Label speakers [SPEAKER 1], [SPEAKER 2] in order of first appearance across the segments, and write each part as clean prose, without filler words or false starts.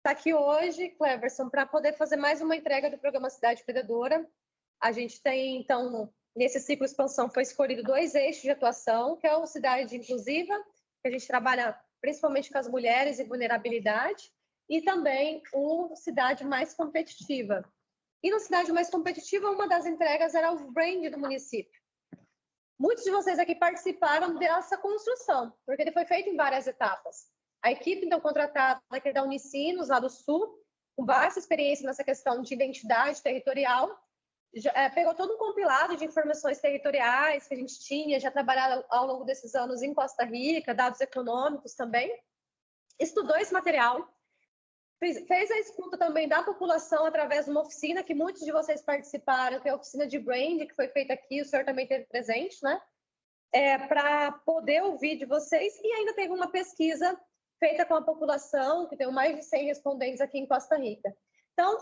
[SPEAKER 1] está aqui hoje, Cleverson, para poder fazer mais uma entrega do programa Cidade Empreendedora. A gente tem, então, nesse ciclo de expansão, foi escolhido 2 eixos de atuação, que é o Cidade Inclusiva, que a gente trabalha principalmente com as mulheres e vulnerabilidade, e também o Cidade Mais Competitiva. E no Cidade Mais Competitiva, uma das entregas era o brand do município. Muitos de vocês aqui participaram dessa construção, porque ele foi feito em várias etapas. A equipe, então, contratada aqui da Unicinos, lá do Sul, com vasta experiência nessa questão de identidade territorial, pegou todo um compilado de informações territoriais que a gente tinha, já trabalhado ao longo desses anos em Costa Rica, dados econômicos também, estudou esse material, fez a escuta também da população através de uma oficina que muitos de vocês participaram, que é a oficina de brand, que foi feita aqui, o senhor também esteve presente, né? Para poder ouvir de vocês, e ainda teve uma pesquisa feita com a população, que tem mais de 100 respondentes aqui em Costa Rica. Então,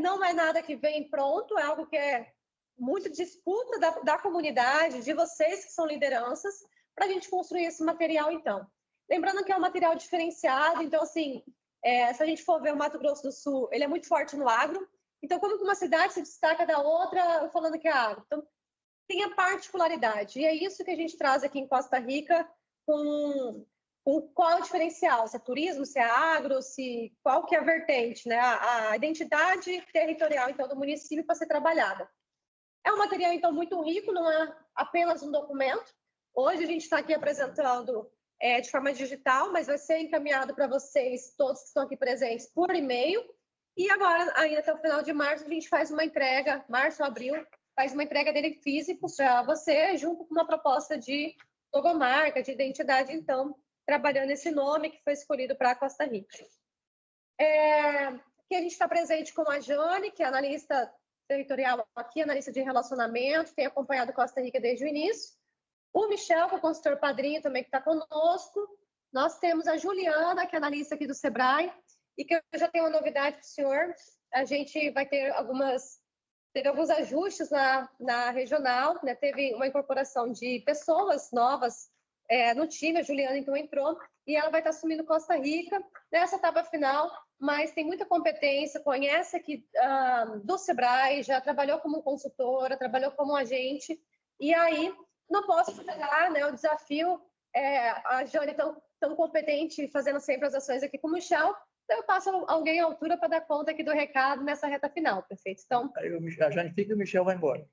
[SPEAKER 1] não é nada que vem pronto, é algo que é muito disputa da comunidade, de vocês que são lideranças, para a gente construir esse material, então. Lembrando que é um material diferenciado, então, assim, se a gente for ver o Mato Grosso do Sul, ele é muito forte no agro, então, como que uma cidade se destaca da outra, falando que é agro? Então, tem a particularidade, e é isso que a gente traz aqui em Costa Rica com qual é o diferencial, se é turismo, se é agro, qual que é a vertente, né? A identidade territorial, então, do município para ser trabalhada. É um material, então, muito rico, não é apenas um documento. Hoje a gente está aqui apresentando de forma digital, mas vai ser encaminhado para vocês, todos que estão aqui presentes, por e-mail. E agora, ainda até o final de março, a gente faz uma entrega, março, abril, faz uma entrega dele físico para você, junto com uma proposta de logomarca, de identidade, então, trabalhando esse nome que foi escolhido para a Costa Rica. Aqui a gente está presente com a Jane, que é analista territorial aqui, analista de relacionamento, tem acompanhado Costa Rica desde o início. O Michel, que é o consultor padrinho também, que está conosco. Nós temos a Juliana, que é analista aqui do Sebrae, e que eu já tenho uma novidade para o senhor. A gente vai ter teve alguns ajustes na regional, né? Teve uma incorporação de pessoas novas no time, a Juliana então entrou, e ela vai estar assumindo Costa Rica nessa etapa final, mas tem muita competência, conhece aqui do Sebrae, já trabalhou como consultora, trabalhou como agente, e aí não posso pegar, né, o desafio, a Jane tão competente, fazendo sempre as ações aqui com o Michel, então eu passo alguém à altura para dar conta aqui do recado nessa reta final, prefeito. Então...
[SPEAKER 2] A Jane fica e o Michel vai embora.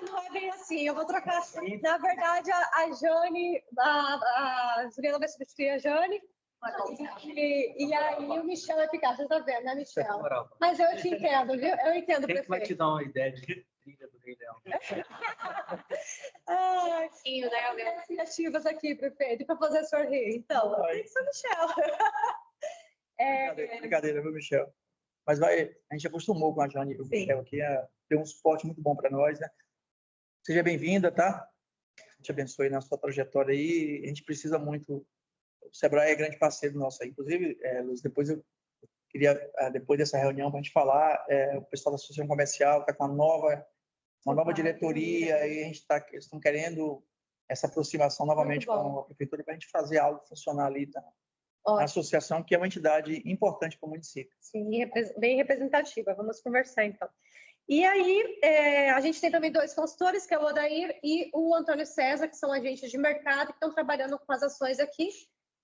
[SPEAKER 1] Não é bem assim, eu vou trocar. Na verdade, a Jane, a Juliana vai substituir a Jane, e aí o Michel vai ficar, você está vendo, né, Michel? Mas eu te entendo, viu? Eu entendo, prefeito.
[SPEAKER 2] Vai te dar uma ideia de trilha do Rei Leão.
[SPEAKER 1] Sim, né? Criativas aqui, prefeito, para fazer sorrir. Então, tem que ser o Michel.
[SPEAKER 2] Brincadeira, viu, Michel? Mas a gente acostumou com a Jane e o Michel aqui a ter um suporte muito bom para nós, né? Seja bem-vinda, tá? Te abençoe na sua trajetória aí. A gente precisa muito. O Sebrae é grande parceiro nosso aí. Inclusive, Luz, depois eu queria, depois dessa reunião, para a gente falar, o pessoal da Associação Comercial está com uma nova diretoria e eles estão querendo essa aproximação novamente com a prefeitura para a gente fazer algo funcionar ali na associação, que é uma entidade importante para o município.
[SPEAKER 1] Sim, bem representativa. Vamos conversar, então. E aí, a gente tem também 2 consultores, que é o Odair e o Antônio César, que são agentes de mercado, que estão trabalhando com as ações aqui,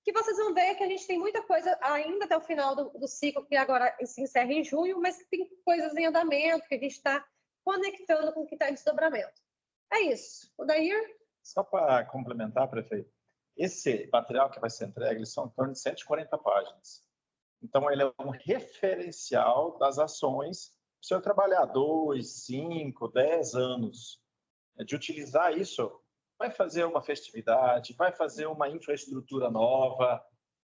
[SPEAKER 1] que vocês vão ver que a gente tem muita coisa ainda até o final do ciclo, que agora se encerra em junho, mas que tem coisas em andamento, que a gente está conectando com o que está em desdobramento. É isso. Odair?
[SPEAKER 3] Só para complementar, prefeito, esse material que vai ser entregue, eles são em torno de 140 páginas. Então, ele é um referencial das ações para o senhor trabalhar 2, 5, 10 anos. De utilizar isso, vai fazer uma festividade, vai fazer uma infraestrutura nova,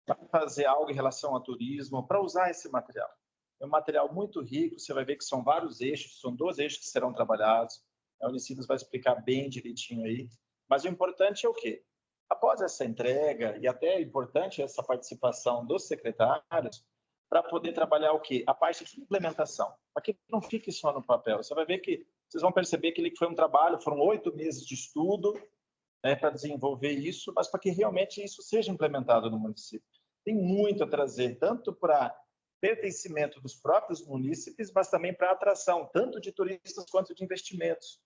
[SPEAKER 3] vai fazer algo em relação ao turismo, para usar esse material. É um material muito rico, você vai ver que são vários eixos, são 2 eixos que serão trabalhados. A Unicinos vai explicar bem direitinho aí. Mas o importante é o quê? Após essa entrega, e até é importante essa participação dos secretários, para poder trabalhar o quê? A parte de implementação, para que não fique só no papel. Você vai ver que, vocês vão perceber que ele foi um trabalho, foram 8 meses de estudo, né, para desenvolver isso, mas para que realmente isso seja implementado no município. Tem muito a trazer, tanto para pertencimento dos próprios munícipes, mas também para atração, tanto de turistas quanto de investimentos.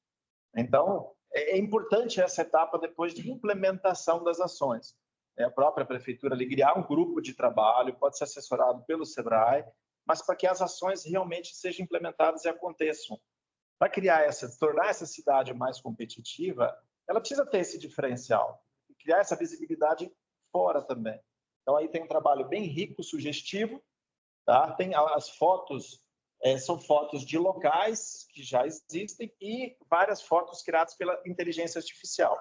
[SPEAKER 3] Então, é importante essa etapa depois de implementação das ações. A própria prefeitura ali criar um grupo de trabalho, pode ser assessorado pelo SEBRAE, mas para que as ações realmente sejam implementadas e aconteçam. Para tornar essa cidade mais competitiva, ela precisa ter esse diferencial, criar essa visibilidade fora também. Então, aí tem um trabalho bem rico, sugestivo, tá? Tem as fotos, são fotos de locais que já existem e várias fotos criadas pela inteligência artificial.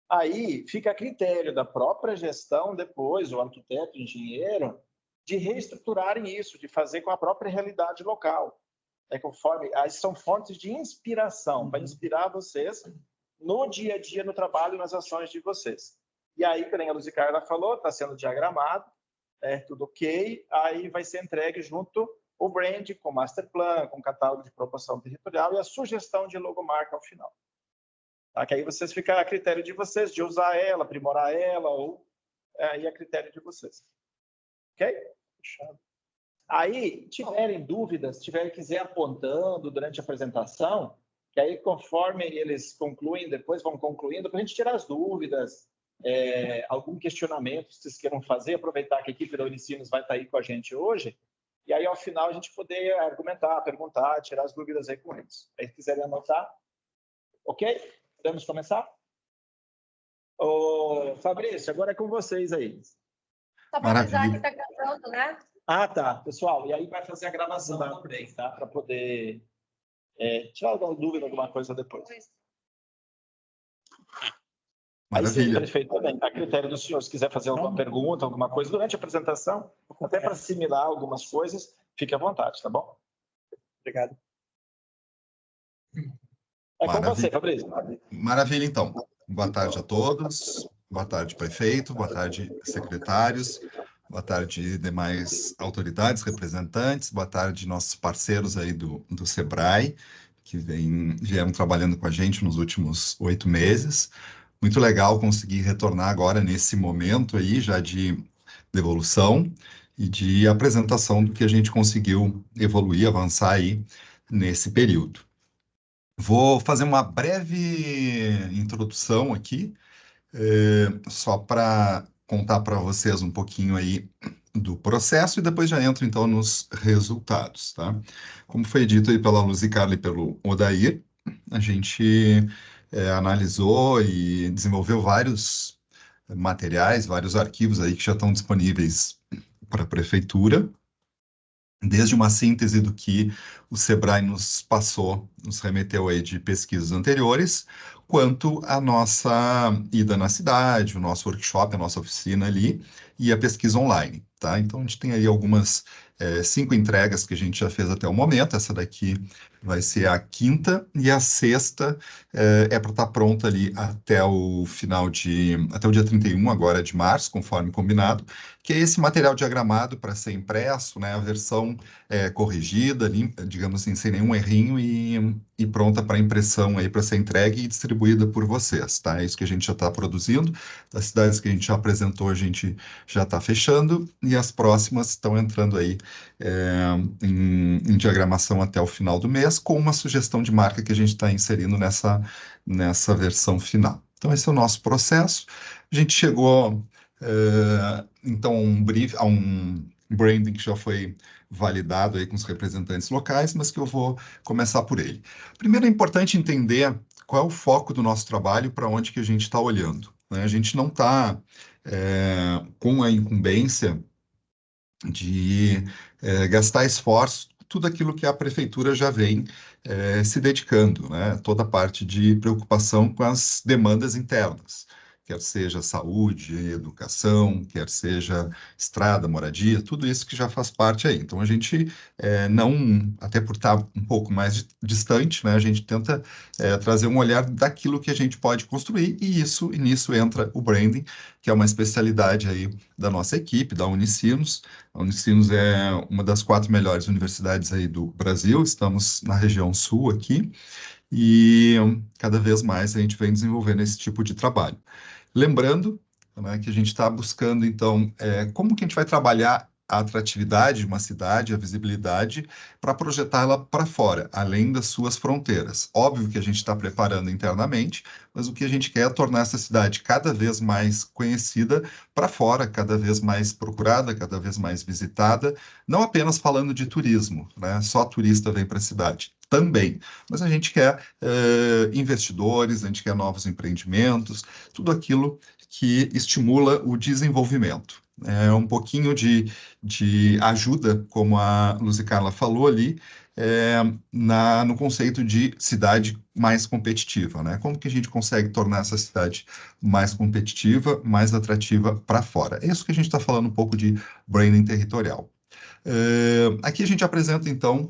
[SPEAKER 3] Aí fica a critério da própria gestão depois, o arquiteto, o engenheiro, de reestruturarem isso, de fazer com a própria realidade local. Aí são fontes de inspiração, para inspirar vocês no dia a dia, no trabalho, nas ações de vocês. E aí, como a Luz Carla falou, está sendo diagramado, tudo ok, aí vai ser entregue junto o brand com master plan, com catálogo de proporção territorial e a sugestão de logomarca ao final. Tá? Que aí vocês ficam a critério de vocês, de usar ela, aprimorar ela, ou aí a critério de vocês. Ok? Fechado. Aí, tiverem dúvidas, quiser apontando durante a apresentação, que aí conforme eles concluem, depois vão concluindo, para a gente tirar as dúvidas, algum questionamento que vocês queiram fazer, aproveitar que a equipe da Unicinos vai estar aí com a gente hoje, e aí ao final a gente poder argumentar, perguntar, tirar as dúvidas aí com eles. Aí se quiserem anotar, ok? Podemos começar? Ô, Fabrício, agora é com vocês aí.
[SPEAKER 1] Só para avisar que está gravando, né?
[SPEAKER 3] Ah, tá. Pessoal, e aí vai fazer a gravação também, tá? Para poder tirar alguma dúvida, alguma coisa depois.
[SPEAKER 4] Maravilha.
[SPEAKER 3] Aí, prefeito, também, a critério do senhor, se quiser fazer alguma pergunta, alguma coisa durante a apresentação, até para assimilar algumas coisas, fique à vontade, tá bom?
[SPEAKER 2] Obrigado.
[SPEAKER 3] Com você, Fabrício.
[SPEAKER 4] Maravilha, então. Boa tarde a todos. Boa tarde, prefeito. Boa tarde, secretários. Boa tarde, demais autoridades, representantes. Boa tarde, nossos parceiros aí do SEBRAE, que vieram trabalhando com a gente nos últimos 8 meses. Muito legal conseguir retornar agora nesse momento aí já de devolução e de apresentação do que a gente conseguiu evoluir, avançar aí nesse período. Vou fazer uma breve introdução aqui, só para contar para vocês um pouquinho aí do processo e depois já entro então nos resultados, tá? Como foi dito aí pela Luz Carla e pelo Odair, a gente analisou e desenvolveu vários materiais, vários arquivos aí que já estão disponíveis para a prefeitura, desde uma síntese do que o SEBRAE nos passou, nos remeteu aí de pesquisas anteriores, quanto a nossa ida na cidade, o nosso workshop, a nossa oficina ali, e a pesquisa online, tá? Então, a gente tem aí algumas 5 entregas que a gente já fez até o momento. Essa daqui vai ser a 5ª, e a 6ª para estar pronta ali até o dia 31 agora de março, conforme combinado, que é esse material diagramado para ser impresso, né, a versão corrigida, limpa, digamos assim, sem nenhum errinho e pronta para impressão aí para ser entregue e distribuída por vocês, tá? É isso que a gente já está produzindo. Das cidades que a gente já apresentou, a gente já está fechando, e as próximas estão entrando aí em diagramação até o final do mês, com uma sugestão de marca que a gente está inserindo nessa versão final. Então, esse é o nosso processo. A gente chegou, então, a um branding que já foi validado aí com os representantes locais, mas que eu vou começar por ele. Primeiro, é importante entender qual é o foco do nosso trabalho, para onde que a gente está olhando, né? A gente não está com a incumbência de gastar esforço, tudo aquilo que a prefeitura já vem se dedicando, né? Toda a parte de preocupação com as demandas internas, quer seja saúde, educação, quer seja estrada, moradia, tudo isso que já faz parte aí. Então, a gente não, até por estar um pouco mais distante, né, a gente tenta trazer um olhar daquilo que a gente pode construir, e nisso entra o branding, que é uma especialidade aí da nossa equipe, da Unicinos. A Unicinos é uma das 4 melhores universidades aí do Brasil, estamos na região sul aqui, e cada vez mais a gente vem desenvolvendo esse tipo de trabalho. Lembrando, né, que a gente está buscando, então, como que a gente vai trabalhar a atratividade de uma cidade, a visibilidade, para projetá-la para fora, além das suas fronteiras. Óbvio que a gente está preparando internamente, mas o que a gente quer é tornar essa cidade cada vez mais conhecida para fora, cada vez mais procurada, cada vez mais visitada, não apenas falando de turismo, né? Só turista vem para a cidade. Também, mas a gente quer investidores, a gente quer novos empreendimentos, tudo aquilo que estimula o desenvolvimento. É um pouquinho de ajuda, como a Luzi Carla falou ali, no conceito de cidade mais competitiva, né? Como que a gente consegue tornar essa cidade mais competitiva, mais atrativa para fora? É isso que a gente está falando um pouco de branding territorial. Aqui a gente apresenta, então,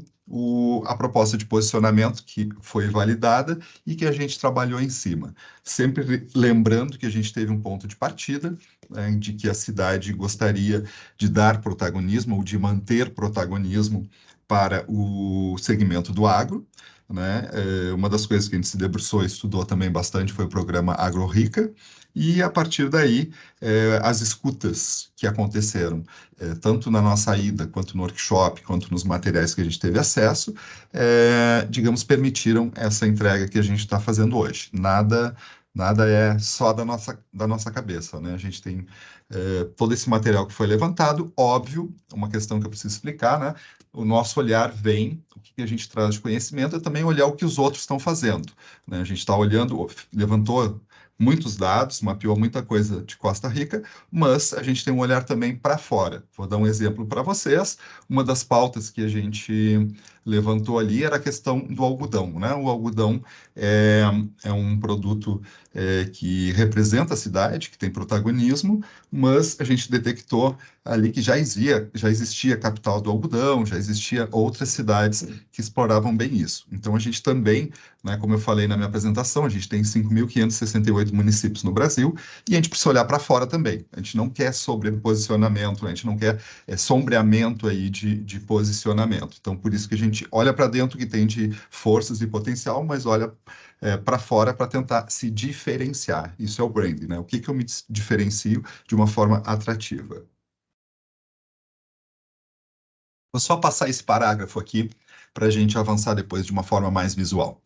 [SPEAKER 4] a proposta de posicionamento que foi validada e que a gente trabalhou em cima. Sempre lembrando que a gente teve um ponto de partida, né, de que a cidade gostaria de dar protagonismo ou de manter protagonismo para o segmento do agro, né? Uma das coisas que a gente se debruçou e estudou também bastante foi o programa AgroRica, e a partir daí, as escutas que aconteceram, tanto na nossa ida, quanto no workshop, quanto nos materiais que a gente teve acesso, digamos, permitiram essa entrega que a gente está fazendo hoje. Nada é só da nossa cabeça, né? A gente tem todo esse material que foi levantado, óbvio, uma questão que eu preciso explicar, né? O nosso olhar vem, o que a gente traz de conhecimento é também olhar o que os outros estão fazendo, né? A gente está olhando, levantou muitos dados, mapeou muita coisa de Costa Rica, mas a gente tem um olhar também para fora. Vou dar um exemplo para vocês. Uma das pautas que a gente levantou ali era a questão do algodão, né? O algodão é um produto que representa a cidade, que tem protagonismo, mas a gente detectou ali que já existia a capital do algodão, já existia outras cidades que exploravam bem isso. Então a gente também, né, como eu falei na minha apresentação, a gente tem 5.568 municípios no Brasil e a gente precisa olhar para fora também. A gente não quer sobreposicionamento, a gente não quer sombreamento aí de posicionamento. Então por isso que a gente olha para dentro que tem de forças e potencial, mas olha para fora para tentar se diferenciar. Isso é o branding, né? O que eu me diferencio de uma forma atrativa. Vou só passar esse parágrafo aqui para a gente avançar depois de uma forma mais visual.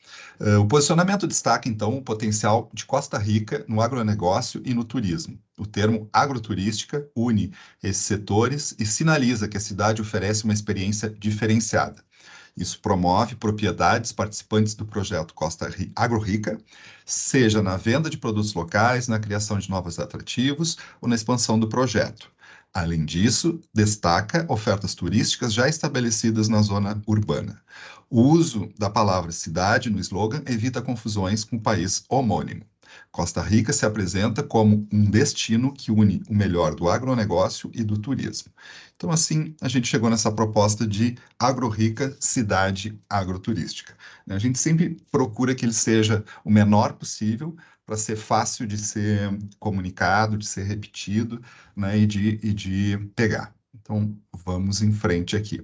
[SPEAKER 4] O posicionamento destaca, então, o potencial de Costa Rica no agronegócio e no turismo. O termo agroturística une esses setores e sinaliza que a cidade oferece uma experiência diferenciada. Isso promove propriedades participantes do projeto Costa AgroRica, seja na venda de produtos locais, na criação de novos atrativos ou na expansão do projeto. Além disso, destaca ofertas turísticas já estabelecidas na zona urbana. O uso da palavra cidade no slogan evita confusões com o país homônimo. Costa Rica se apresenta como um destino que une o melhor do agronegócio e do turismo. Então, assim, a gente chegou nessa proposta de AgroRica, cidade agroturística. A gente sempre procura que ele seja o menor possível, para ser fácil de ser comunicado, de ser repetido, né, e de pegar. Então, vamos em frente aqui.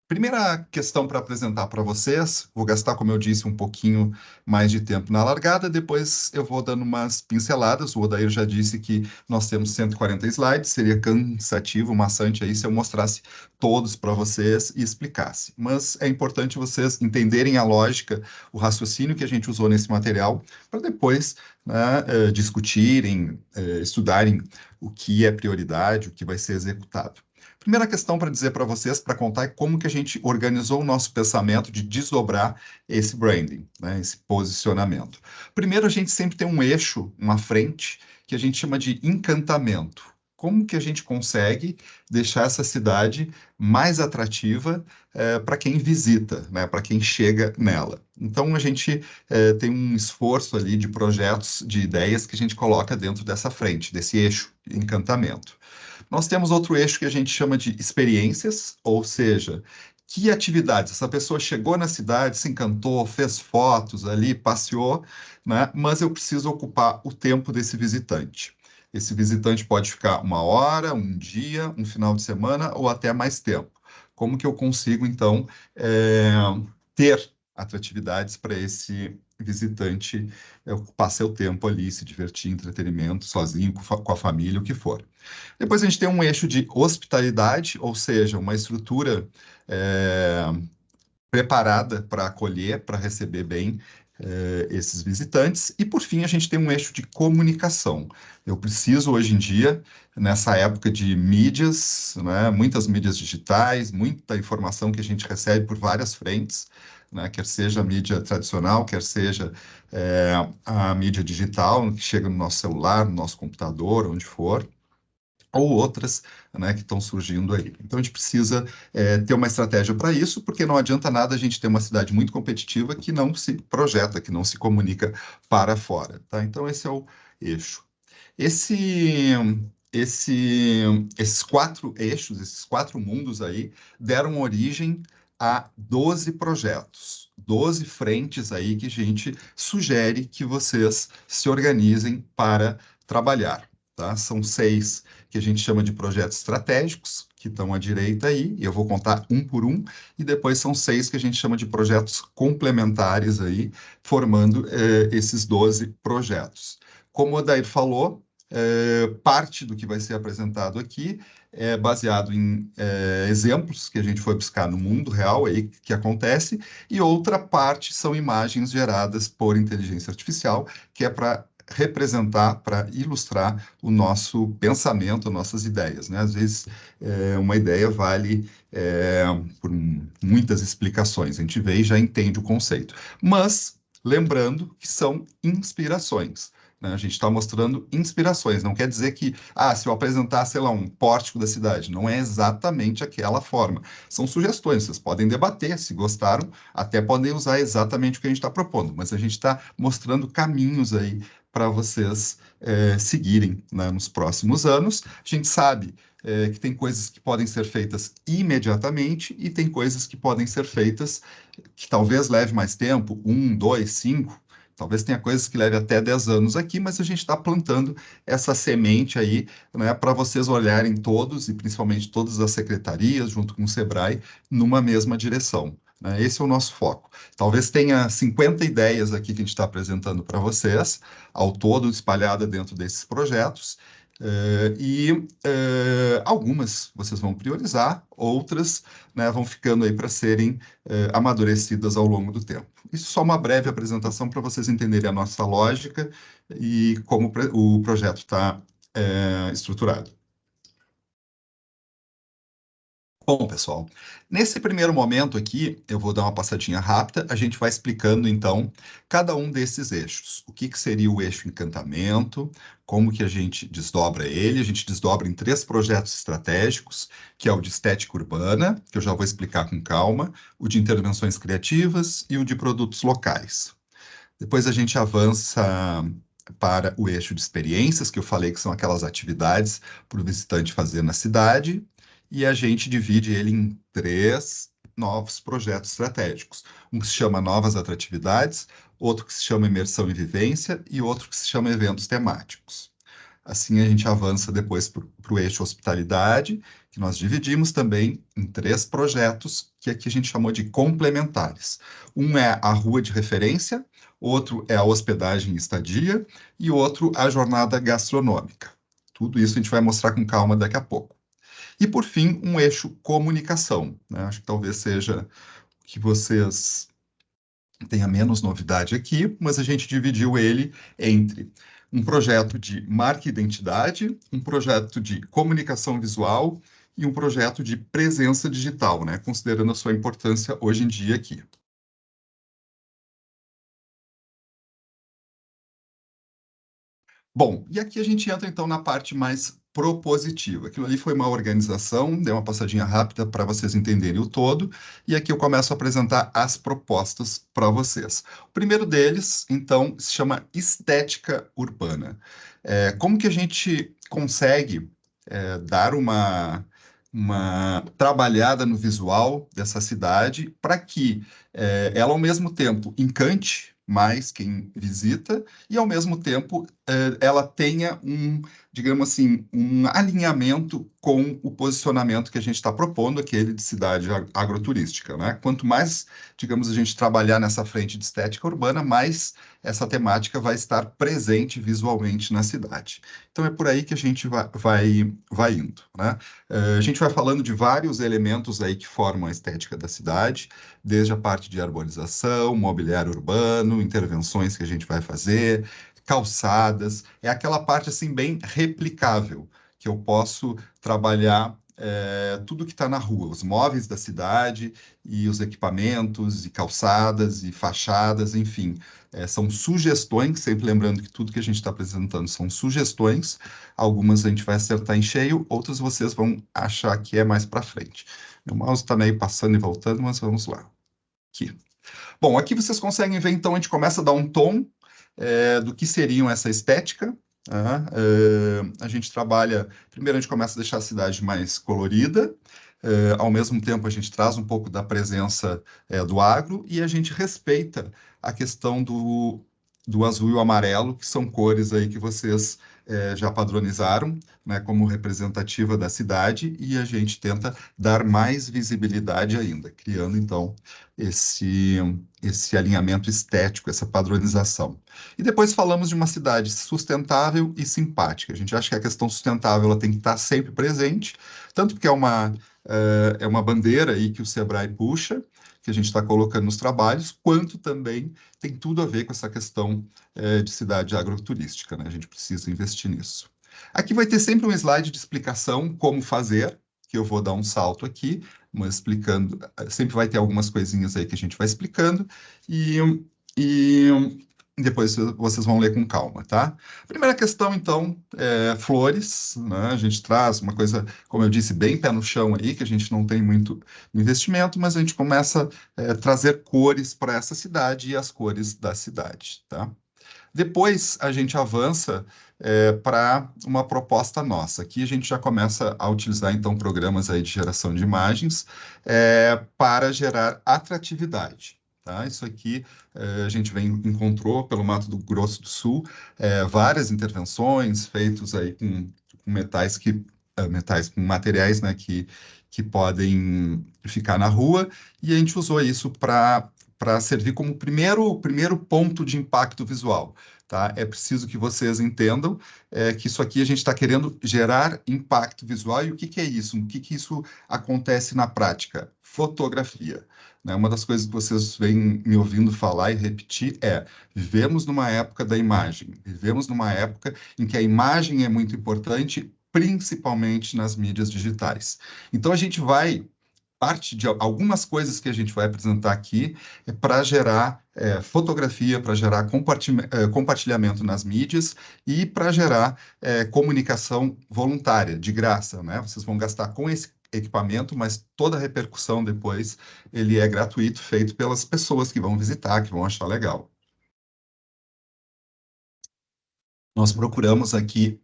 [SPEAKER 4] Primeira questão para apresentar para vocês, vou gastar, como eu disse, um pouquinho mais de tempo na largada, depois eu vou dando umas pinceladas. O Odair já disse que nós temos 140 slides, seria cansativo, maçante aí se eu mostrasse todos para vocês e explicasse. Mas é importante vocês entenderem a lógica, o raciocínio que a gente usou nesse material, para depois, né, discutirem, estudarem o que é prioridade, o que vai ser executado. Primeira questão para dizer para vocês, para contar, é como que a gente organizou o nosso pensamento de desdobrar esse branding, né, esse posicionamento. Primeiro, a gente sempre tem um eixo, uma frente, que a gente chama de encantamento. Como que a gente consegue deixar essa cidade mais atrativa para quem visita, né, para quem chega nela? Então, a gente tem um esforço ali de projetos, de ideias que a gente coloca dentro dessa frente, desse eixo, encantamento. Nós temos outro eixo que a gente chama de experiências, ou seja, que atividades? Essa pessoa chegou na cidade, se encantou, fez fotos ali, passeou, né? Mas eu preciso ocupar o tempo desse visitante. Esse visitante pode ficar 1 hora, um dia, um final de semana ou até mais tempo. Como que eu consigo, então, ter atratividades para esse visitante ocupar seu tempo ali, se divertir, entretenimento, sozinho, com a família, o que for. Depois a gente tem um eixo de hospitalidade, ou seja, uma estrutura preparada para acolher, para receber bem esses visitantes. E, por fim, a gente tem um eixo de comunicação. Eu preciso, hoje em dia, nessa época de mídias, né, muitas mídias digitais, muita informação que a gente recebe por várias frentes, né, quer seja a mídia tradicional, quer seja a mídia digital, que chega no nosso celular, no nosso computador, onde for, ou outras, né, que estão surgindo aí. Então, a gente precisa ter uma estratégia para isso, porque não adianta nada a gente ter uma cidade muito competitiva que não se projeta, que não se comunica para fora. Tá? Então, esse é o eixo. Esses 4 eixos, esses 4 mundos aí, deram origem a 12 projetos, 12 frentes aí que a gente sugere que vocês se organizem para trabalhar. Tá? São 6 que a gente chama de projetos estratégicos, que estão à direita aí, e eu vou contar um por um, e depois são 6 que a gente chama de projetos complementares aí, formando esses 12 projetos. Como o Odair falou, parte do que vai ser apresentado aqui é baseado em exemplos que a gente foi buscar no mundo real aí que acontece, e outra parte são imagens geradas por inteligência artificial, que é para representar, para ilustrar o nosso pensamento, nossas ideias, né? Às vezes, uma ideia vale por muitas explicações. A gente vê e já entende o conceito. Mas, lembrando que são inspirações. Né? A gente está mostrando inspirações. Não quer dizer que, se eu apresentar, sei lá, um pórtico da cidade, não é exatamente aquela forma. São sugestões, vocês podem debater, se gostaram, até podem usar exatamente o que a gente está propondo, mas a gente está mostrando caminhos aí para vocês seguirem, né, nos próximos anos. A gente sabe que tem coisas que podem ser feitas imediatamente e tem coisas que podem ser feitas que talvez leve mais tempo, 1, 2, 5, talvez tenha coisas que leve até 10 anos aqui, mas a gente está plantando essa semente aí, né, para vocês olharem todos, e principalmente todas as secretarias, junto com o SEBRAE, numa mesma direção. Né? Esse é o nosso foco. Talvez tenha 50 ideias aqui que a gente está apresentando para vocês, ao todo espalhada dentro desses projetos, algumas vocês vão priorizar, outras, né, vão ficando aí para serem amadurecidas ao longo do tempo. Isso é só uma breve apresentação para vocês entenderem a nossa lógica e como o projeto está estruturado. Bom, pessoal, nesse primeiro momento aqui, eu vou dar uma passadinha rápida, a gente vai explicando, então, cada um desses eixos. O que seria o eixo encantamento, como que a gente desdobra ele. A gente desdobra em 3 projetos estratégicos, que é o de estética urbana, que eu já vou explicar com calma, o de intervenções criativas e o de produtos locais. Depois a gente avança para o eixo de experiências, que eu falei que são aquelas atividades para o visitante fazer na cidade, e a gente divide ele em 3 novos projetos estratégicos. Um que se chama Novas Atratividades, outro que se chama Imersão e Vivência e outro que se chama Eventos Temáticos. Assim, a gente avança depois para o eixo Hospitalidade, que nós dividimos também em 3 projetos, que aqui a gente chamou de complementares. Um é a Rua de Referência, outro é a Hospedagem e Estadia, e outro a Jornada Gastronômica. Tudo isso a gente vai mostrar com calma daqui a pouco. E, por fim, um eixo comunicação. Né? Acho que talvez seja que vocês tenham menos novidade aqui, mas a gente dividiu ele entre um projeto de marca e identidade, um projeto de comunicação visual e um projeto de presença digital, né? Considerando a sua importância hoje em dia aqui. Bom, e aqui a gente entra, então, na parte mais propositiva. Aquilo ali foi uma organização, dei uma passadinha rápida para vocês entenderem o todo, e aqui eu começo a apresentar as propostas para vocês. O primeiro deles, então, se chama estética urbana. Como que a gente consegue dar uma trabalhada no visual dessa cidade para que ela, ao mesmo tempo, encante mais quem visita e, ao mesmo tempo, ela tenha digamos assim, um alinhamento com o posicionamento que a gente está propondo, aquele de cidade agroturística, né? Quanto mais, digamos, a gente trabalhar nessa frente de estética urbana, mais essa temática vai estar presente visualmente na cidade. Então, é por aí que a gente vai indo, né? A gente vai falando de vários elementos aí que formam a estética da cidade, desde a parte de arborização, mobiliário urbano, intervenções que a gente vai fazer, calçadas, é aquela parte assim bem replicável, que eu posso trabalhar tudo que está na rua, os móveis da cidade e os equipamentos e calçadas e fachadas, enfim, são sugestões, sempre lembrando que tudo que a gente está apresentando são sugestões, algumas a gente vai acertar em cheio, outras vocês vão achar que é mais para frente. Meu mouse está meio passando e voltando, mas vamos lá. Aqui. Bom, aqui vocês conseguem ver, então, a gente começa a dar um tom do que seriam essa estética. A gente trabalha, primeiro a gente começa a deixar a cidade mais colorida, ao mesmo tempo a gente traz um pouco da presença do agro e a gente respeita a questão do azul e o amarelo, que são cores aí que vocês já padronizaram, né, como representativa da cidade, e a gente tenta dar mais visibilidade ainda, criando então esse alinhamento estético, essa padronização. E depois falamos de uma cidade sustentável e simpática. A gente acha que a questão sustentável ela tem que estar sempre presente, tanto porque é uma bandeira aí que o Sebrae puxa, que a gente está colocando nos trabalhos, quanto também tem tudo a ver com essa questão de cidade agroturística, né? A gente precisa investir nisso. Aqui vai ter sempre um slide de explicação como fazer, que eu vou dar um salto aqui, mas explicando, sempre vai ter algumas coisinhas aí que a gente vai explicando, e depois vocês vão ler com calma, tá? Primeira questão, então, flores, né? A gente traz uma coisa, como eu disse, bem pé no chão aí, que a gente não tem muito investimento, mas a gente começa a trazer cores para essa cidade e as cores da cidade, tá? Depois a gente avança para uma proposta nossa. Aqui a gente já começa a utilizar, então, programas aí de geração de imagens para gerar atratividade. Tá? Isso aqui a gente encontrou pelo Mato Grosso do Sul várias intervenções feitas aí com metais com materiais, né, que podem ficar na rua, e a gente usou isso para servir como primeiro ponto de impacto visual. Tá? É preciso que vocês entendam que isso aqui a gente está querendo gerar impacto visual. E o que é isso? O que isso acontece na prática? Fotografia. Né? Uma das coisas que vocês vêm me ouvindo falar e repetir vivemos numa época da imagem, vivemos numa época em que a imagem é muito importante, principalmente nas mídias digitais. Então, a gente parte de algumas coisas que a gente vai apresentar aqui para gerar fotografia, para gerar compartilhamento nas mídias e para gerar comunicação voluntária, de graça, né? Vocês vão gastar com esse equipamento, mas toda a repercussão depois ele é gratuito, feito pelas pessoas que vão visitar, que vão achar legal. Nós procuramos aqui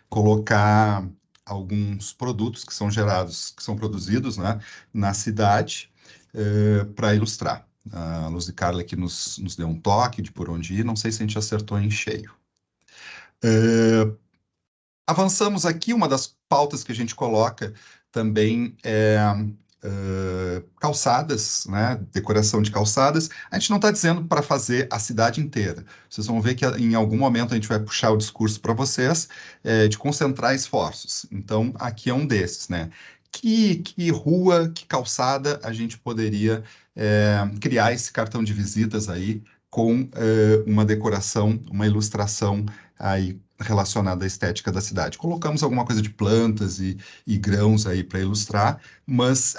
[SPEAKER 4] colocar alguns produtos que são gerados, que são produzidos, né, na cidade, para ilustrar. A Luz de Carla aqui nos deu um toque de por onde ir, não sei se a gente acertou em cheio. Avançamos aqui, uma das pautas que a gente coloca também é calçadas, né? Decoração de calçadas. A gente não está dizendo para fazer a cidade inteira. Vocês vão ver que em algum momento a gente vai puxar o discurso para vocês de concentrar esforços. Então, aqui é um desses, né? Que rua, que calçada a gente poderia criar esse cartão de visitas aí com uma decoração, uma ilustração aí relacionada à estética da cidade. Colocamos alguma coisa de plantas e grãos aí para ilustrar, mas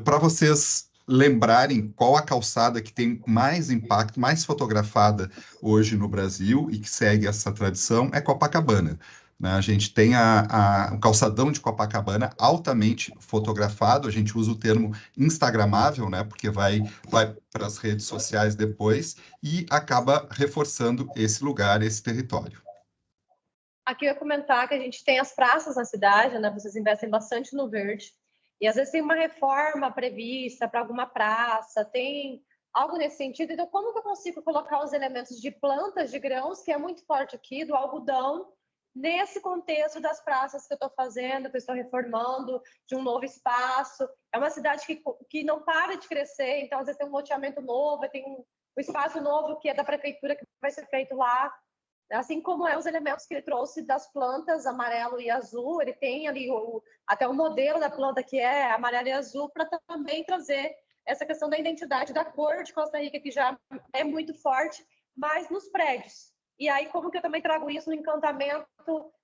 [SPEAKER 4] para vocês lembrarem qual a calçada que tem mais impacto, mais fotografada hoje no Brasil e que segue essa tradição, é Copacabana. Né? A gente tem o calçadão de Copacabana altamente fotografado, a gente usa o termo instagramável, né? Porque vai para as redes sociais depois e acaba reforçando esse lugar, esse território.
[SPEAKER 1] Aqui eu ia comentar que a gente tem as praças na cidade, né? Vocês investem bastante no verde. E às vezes tem uma reforma prevista para alguma praça, tem algo nesse sentido. Então, como que eu consigo colocar os elementos de plantas de grãos, que é muito forte aqui, do algodão, nesse contexto das praças que eu estou fazendo, que eu estou reformando, de um novo espaço? É uma cidade que não para de crescer, então às vezes tem um loteamento novo, tem um espaço novo que é da prefeitura que vai ser feito lá. Assim como os elementos que ele trouxe das plantas amarelo e azul, ele tem ali até o modelo da planta que é amarelo e azul, para também trazer essa questão da identidade da cor de Costa Rica, que já é muito forte, mas nos prédios. E aí, como que eu também trago isso no encantamento,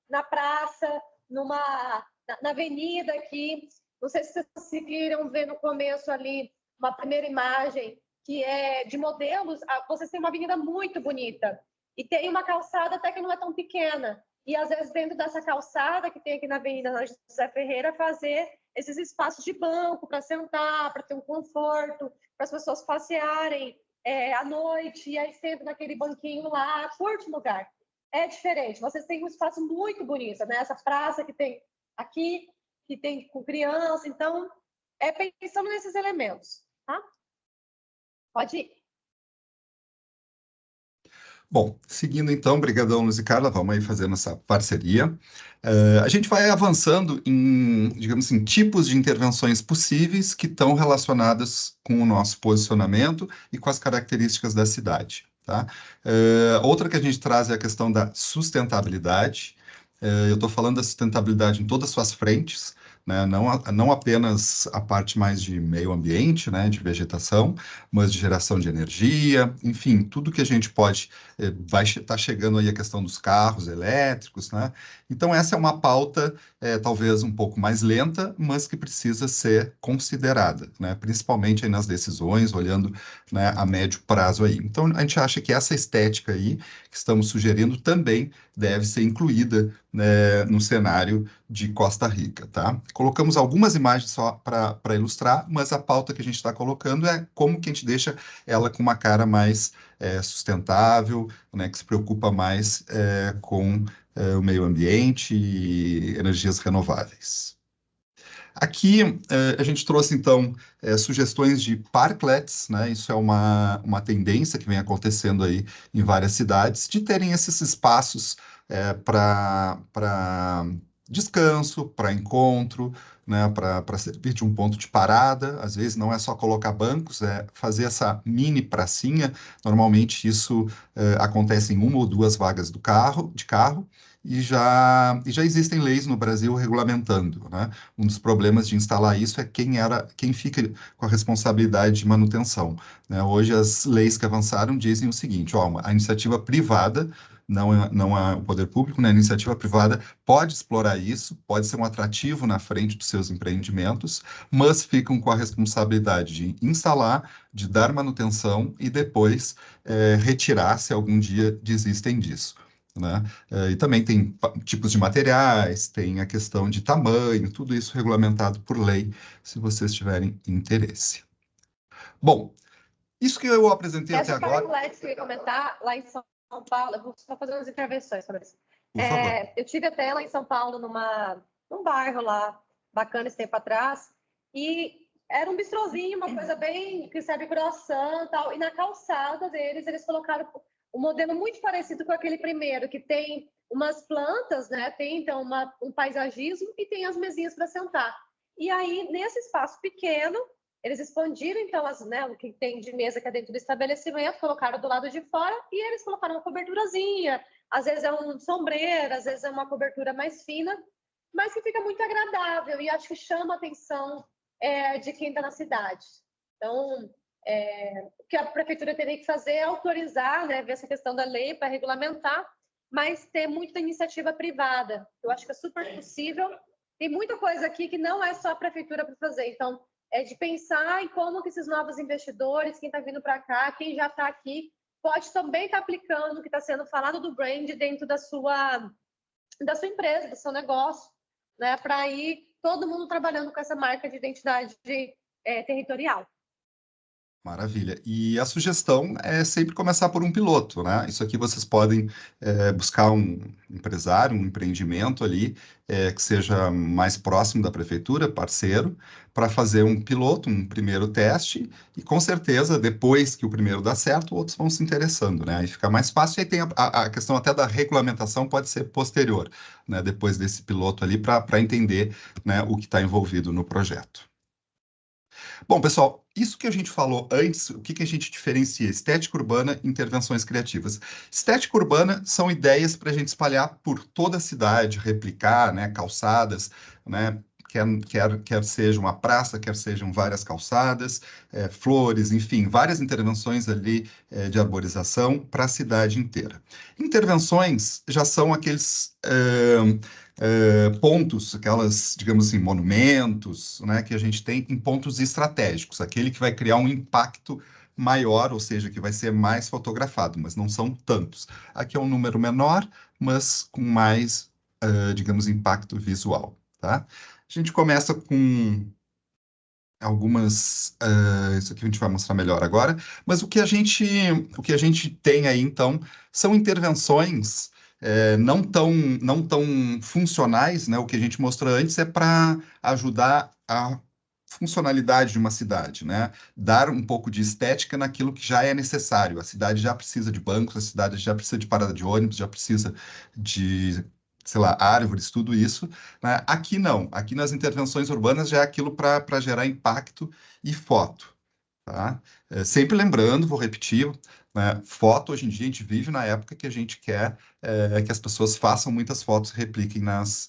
[SPEAKER 1] na praça, na avenida aqui. Não sei se vocês conseguiram ver no começo ali uma primeira imagem, que é de modelos. Vocês têm uma avenida muito bonita. E tem uma calçada até que não é tão pequena. E, às vezes, dentro dessa calçada que tem aqui na Avenida José Ferreira, fazer esses espaços de banco para sentar, para ter um conforto, para as pessoas passearem à noite, e aí sentam naquele banquinho lá, curte o lugar. É diferente. Vocês têm um espaço muito bonito, né? Essa praça que tem aqui, que tem com criança. Então, pensando nesses elementos, tá? Pode ir.
[SPEAKER 4] Bom, seguindo então, brigadão, Luz e Carla, vamos aí fazendo essa parceria. A gente vai avançando em, digamos assim, tipos de intervenções possíveis que estão relacionadas com o nosso posicionamento e com as características da cidade, tá? Outra que a gente traz é a questão da sustentabilidade. Eu estou falando da sustentabilidade em todas as suas frentes, né? Não apenas a parte mais de meio ambiente, né, de vegetação, mas de geração de energia, enfim, tudo que a gente pode, vai estar chegando aí a questão dos carros elétricos, né? Então essa é uma pauta talvez um pouco mais lenta, mas que precisa ser considerada, né? Principalmente aí nas decisões, olhando, né, a médio prazo aí. Então a gente acha que essa estética aí que estamos sugerindo também deve ser incluída, né, no cenário de Costa Rica, tá? Colocamos algumas imagens só para ilustrar, mas a pauta que a gente está colocando é como que a gente deixa ela com uma cara mais sustentável, né, que se preocupa mais com o meio ambiente e energias renováveis. Aqui a gente trouxe, então, sugestões de parklets, né? Isso é uma tendência que vem acontecendo aí em várias cidades, de terem esses espaços para descanso, para encontro, né? Para servir de um ponto de parada. Às vezes não é só colocar bancos, é fazer essa mini pracinha. Normalmente isso acontece em uma ou duas vagas de carro, e já existem leis no Brasil regulamentando, né? Um dos problemas de instalar isso é quem fica com a responsabilidade de manutenção, né? Hoje as leis que avançaram dizem o seguinte: ó, a iniciativa privada, não é o poder público, né? A iniciativa privada pode explorar isso, pode ser um atrativo na frente dos seus empreendimentos, mas ficam com a responsabilidade de instalar, de dar manutenção e depois retirar se algum dia desistem disso, né? E também tem tipos de materiais, tem a questão de tamanho, tudo isso regulamentado por lei, se vocês tiverem interesse. Bom, isso que eu apresentei até agora...
[SPEAKER 1] Essa que eu ia comentar, lá em São Paulo, eu vou só fazer umas intervenções sobre isso.
[SPEAKER 4] Por favor.
[SPEAKER 1] Eu tive até lá em São Paulo, num bairro lá, bacana esse tempo atrás, e era um bistrozinho, uma coisa bem, que serve croissant e tal, e na calçada deles, eles colocaram um modelo muito parecido com aquele primeiro, que tem umas plantas, né? Tem, então, um paisagismo e tem as mesinhas para sentar. E aí, nesse espaço pequeno, eles expandiram, então, o que tem de mesa que é dentro do estabelecimento, colocaram do lado de fora e eles colocaram uma coberturazinha. Às vezes é um sombreiro, às vezes é uma cobertura mais fina, mas que fica muito agradável e acho que chama a atenção de quem está na cidade. Então, o que a prefeitura teria que fazer é autorizar, né, ver essa questão da lei para regulamentar, mas ter muita iniciativa privada. Eu acho que é super possível. Tem muita coisa aqui que não é só a prefeitura para fazer. Então, é de pensar em como que esses novos investidores, quem está vindo para cá, quem já está aqui, pode também estar aplicando o que está sendo falado do brand dentro da sua empresa, do seu negócio, né, para ir todo mundo trabalhando com essa marca de identidade territorial.
[SPEAKER 4] Maravilha. E a sugestão é sempre começar por um piloto, né? Isso aqui vocês podem buscar um empresário, um empreendimento ali que seja mais próximo da prefeitura, parceiro, para fazer um piloto, um primeiro teste, e com certeza, depois que o primeiro dá certo, outros vão se interessando, né? Aí fica mais fácil, e aí tem a questão até da regulamentação pode ser posterior, né? Depois desse piloto ali, para entender, né, o que está envolvido no projeto. Bom, pessoal, isso que a gente falou antes, o que que a gente diferencia? Estética urbana e intervenções criativas. Estética urbana são ideias para a gente espalhar por toda a cidade, replicar, né, calçadas, né, quer seja uma praça, quer sejam várias calçadas, flores, enfim, várias intervenções ali de arborização para a cidade inteira. Intervenções já são aqueles pontos, aquelas, digamos assim, monumentos, né, que a gente tem em pontos estratégicos, aquele que vai criar um impacto maior, ou seja, que vai ser mais fotografado, mas não são tantos. Aqui é um número menor, mas com mais, digamos, impacto visual, tá? A gente começa com algumas, isso aqui a gente vai mostrar melhor agora, mas o que a gente tem aí, então, são intervenções não tão funcionais, né? O que a gente mostrou antes é para ajudar a funcionalidade de uma cidade, né? Dar um pouco de estética naquilo que já é necessário. A cidade já precisa de bancos, a cidade já precisa de parada de ônibus, já precisa de, sei lá, árvores, tudo isso, né? Aqui não. Aqui nas intervenções urbanas já é aquilo para gerar impacto e foto. Tá? Sempre lembrando, vou repetir, né? Foto, hoje em dia, a gente vive na época que a gente quer que as pessoas façam muitas fotos e repliquem nas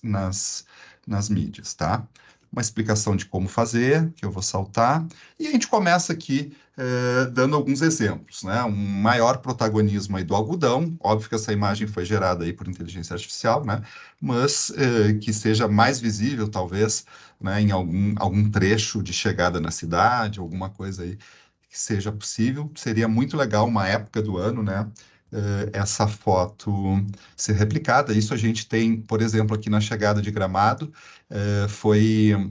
[SPEAKER 4] mídias, tá? Uma explicação de como fazer, que eu vou saltar, e a gente começa aqui dando alguns exemplos, né? Um maior protagonismo aí do algodão, óbvio que essa imagem foi gerada aí por inteligência artificial, né? Mas que seja mais visível, talvez, né, em algum trecho de chegada na cidade, alguma coisa aí que seja possível. Seria muito legal uma época do ano, né, essa foto ser replicada. Isso a gente tem, por exemplo, aqui na chegada de Gramado.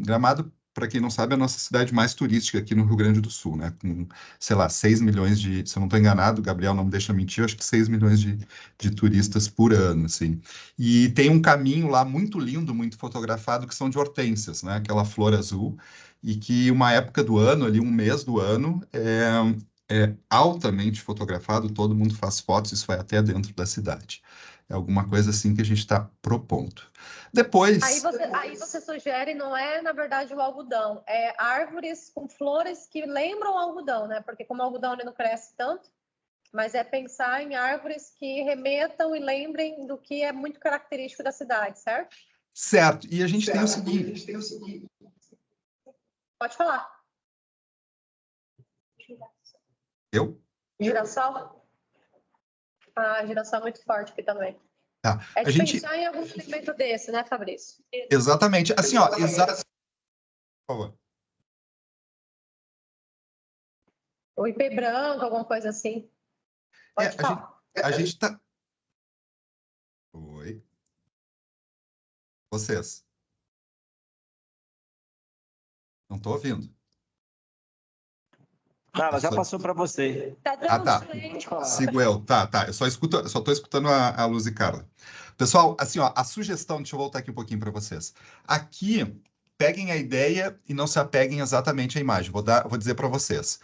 [SPEAKER 4] Gramado, para quem não sabe, é a nossa cidade mais turística aqui no Rio Grande do Sul, né? Com, sei lá, 6 milhões se eu não estou enganado, o Gabriel não me deixa mentir, eu acho que 6 milhões de turistas por ano, assim. E tem um caminho lá muito lindo, muito fotografado, que são de hortênsias, né? Aquela flor azul, e que uma época do ano, ali um mês do ano, é altamente fotografado, todo mundo faz fotos, isso vai até dentro da cidade. É alguma coisa assim que a gente está propondo. Depois...
[SPEAKER 1] Aí você sugere, não é, na verdade, o algodão, é árvores com flores que lembram o algodão, né? Porque como o algodão ele não cresce tanto, mas é pensar em árvores que remetam e lembrem do que é muito característico da cidade, certo?
[SPEAKER 4] Certo. E a gente tem o seguinte...
[SPEAKER 1] Pode falar.
[SPEAKER 4] Eu?
[SPEAKER 1] Girassol? Ah, girassol é muito forte aqui também.
[SPEAKER 4] Tá.
[SPEAKER 1] É de pensar em algum elemento desse, né, Fabrício?
[SPEAKER 4] Exatamente. Assim, ó, Por favor.
[SPEAKER 1] O IP branco, alguma coisa assim. Pode falar.
[SPEAKER 4] A gente tá... Oi. Vocês. Não estou ouvindo.
[SPEAKER 5] Não, ela já passou para você.
[SPEAKER 1] Tá dando
[SPEAKER 4] Sigo eu. Tá. Eu só estou escutando a Luz e Carla. Pessoal, assim, ó, a sugestão, deixa eu voltar aqui um pouquinho para vocês. Aqui, peguem a ideia e não se apeguem exatamente à imagem. Vou dizer para vocês.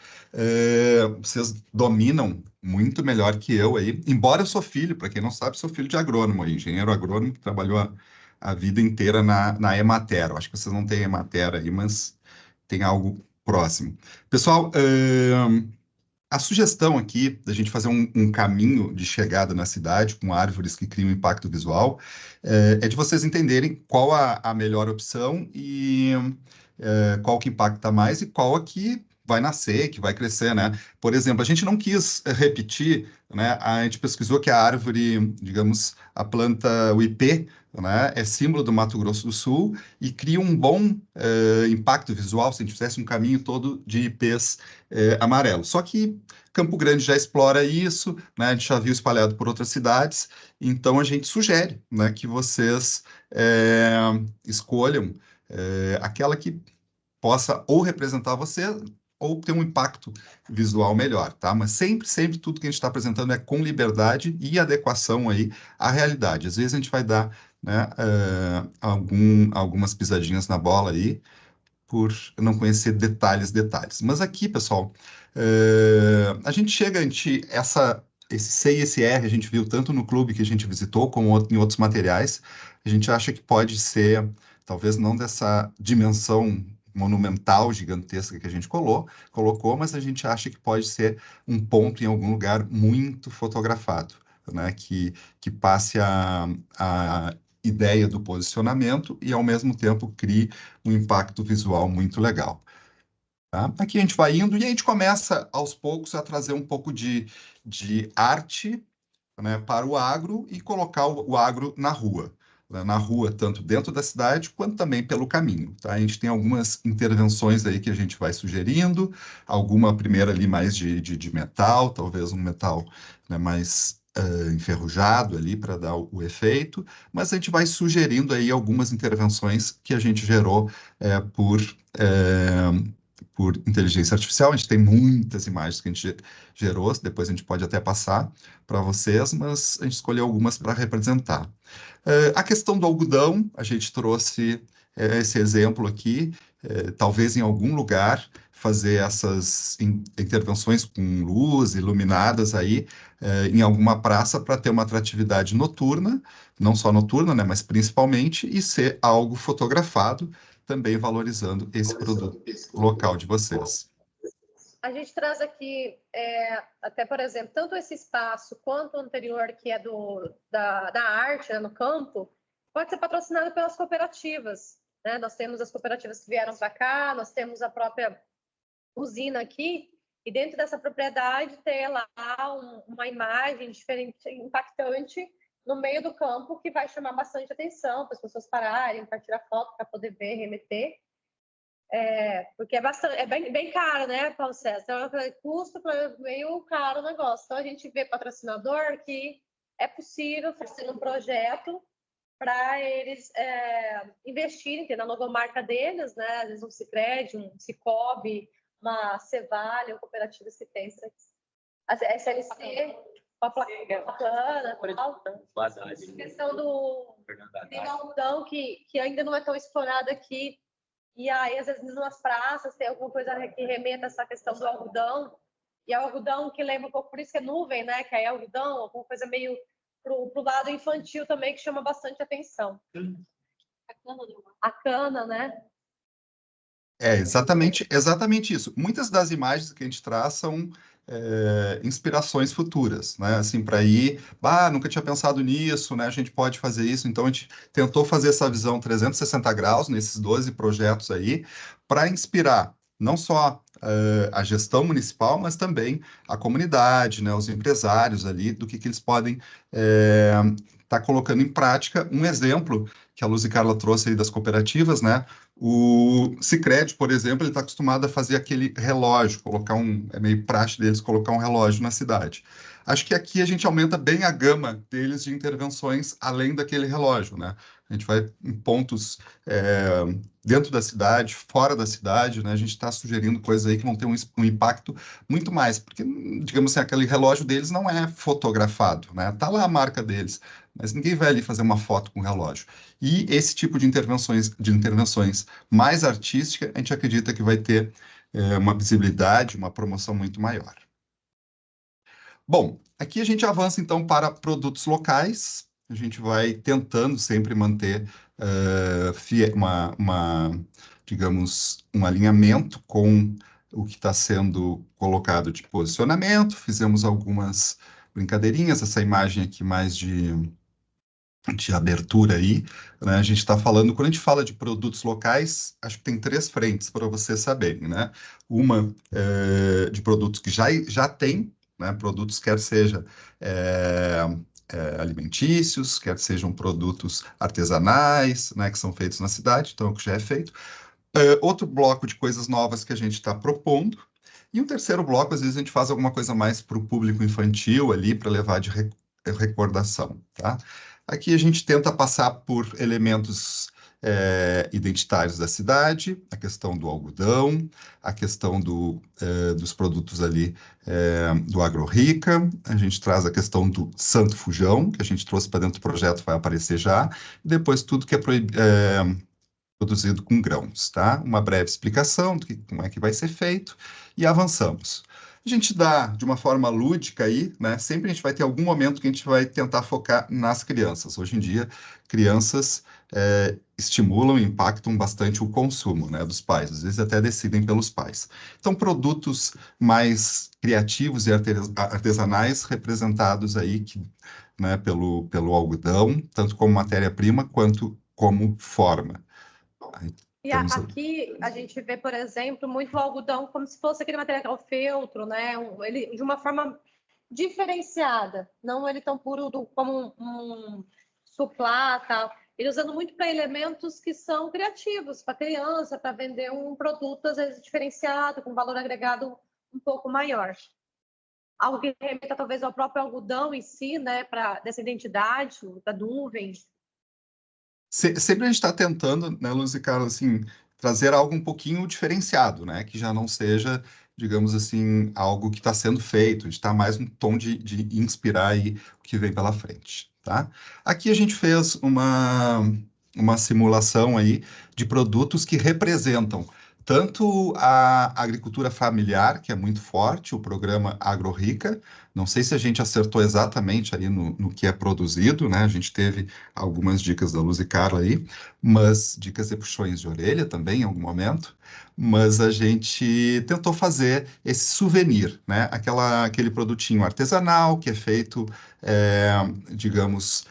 [SPEAKER 4] Vocês dominam muito melhor que eu aí, embora eu sou filho, para quem não sabe, sou filho de agrônomo aí, engenheiro agrônomo que trabalhou a vida inteira na Emater. Eu acho que vocês não têm Emater aí, mas tem algo próximo. Pessoal, a sugestão aqui da gente fazer um caminho de chegada na cidade com árvores que criam impacto visual é de vocês entenderem qual a melhor opção e qual que impacta mais e qual que vai nascer, que vai crescer, né? Por exemplo, a gente não quis repetir, né? A gente pesquisou que a árvore, digamos, a planta, o IP, né, é símbolo do Mato Grosso do Sul e cria um bom impacto visual se a gente fizesse um caminho todo de IPs amarelos. Só que Campo Grande já explora isso, né, a gente já viu espalhado por outras cidades, então a gente sugere, né, que vocês escolham aquela que possa ou representar você, ou ter um impacto visual melhor, tá? Mas sempre tudo que a gente está apresentando é com liberdade e adequação aí à realidade. Às vezes a gente vai dar, né, algumas pisadinhas na bola aí, por não conhecer detalhes. Mas aqui, pessoal, a gente chega, esse C e esse R a gente viu tanto no clube que a gente visitou, como em outros materiais. A gente acha que pode ser, talvez não dessa dimensão monumental, gigantesca que a gente colocou, mas a gente acha que pode ser um ponto em algum lugar muito fotografado, né? Que passe a ideia do posicionamento e, ao mesmo tempo, crie um impacto visual muito legal. Tá? Aqui a gente vai indo e a gente começa, aos poucos, a trazer um pouco de arte, né, para o agro e colocar o agro na rua. Né, na rua, tanto dentro da cidade, quanto também pelo caminho. Tá? A gente tem algumas intervenções aí que a gente vai sugerindo, alguma primeira ali mais de metal, talvez um metal, né, mais enferrujado ali para dar o efeito, mas a gente vai sugerindo aí algumas intervenções que a gente gerou por inteligência artificial. A gente tem muitas imagens que a gente gerou, depois a gente pode até passar para vocês, mas a gente escolheu algumas para representar. A questão do algodão, a gente trouxe esse exemplo aqui, talvez em algum lugar fazer essas intervenções com luz, iluminadas aí, em alguma praça para ter uma atratividade noturna, não só noturna, né, mas principalmente, e ser algo fotografado, também valorizando esse produto local de vocês.
[SPEAKER 1] A gente traz aqui, até, por exemplo, tanto esse espaço quanto o anterior, que é da arte, né, no campo, pode ser patrocinado pelas cooperativas. Né? Nós temos as cooperativas que vieram para cá, nós temos a própria usina aqui, e dentro dessa propriedade ter lá uma imagem diferente, impactante, no meio do campo, que vai chamar bastante atenção para as pessoas pararem, para tirar foto, para poder ver, remeter. Porque é bem caro, né, Paulo César? Então, custo meio caro o negócio. Então, a gente vê patrocinador que é possível fazer um projeto para eles investirem na logomarca deles, né? Às vezes um Sicredi, um Cicobi, uma Cevalha, uma cooperativa que tem a SLC, uma placa bacana, a questão do algodão que ainda não é tão explorado aqui. E aí, às vezes, nas praças tem alguma coisa que remeta a essa questão do algodão. E é o algodão que lembra um pouco, por isso que é nuvem, né? Que aí é algodão, alguma coisa meio pro lado infantil também, que chama bastante atenção. A cana, né?
[SPEAKER 4] Exatamente isso. Muitas das imagens que a gente traz são inspirações futuras, né? Assim, para ir, nunca tinha pensado nisso, né? A gente pode fazer isso. Então, a gente tentou fazer essa visão 360 graus nesses 12 projetos aí, para inspirar não só a gestão municipal, mas também a comunidade, né? Os empresários ali, do que eles podem estar colocando em prática. Um exemplo que a Luz e Carla trouxe aí das cooperativas, né? O Sicredi, por exemplo, ele está acostumado a fazer aquele relógio, é meio praxe deles colocar um relógio na cidade. Acho que aqui a gente aumenta bem a gama deles de intervenções além daquele relógio, né? A gente vai em pontos dentro da cidade, fora da cidade, né? A gente está sugerindo coisas aí que vão ter um impacto muito mais, porque, digamos assim, aquele relógio deles não é fotografado, né? Tá lá a marca deles, mas ninguém vai ali fazer uma foto com o relógio. E esse tipo de intervenções mais artísticas, a gente acredita que vai ter uma visibilidade, uma promoção muito maior. Bom, aqui a gente avança então para produtos locais. A gente vai tentando sempre manter digamos, um alinhamento com o que está sendo colocado de posicionamento. Fizemos algumas brincadeirinhas, essa imagem aqui mais de abertura aí, né? A gente está falando, quando a gente fala de produtos locais, acho que tem 3 frentes para vocês saberem, né? Uma de produtos que já tem, né? Produtos quer seja alimentícios, quer sejam produtos artesanais, né? Que são feitos na cidade, então o que já é feito. Outro bloco de coisas novas que a gente está propondo. E um terceiro bloco, às vezes a gente faz alguma coisa mais para o público infantil ali, para levar de recordação, tá? Aqui a gente tenta passar por elementos identitários da cidade, a questão do algodão, a questão dos produtos ali do AgroRica, a gente traz a questão do Santo Fujão, que a gente trouxe para dentro do projeto, vai aparecer já, e depois tudo que é produzido com grãos, tá? Uma breve explicação do como é que vai ser feito e avançamos. A gente dá de uma forma lúdica aí, né? Sempre a gente vai ter algum momento que a gente vai tentar focar nas crianças. Hoje em dia, crianças estimulam e impactam bastante o consumo, né, dos pais. Às vezes até decidem pelos pais. Então, produtos mais criativos e artesanais representados aí né, pelo algodão, tanto como matéria-prima quanto como forma.
[SPEAKER 1] E aqui a gente vê, por exemplo, muito o algodão como se fosse aquele material feltro, né? Ele de uma forma diferenciada, não ele tão puro como um suplá, tal. Ele usando muito para elementos que são criativos, para criança, para vender um produto às vezes diferenciado, com valor agregado um pouco maior. Algo que remeta talvez ao próprio algodão em si, né? Dessa identidade da nuvem.
[SPEAKER 4] Sempre a gente está tentando, né, Luz e Carlos, assim, trazer algo um pouquinho diferenciado, né, que já não seja, digamos assim, algo que está sendo feito, a gente está mais um tom de inspirar aí o que vem pela frente, tá? Aqui a gente fez uma simulação aí de produtos que representam tanto a agricultura familiar, que é muito forte, o programa AgroRica. Não sei se a gente acertou exatamente ali no que é produzido, né? A gente teve algumas dicas da Luz e Carla aí, mas dicas e puxões de orelha também em algum momento. Mas a gente tentou fazer esse souvenir, né? Aquele produtinho artesanal que é feito, digamos,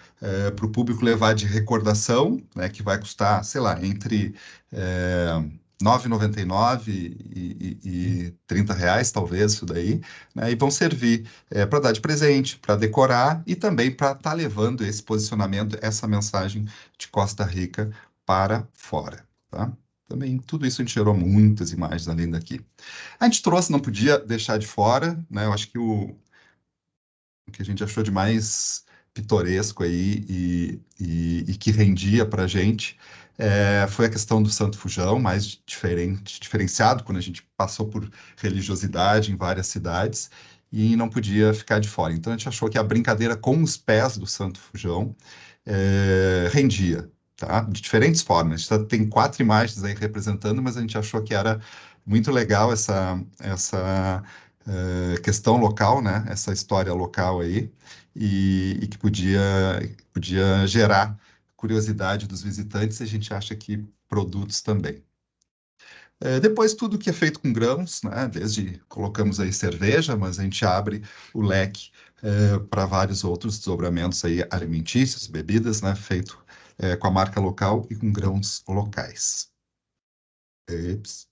[SPEAKER 4] para o público levar de recordação, né? Que vai custar, sei lá, entre R$ 9,99 e R$ 30, talvez, isso daí, né? E vão servir para dar de presente, para decorar e também para estar levando esse posicionamento, essa mensagem de Costa Rica para fora, tá? Também tudo isso a gente gerou muitas imagens além daqui. A gente trouxe, não podia deixar de fora, né? Eu acho que o que a gente achou de mais pitoresco aí e que rendia para a gente foi a questão do Santo Fujão, mais diferenciado, quando a gente passou por religiosidade em várias cidades e não podia ficar de fora. Então a gente achou que a brincadeira com os pés do Santo Fujão rendia, tá? De diferentes formas. A gente tem 4 imagens aí representando, mas a gente achou que era muito legal essa questão local, né? Essa história local aí, e que podia gerar curiosidade dos visitantes, e a gente acha que produtos também. Depois, tudo que é feito com grãos, né? Desde colocamos aí cerveja, mas a gente abre o leque para vários outros desdobramentos aí alimentícios, bebidas, né? Feito com a marca local e com grãos locais. Eps.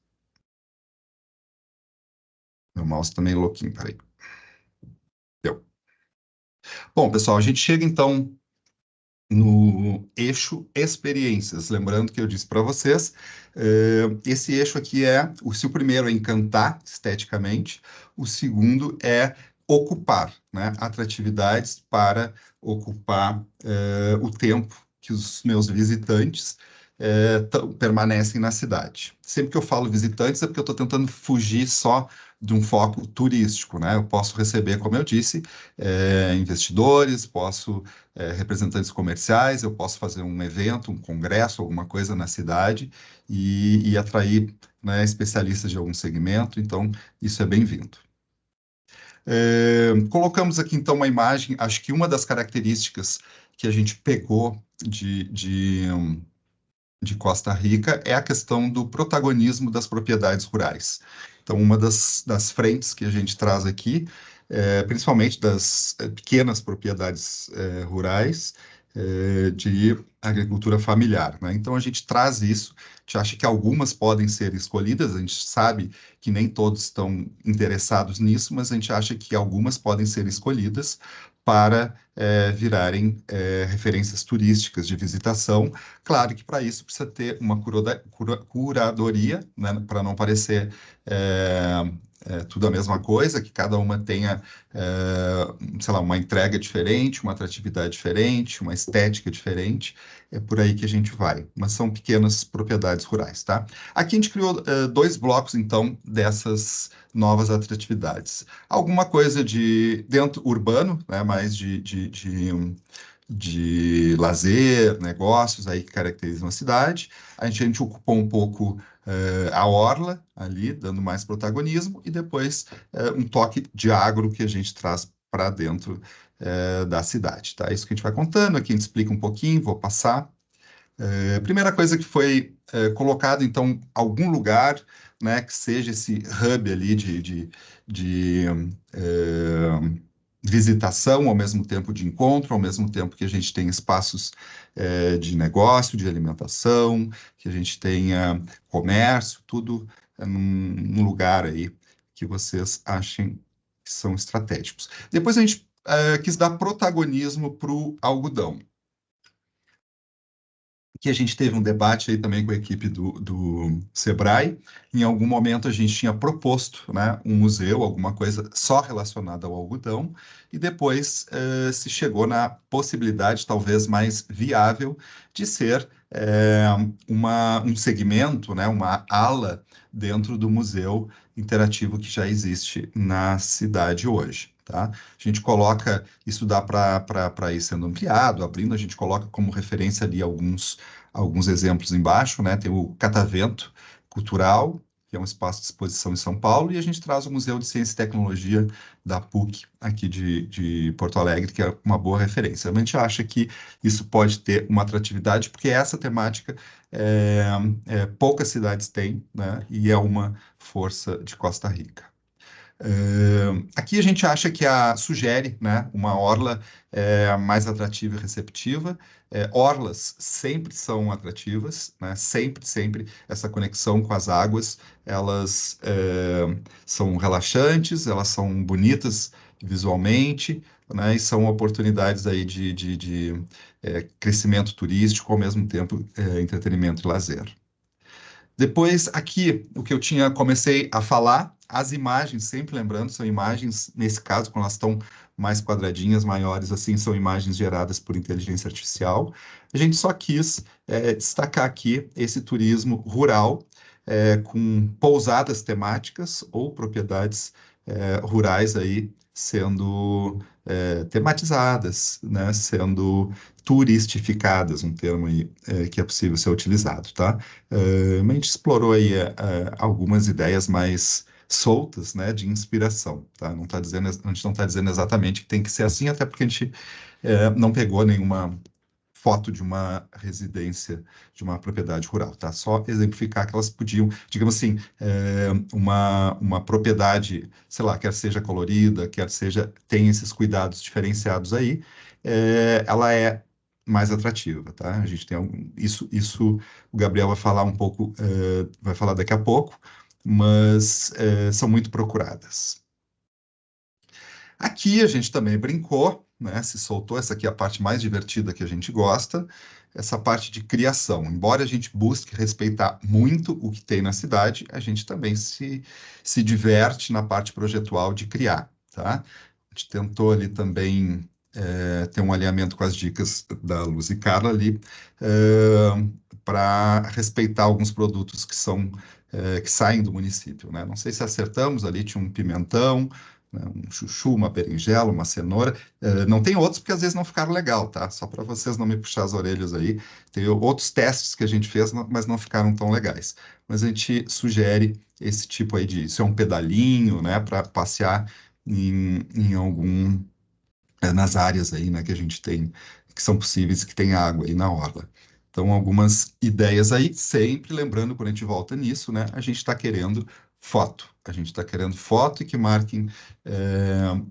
[SPEAKER 4] Meu mouse tá meio louquinho, peraí. Deu. Bom, pessoal, a gente chega então no eixo experiências. Lembrando que eu disse para vocês, esse eixo aqui se o primeiro é encantar esteticamente, o segundo é ocupar, né? Atratividades para ocupar o tempo que os meus visitantes permanecem na cidade. Sempre que eu falo visitantes é porque eu estou tentando fugir só de um foco turístico, né? Eu posso receber, como eu disse, investidores, posso representantes comerciais, eu posso fazer um evento, um congresso, alguma coisa na cidade e atrair, né, especialistas de algum segmento, então isso é bem-vindo. Colocamos aqui então uma imagem, acho que uma das características que a gente pegou de Costa Rica é a questão do protagonismo das propriedades rurais. Então, uma das frentes que a gente traz aqui, principalmente das pequenas propriedades rurais de agricultura familiar, né? Então, a gente traz isso, a gente acha que algumas podem ser escolhidas, a gente sabe que nem todos estão interessados nisso, mas a gente acha que algumas podem ser escolhidas para virarem referências turísticas de visitação. Claro que para isso precisa ter uma curadoria, né, para não parecer tudo a mesma coisa, que cada uma tenha, sei lá, uma entrega diferente, uma atratividade diferente, uma estética diferente, é por aí que a gente vai. Mas são pequenas propriedades rurais, tá? Aqui a gente criou 2 blocos, então, dessas novas atratividades. Alguma coisa de dentro urbano, né, mais de lazer, negócios aí que caracterizam a cidade. A gente ocupou um pouco a orla ali, dando mais protagonismo, e depois um toque de agro que a gente traz para dentro da cidade, tá? Isso que a gente vai contando, aqui a gente explica um pouquinho, vou passar. Primeira coisa que foi colocado, então, algum lugar, né, que seja esse hub ali de visitação, ao mesmo tempo de encontro, ao mesmo tempo que a gente tem espaços de negócio, de alimentação, que a gente tenha comércio, tudo num lugar aí que vocês achem que são estratégicos. Depois a gente quis dar protagonismo para o algodão, que a gente teve um debate aí também com a equipe do Sebrae. Em algum momento a gente tinha proposto, né, um museu, alguma coisa só relacionada ao algodão, e depois se chegou na possibilidade, talvez mais viável, de ser um segmento, né, uma ala dentro do museu interativo que já existe na cidade hoje. Tá? A gente coloca, isso dá para ir sendo ampliado, abrindo, a gente coloca como referência ali alguns exemplos embaixo, né? Tem o Catavento Cultural, que é um espaço de exposição em São Paulo, e a gente traz o Museu de Ciência e Tecnologia da PUC, aqui de Porto Alegre, que é uma boa referência. A gente acha que isso pode ter uma atratividade, porque essa temática poucas cidades têm, né? E é uma força de Costa Rica. Aqui a gente acha que sugere, né, uma orla mais atrativa e receptiva. Orlas sempre são atrativas, né, sempre essa conexão com as águas, elas são relaxantes, elas são bonitas visualmente, né, e são oportunidades aí de crescimento turístico, ao mesmo tempo entretenimento e lazer. Depois, aqui, o que eu comecei a falar, as imagens, sempre lembrando, são imagens, nesse caso, quando elas estão mais quadradinhas, maiores, assim, são imagens geradas por inteligência artificial. A gente só quis destacar aqui esse turismo rural, com pousadas temáticas ou propriedades rurais aí sendo tematizadas, né, sendo turistificadas, um termo aí que é possível ser utilizado, tá? A gente explorou aí algumas ideias mais soltas, né, de inspiração, tá? Não tá dizendo, a gente não está dizendo exatamente que tem que ser assim, até porque a gente não pegou nenhuma foto de uma residência, de uma propriedade rural, tá? Só exemplificar que elas podiam, digamos assim, uma propriedade, sei lá, quer seja colorida, quer seja, tem esses cuidados diferenciados aí, ela é mais atrativa, tá? A gente tem isso o Gabriel vai falar um pouco, vai falar daqui a pouco, mas são muito procuradas. Aqui a gente também brincou, né? Se soltou, essa aqui é a parte mais divertida que a gente gosta, essa parte de criação. Embora a gente busque respeitar muito o que tem na cidade, a gente também se diverte na parte projetual de criar, tá? A gente tentou ali também ter um alinhamento com as dicas da Luz e Carla ali, para respeitar alguns produtos que saem do município, né? Não sei se acertamos, ali tinha um pimentão, né, um chuchu, uma berinjela, uma cenoura. Não tem outros porque às vezes não ficaram legal, tá? Só para vocês não me puxar as orelhas aí. Tem outros testes que a gente fez, mas não ficaram tão legais. Mas a gente sugere esse tipo aí isso é um pedalinho, né, para passear em algum nas áreas aí, né, que a gente tem, que são possíveis, que tem água aí na orla. Então, algumas ideias aí, sempre lembrando, quando a gente volta nisso, né, a gente está querendo foto. A gente está querendo foto e que marquem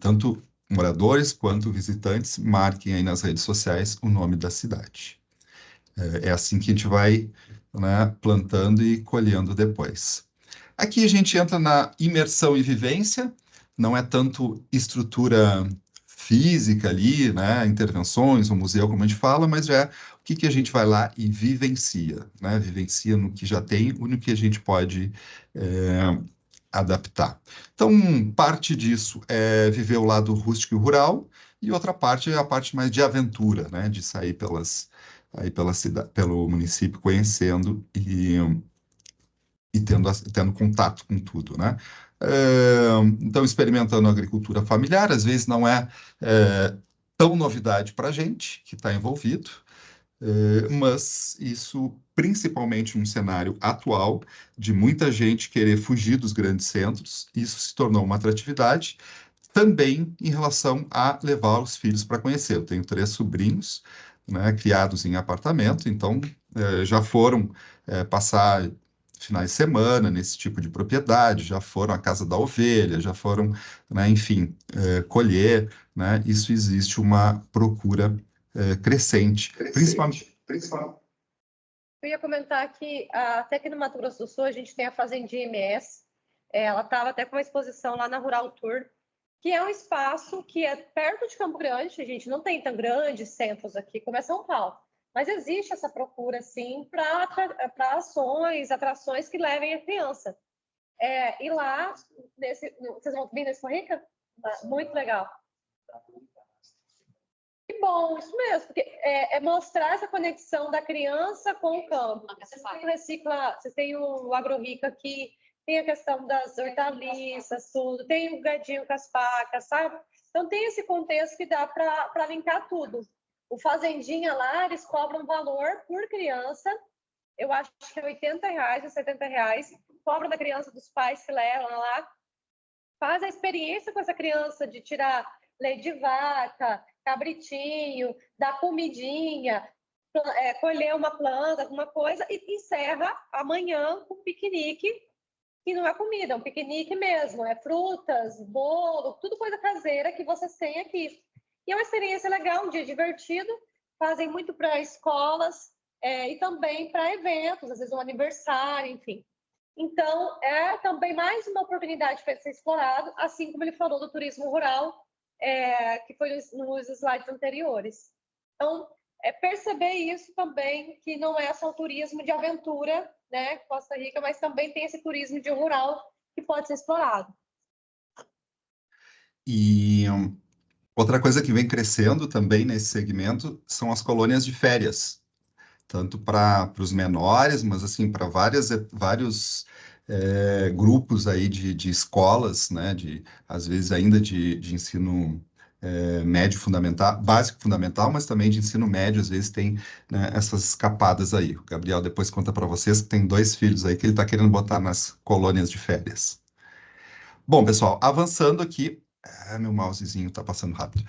[SPEAKER 4] tanto moradores quanto visitantes, marquem aí nas redes sociais o nome da cidade. É assim que a gente vai, né, plantando e colhendo depois. Aqui a gente entra na imersão e vivência, não é tanto estrutura física ali, né, intervenções, o museu, como a gente fala, mas já é o que a gente vai lá e vivencia, né, vivencia no que já tem, ou no que a gente pode adaptar. Então, parte disso é viver o lado rústico e rural, e outra parte é a parte mais de aventura, né? De sair pela cidade, pelo município, conhecendo e tendo contato com tudo, né? Então, experimentando a agricultura familiar, às vezes não é tão novidade para a gente que está envolvido, mas isso, principalmente num cenário atual, de muita gente querer fugir dos grandes centros, isso se tornou uma atratividade, também em relação a levar os filhos para conhecer. Eu tenho 3 sobrinhos, né, criados em apartamento, então já foram passar finais de semana nesse tipo de propriedade, já foram à Casa da Ovelha, já foram, né, enfim, colher, né, isso existe uma procura crescente, principalmente.
[SPEAKER 1] Eu ia comentar que até aqui no Mato Grosso do Sul a gente tem a Fazendinha MS, ela estava até com uma exposição lá na Rural Tour, que é um espaço que é perto de Campo Grande, a gente não tem tão grandes centros aqui como é São Paulo, mas existe essa procura, sim, para atrações que levem a criança. E lá, vocês vão vir nesse Rica? Muito legal. Que bom, isso mesmo, porque é mostrar essa conexão da criança com o campo. Vocês têm o AgroRica aqui, tem a questão das hortaliças, tudo, tem o gadinho com as pacas, sabe? Então tem esse contexto que dá para linkar tudo. O Fazendinha lá, eles cobram valor por criança, eu acho que é R$80 ou R$70, cobram da criança dos pais que levam lá, faz a experiência com essa criança de tirar leite de vaca, cabritinho, dar comidinha, colher uma planta, alguma coisa, e encerra amanhã com um piquenique, que não é comida, é um piquenique mesmo, é frutas, bolo, tudo coisa caseira que vocês têm aqui. E é uma experiência legal, um dia divertido, fazem muito para escolas e também para eventos, às vezes um aniversário, enfim. Então, é também mais uma oportunidade para ser explorado, assim como ele falou do turismo rural, que foi nos slides anteriores. Então, perceber isso também, que não é só o turismo de aventura, né, Costa Rica, mas também tem esse turismo de rural que pode ser explorado.
[SPEAKER 4] E outra coisa que vem crescendo também nesse segmento são as colônias de férias, tanto para os menores, mas assim para vários grupos aí de escolas, né, às vezes ainda de ensino médio fundamental, básico fundamental, mas também de ensino médio, às vezes tem, né, essas escapadas aí. O Gabriel depois conta para vocês que tem 2 filhos aí que ele está querendo botar nas colônias de férias. Bom, pessoal, avançando aqui, meu mousezinho está passando rápido.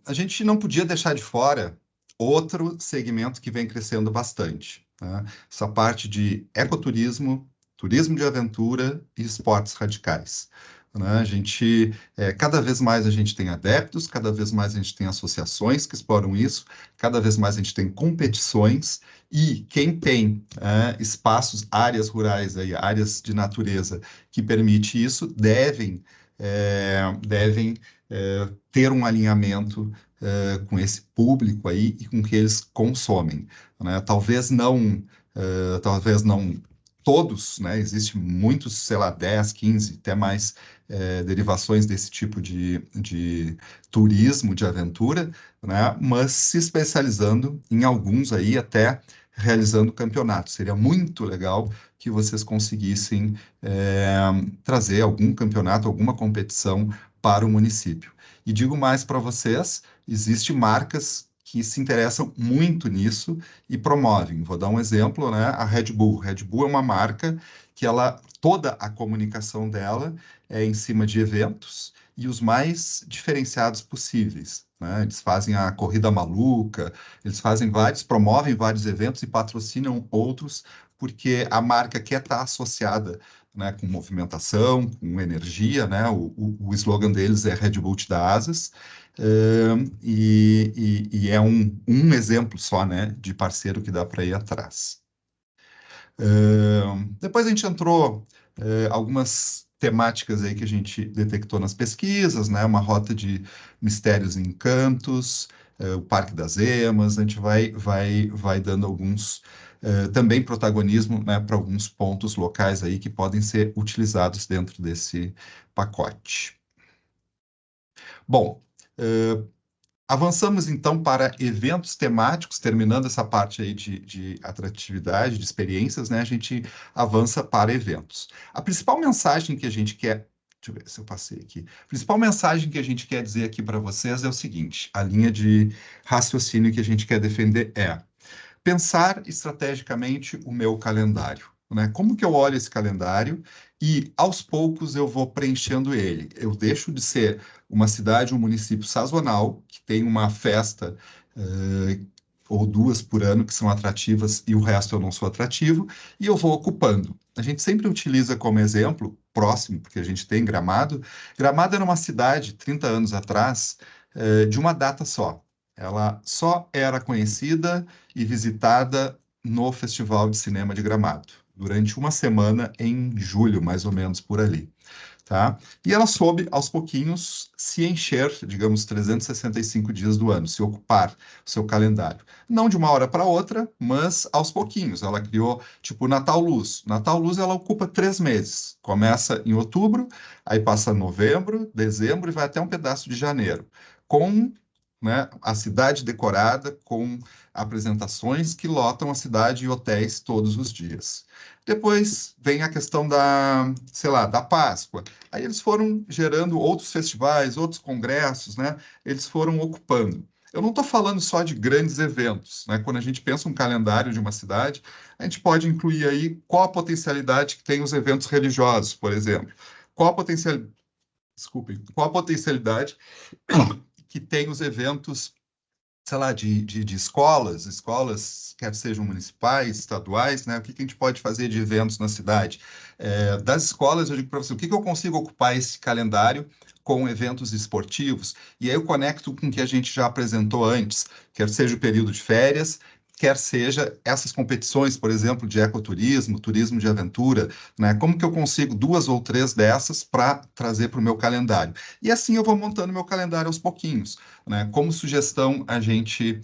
[SPEAKER 4] A gente não podia deixar de fora outro segmento que vem crescendo bastante, né? Essa parte de ecoturismo, turismo de aventura e esportes radicais, né? A gente, cada vez mais a gente tem adeptos, cada vez mais a gente tem associações que exploram isso, cada vez mais a gente tem competições, e quem tem espaços, áreas rurais, aí, áreas de natureza que permite isso, devem ter um alinhamento com esse público aí e com o que eles consomem, né? Talvez não todos, né? Existem muitos, sei lá, 10, 15, até mais derivações desse tipo de turismo, de aventura, né? Mas se especializando em alguns aí, até realizando campeonatos. Seria muito legal que vocês conseguissem trazer algum campeonato, alguma competição para o município. E digo mais para vocês, existem marcas que se interessam muito nisso e promovem. Vou dar um exemplo, né? A Red Bull. Red Bull é uma marca que toda a comunicação dela é em cima de eventos e os mais diferenciados possíveis, né? Eles fazem a Corrida Maluca, eles promovem vários eventos e patrocinam outros, porque a marca quer estar associada, né, com movimentação, com energia, né? O slogan deles é Red Bull te dá asas, e é um exemplo só, né, de parceiro que dá para ir atrás. Depois a gente entrou algumas temáticas aí que a gente detectou nas pesquisas, né? Uma rota de mistérios e encantos, o Parque das Emas, a gente vai dando alguns também protagonismo, né, para alguns pontos locais aí que podem ser utilizados dentro desse pacote. Bom, avançamos então para eventos temáticos, terminando essa parte aí de atratividade, de experiências, né? A gente avança para eventos. A principal mensagem que a gente quer, deixa eu ver se eu passei aqui. A principal mensagem que a gente quer dizer aqui para vocês é o seguinte: a linha de raciocínio que a gente quer defender é pensar estrategicamente o meu calendário, né? Como que eu olho esse calendário e, aos poucos, eu vou preenchendo ele. Eu deixo de ser uma cidade, um município sazonal, que tem uma festa ou duas por ano que são atrativas e o resto eu não sou atrativo, e eu vou ocupando. A gente sempre utiliza como exemplo, próximo, porque a gente tem Gramado. Gramado era uma cidade, 30 anos atrás, de uma data só. Ela só era conhecida e visitada no Festival de Cinema de Gramado, durante uma semana em julho, mais ou menos por ali, tá? E ela soube, aos pouquinhos, se encher, digamos, 365 dias do ano, se ocupar o seu calendário. Não de uma hora para outra, mas aos pouquinhos. Ela criou, tipo, Natal Luz. Natal Luz, ela ocupa 3 meses. Começa em outubro, aí passa novembro, dezembro e vai até um pedaço de janeiro. Com, né, a cidade decorada, com apresentações que lotam a cidade e hotéis todos os dias. Depois vem a questão da, sei lá, da Páscoa. Aí eles foram gerando outros festivais, outros congressos, né? Eles foram ocupando. Eu não estou falando só de grandes eventos, né? Quando a gente pensa um calendário de uma cidade, a gente pode incluir aí qual a potencialidade que tem os eventos religiosos, por exemplo. Qual a potencialidade, desculpem, qual a potencialidade que tem os eventos, sei lá, de escolas, quer sejam municipais, estaduais, né? O que a gente pode fazer de eventos na cidade? Das escolas, eu digo para você, o que eu consigo ocupar esse calendário com eventos esportivos? E aí eu conecto com o que a gente já apresentou antes, quer seja o período de férias, quer seja essas competições, por exemplo, de ecoturismo, turismo de aventura, né? Como que eu consigo 2 ou 3 dessas para trazer para o meu calendário? E assim eu vou montando meu calendário aos pouquinhos, né? Como sugestão, a gente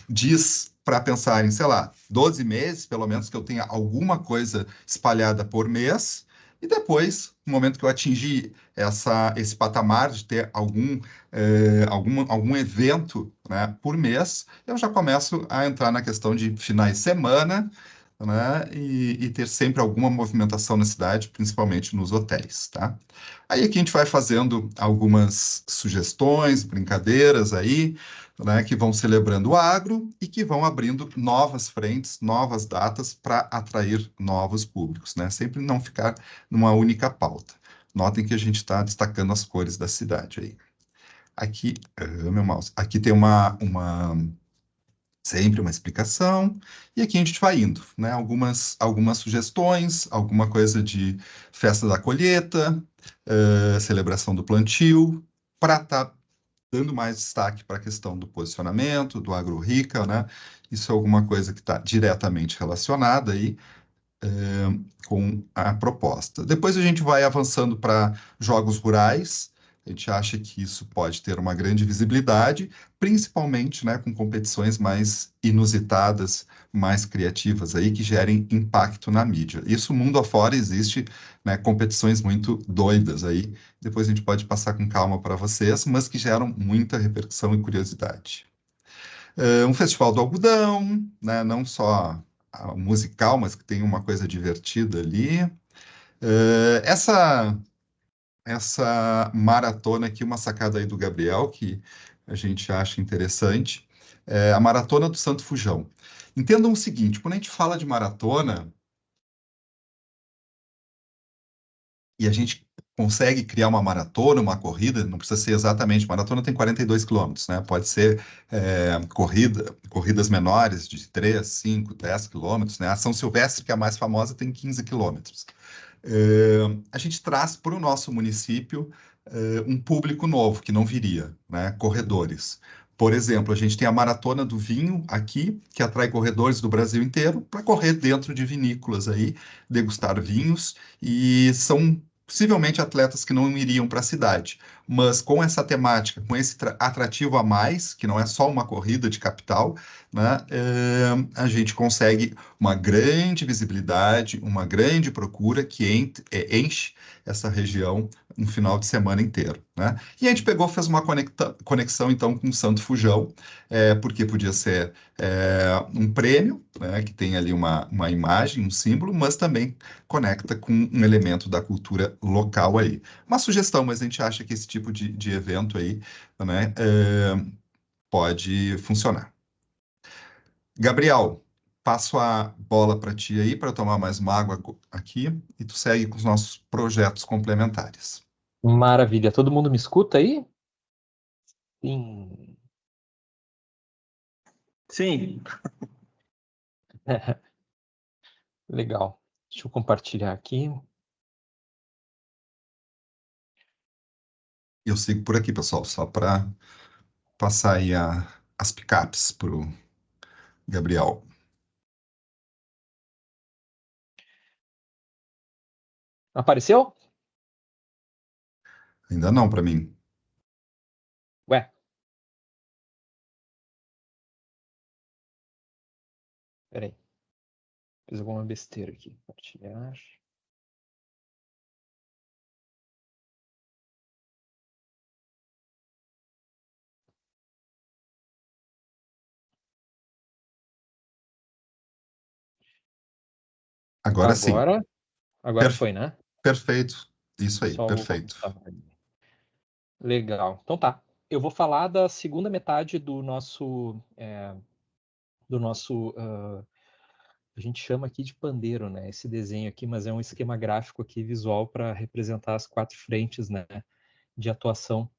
[SPEAKER 4] diz para pensar em, sei lá, 12 meses, pelo menos, que eu tenha alguma coisa espalhada por mês, e depois, no momento que eu atingir esse patamar de ter algum evento, né, por mês, eu já começo a entrar na questão de finais de semana, né, e ter sempre alguma movimentação na cidade, principalmente nos hotéis, tá? Aí aqui a gente vai fazendo algumas sugestões, brincadeiras aí, né, que vão celebrando o agro e que vão abrindo novas frentes, novas datas para atrair novos públicos, né? Sempre não ficar numa única pauta. Notem que a gente está destacando as cores da cidade aí. Aqui, meu mouse, aqui tem sempre uma explicação, e aqui a gente vai indo, né? Algumas sugestões, alguma coisa de festa da colheita, celebração do plantio, para estar dando mais destaque para a questão do posicionamento, do agro-rica, né? Isso é alguma coisa que está diretamente relacionada aí com a proposta. Depois a gente vai avançando para jogos rurais. A gente acha que isso pode ter uma grande visibilidade, principalmente, né, com competições mais inusitadas, mais criativas aí, que gerem impacto na mídia. Isso mundo afora existe, né, competições muito doidas aí. Depois a gente pode passar com calma para vocês, mas que geram muita repercussão e curiosidade. Um festival do algodão, né, não só musical, mas que tem uma coisa divertida ali. Essa maratona aqui, uma sacada aí do Gabriel, que a gente acha interessante, é a Maratona do Santo Fujão. Entendam o seguinte, quando a gente fala de maratona, e a gente consegue criar uma maratona, uma corrida, não precisa ser exatamente, maratona tem 42 quilômetros, né? Pode ser corridas menores, de 3, 5, 10 quilômetros, né? A São Silvestre, que é a mais famosa, tem 15 quilômetros. A gente traz para o nosso município um público novo, que não viria, né? Corredores. Por exemplo, a gente tem a Maratona do Vinho aqui, que atrai corredores do Brasil inteiro para correr dentro de vinícolas aí, degustar vinhos, e são possivelmente atletas que não iriam para a cidade. mas com essa temática, com esse atrativo a mais, que não é só uma corrida de capital, né, a gente consegue uma grande visibilidade, uma grande procura que enche essa região um final de semana inteiro, né? E a gente pegou, fez uma conexão então com o Santo Fujão, porque podia ser um prêmio, né, que tem ali uma imagem, um símbolo, mas também conecta com um elemento da cultura local aí. Uma sugestão, mas a gente acha que esse tipo de evento aí, né, pode funcionar. Gabriel, passo a bola para ti aí, para tomar mais uma água aqui, e tu segue com os nossos projetos complementares.
[SPEAKER 6] Maravilha. Todo mundo me escuta aí? Sim.
[SPEAKER 5] Sim.
[SPEAKER 6] Legal. Deixa eu compartilhar aqui.
[SPEAKER 4] Eu sigo por aqui, pessoal, só para passar aí as picapes para o Gabriel.
[SPEAKER 6] Apareceu?
[SPEAKER 4] Ainda não para mim.
[SPEAKER 6] Ué. Peraí. Fiz alguma besteira aqui. Compartilhar.
[SPEAKER 4] Agora sim.
[SPEAKER 6] Agora foi, né?
[SPEAKER 4] Perfeito. Isso aí,
[SPEAKER 6] Só
[SPEAKER 4] perfeito.
[SPEAKER 6] Legal. Então tá. Eu vou falar da segunda metade do nosso a gente chama aqui de pandeiro, né? Esse desenho aqui, mas é um esquema gráfico aqui visual para representar as 4 frentes, né, de atuação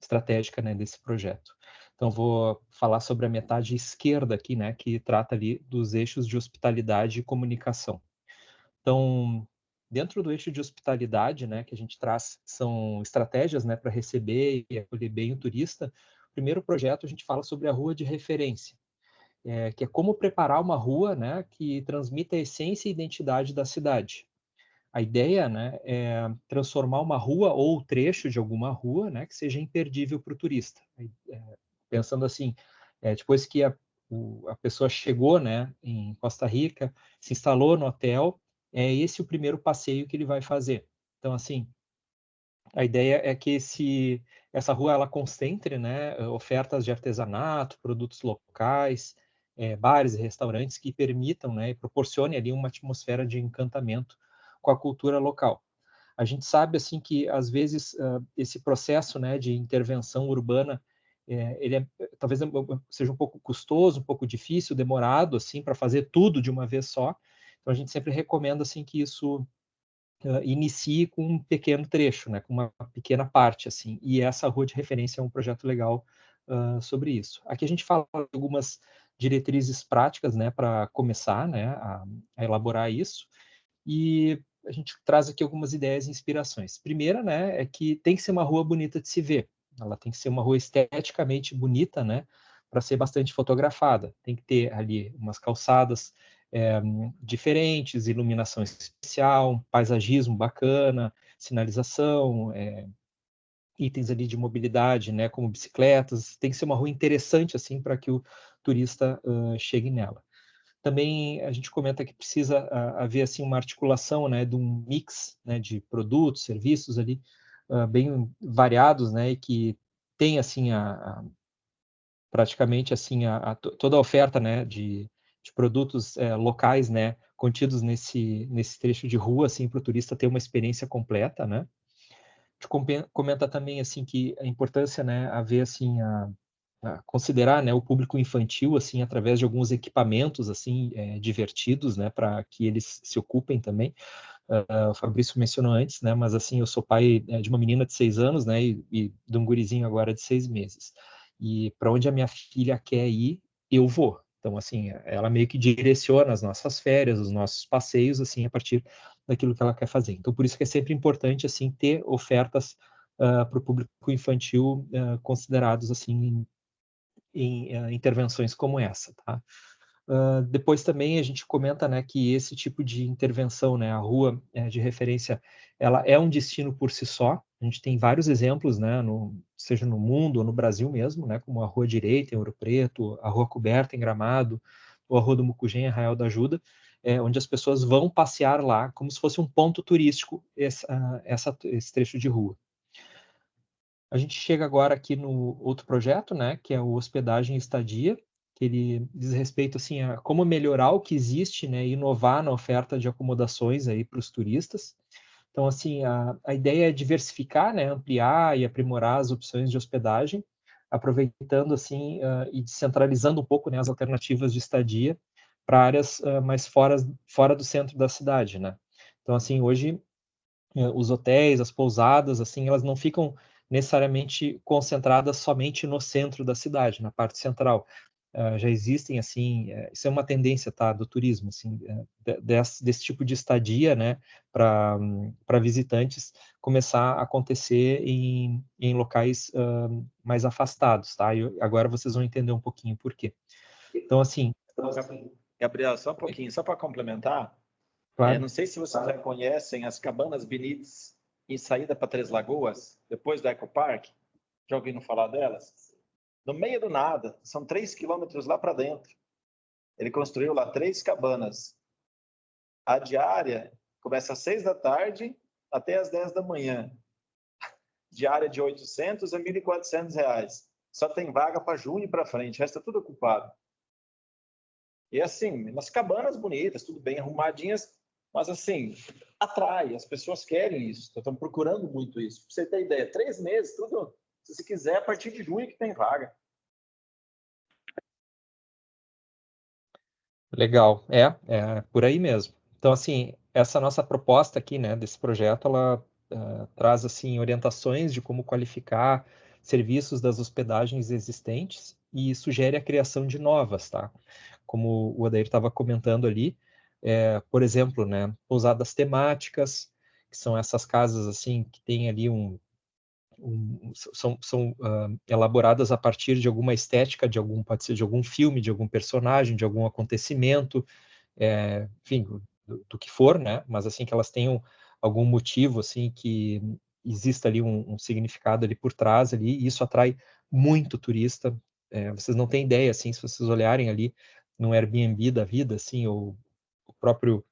[SPEAKER 6] estratégica, né, desse projeto. Então, vou falar sobre a metade esquerda aqui, né, que trata ali dos eixos de hospitalidade e comunicação. Então, dentro do eixo de hospitalidade, né, que a gente traz, são estratégias, né, para receber e acolher bem o turista. Primeiro projeto, a gente fala sobre a rua de referência, que é como preparar uma rua, né, que transmita a essência e identidade da cidade. A ideia, né, é transformar uma rua ou trecho de alguma rua, né, que seja imperdível para o turista. Pensando assim, depois que a pessoa chegou, né, em Costa Rica, se instalou no hotel, é esse o primeiro passeio que ele vai fazer. Então, assim, a ideia é que essa rua ela concentre, né, ofertas de artesanato, produtos locais, bares e restaurantes que permitam, né, e proporcione ali uma atmosfera de encantamento com a cultura local. A gente sabe assim que às vezes esse processo, né, de intervenção urbana ele talvez seja um pouco custoso, um pouco difícil, demorado assim para fazer tudo de uma vez só. Então a gente sempre recomenda assim que isso inicie com um pequeno trecho, né, com uma pequena parte assim. E essa rua de referência é um projeto legal sobre isso. Aqui a gente fala de algumas diretrizes práticas, né, para começar, né, a elaborar isso. E a gente traz aqui algumas ideias e inspirações. Primeira, né, é que tem que ser uma rua bonita de se ver. Ela tem que ser uma rua esteticamente bonita, né, para ser bastante fotografada. Tem que ter ali umas calçadas diferentes, iluminação especial, paisagismo bacana, sinalização, itens ali de mobilidade, né, como bicicletas. Tem que ser uma rua interessante assim para que o turista chegue nela. Também a gente comenta que precisa haver assim uma articulação, né, de um mix, né, de produtos, serviços ali bem variados, né, e que tem assim praticamente assim toda a oferta, né, de produtos locais, né, contidos nesse trecho de rua, assim, para o turista ter uma experiência completa, né. A gente comenta também assim que a importância, né, haver assim considerar, né, o público infantil assim através de alguns equipamentos assim divertidos, né, para que eles se ocupem também. O Fabrício mencionou antes, né, mas assim eu sou pai de uma menina de 6 anos, né, e de um gurizinho agora de 6 meses. E para onde a minha filha quer ir, eu vou. Então assim ela meio que direciona as nossas férias, os nossos passeios assim a partir daquilo que ela quer fazer. Então por isso que é sempre importante assim ter ofertas para o público infantil considerados assim em intervenções como essa, tá? Depois também a gente comenta, né, que esse tipo de intervenção, né, a rua de referência, ela é um destino por si só. A gente tem vários exemplos, né, seja no mundo ou no Brasil mesmo, né, como a Rua Direita em Ouro Preto, a Rua Coberta em Gramado, ou a Rua do Mucugê em Arraial da Ajuda, onde as pessoas vão passear lá como se fosse um ponto turístico esse trecho de rua. A gente chega agora aqui no outro projeto, né, que é o Hospedagem e Estadia, que ele diz respeito assim, a como melhorar o que existe, né, e inovar na oferta de acomodações aí para os turistas. Então, assim, a ideia é diversificar, né, ampliar e aprimorar as opções de hospedagem, aproveitando assim e descentralizando um pouco, né, as alternativas de estadia para áreas mais fora do centro da cidade, né? Então, assim, hoje os hotéis, as pousadas, assim, elas não ficam necessariamente concentradas somente no centro da cidade, na parte central. Já existem, assim, isso é uma tendência, tá, do turismo, assim, desse tipo de estadia, né, para visitantes começar a acontecer em locais mais afastados, tá? E agora vocês vão entender um pouquinho por quê. Então, assim...
[SPEAKER 3] Gabriel, só um pouquinho, só para complementar,
[SPEAKER 6] Claro.
[SPEAKER 3] não sei se vocês já conhecem as Cabanas Benites em saída para Três Lagoas, depois do Eco Park. Já ouviram falar delas? No meio do nada, são 3 quilômetros lá para dentro. Ele construiu lá 3 cabanas. A diária começa às 6 da tarde até às 10 da manhã. Diária de 800 a 1.400 reais. Só tem vaga para junho e para frente, o resto é tudo ocupado. E assim, umas cabanas bonitas, tudo bem arrumadinhas, mas assim, atrai, as pessoas querem isso, estão procurando muito isso. Pra você ter ideia, 3 meses, tudo, se você quiser, a partir de junho que tem vaga.
[SPEAKER 6] Legal, é por aí mesmo. Então, assim, essa nossa proposta aqui, né, desse projeto, ela traz, assim, orientações de como qualificar serviços das hospedagens existentes e sugere a criação de novas, tá? Como o Adair estava comentando ali, por exemplo, né, pousadas temáticas, que são essas casas, assim, que tem ali são elaboradas a partir de alguma estética, pode ser de algum filme, de algum personagem, de algum acontecimento, enfim, do que for, né? Mas assim que elas tenham algum motivo, assim, que exista ali um significado ali por trás ali, e isso atrai muito turista. Vocês não têm ideia, assim, se vocês olharem ali no Airbnb da vida, assim, ou o próprio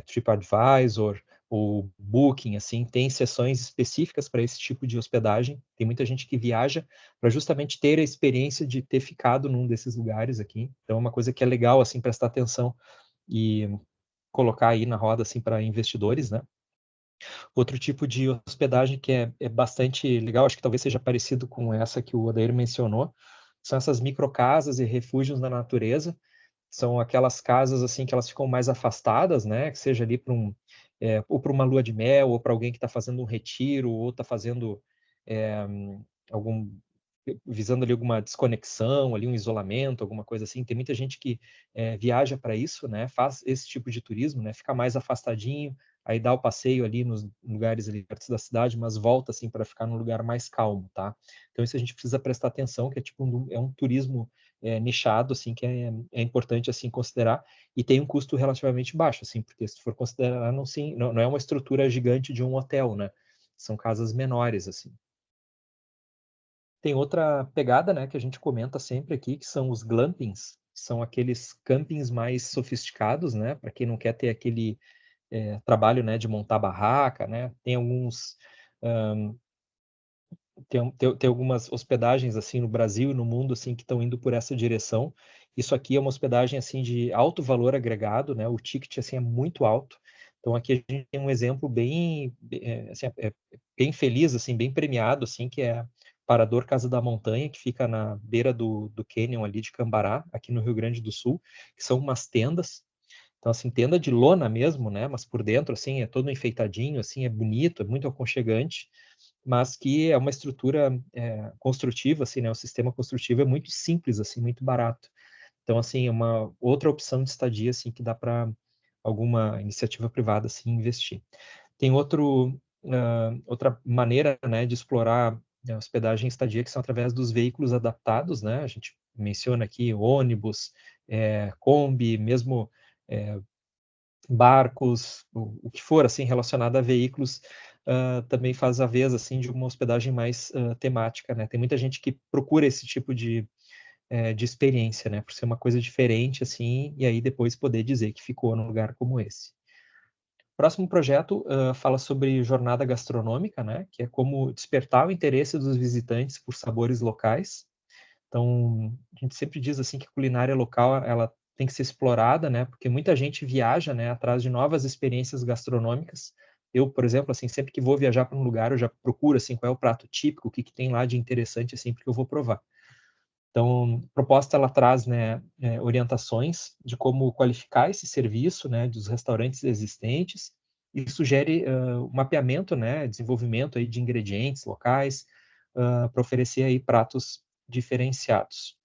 [SPEAKER 6] TripAdvisor, o Booking, assim, tem seções específicas para esse tipo de hospedagem. Tem muita gente que viaja para justamente ter a experiência de ter ficado num desses lugares aqui. Então, é uma coisa que é legal, assim, prestar atenção e colocar aí na roda, assim, para investidores, né? Outro tipo de hospedagem que é bastante legal, acho que talvez seja parecido com essa que o Odair mencionou, são essas microcasas e refúgios na natureza. São aquelas casas assim que elas ficam mais afastadas, né? Que seja ali para ou para uma lua de mel, ou para alguém que está fazendo um retiro, ou está fazendo é, algum visando ali alguma desconexão, ali um isolamento, alguma coisa assim. Tem muita gente que viaja para isso, né? Faz esse tipo de turismo, né? Fica mais afastadinho, aí dá o passeio ali nos lugares ali perto da cidade, mas volta assim para ficar num lugar mais calmo, tá? Então isso a gente precisa prestar atenção, que é tipo um turismo nichado, assim, que é importante assim considerar e tem um custo relativamente baixo, assim, porque se for considerar não é uma estrutura gigante de um hotel, né? São casas menores, assim. Tem outra pegada, né, que a gente comenta sempre aqui, que são os glampings, são aqueles campings mais sofisticados, né, para quem não quer ter aquele trabalho, né, de montar barraca, né, tem alguns tem algumas hospedagens assim no Brasil e no mundo assim que estão indo por essa direção. Isso aqui é uma hospedagem assim de alto valor agregado, né? O ticket assim é muito alto. Então aqui a gente tem um exemplo assim, bem feliz assim, bem premiado assim, que é Parador Casa da Montanha, que fica na beira do cânion ali de Cambará, aqui no Rio Grande do Sul, que são umas tendas. Então, assim, tenda de lona mesmo, né? Mas por dentro, assim, é todo enfeitadinho, assim, é bonito, é muito aconchegante, mas que é uma estrutura construtiva, assim, né? O sistema construtivo é muito simples, assim, muito barato. Então, assim, é uma outra opção de estadia, assim, que dá para alguma iniciativa privada, assim, investir. Tem outra maneira, né, de explorar hospedagem e estadia, que são através dos veículos adaptados, né? A gente menciona aqui ônibus, Kombi, mesmo barcos, o que for assim relacionado a veículos, também faz a vez assim de uma hospedagem mais temática, né? Tem muita gente que procura esse tipo de experiência, né? Por ser uma coisa diferente assim, e aí depois poder dizer que ficou num lugar como esse. O próximo projeto fala sobre jornada gastronômica, né? Que é como despertar o interesse dos visitantes por sabores locais. Então, a gente sempre diz assim que a culinária local ela tem que ser explorada, né? Porque muita gente viaja, né, atrás de novas experiências gastronômicas. Eu, por exemplo, assim, sempre que vou viajar para um lugar, eu já procuro assim qual é o prato típico, o que que tem lá de interessante assim, porque eu vou provar. Então, a proposta ela traz, né, orientações de como qualificar esse serviço, né, dos restaurantes existentes e sugere um mapeamento, né, desenvolvimento aí de ingredientes locais para oferecer aí pratos diferenciados.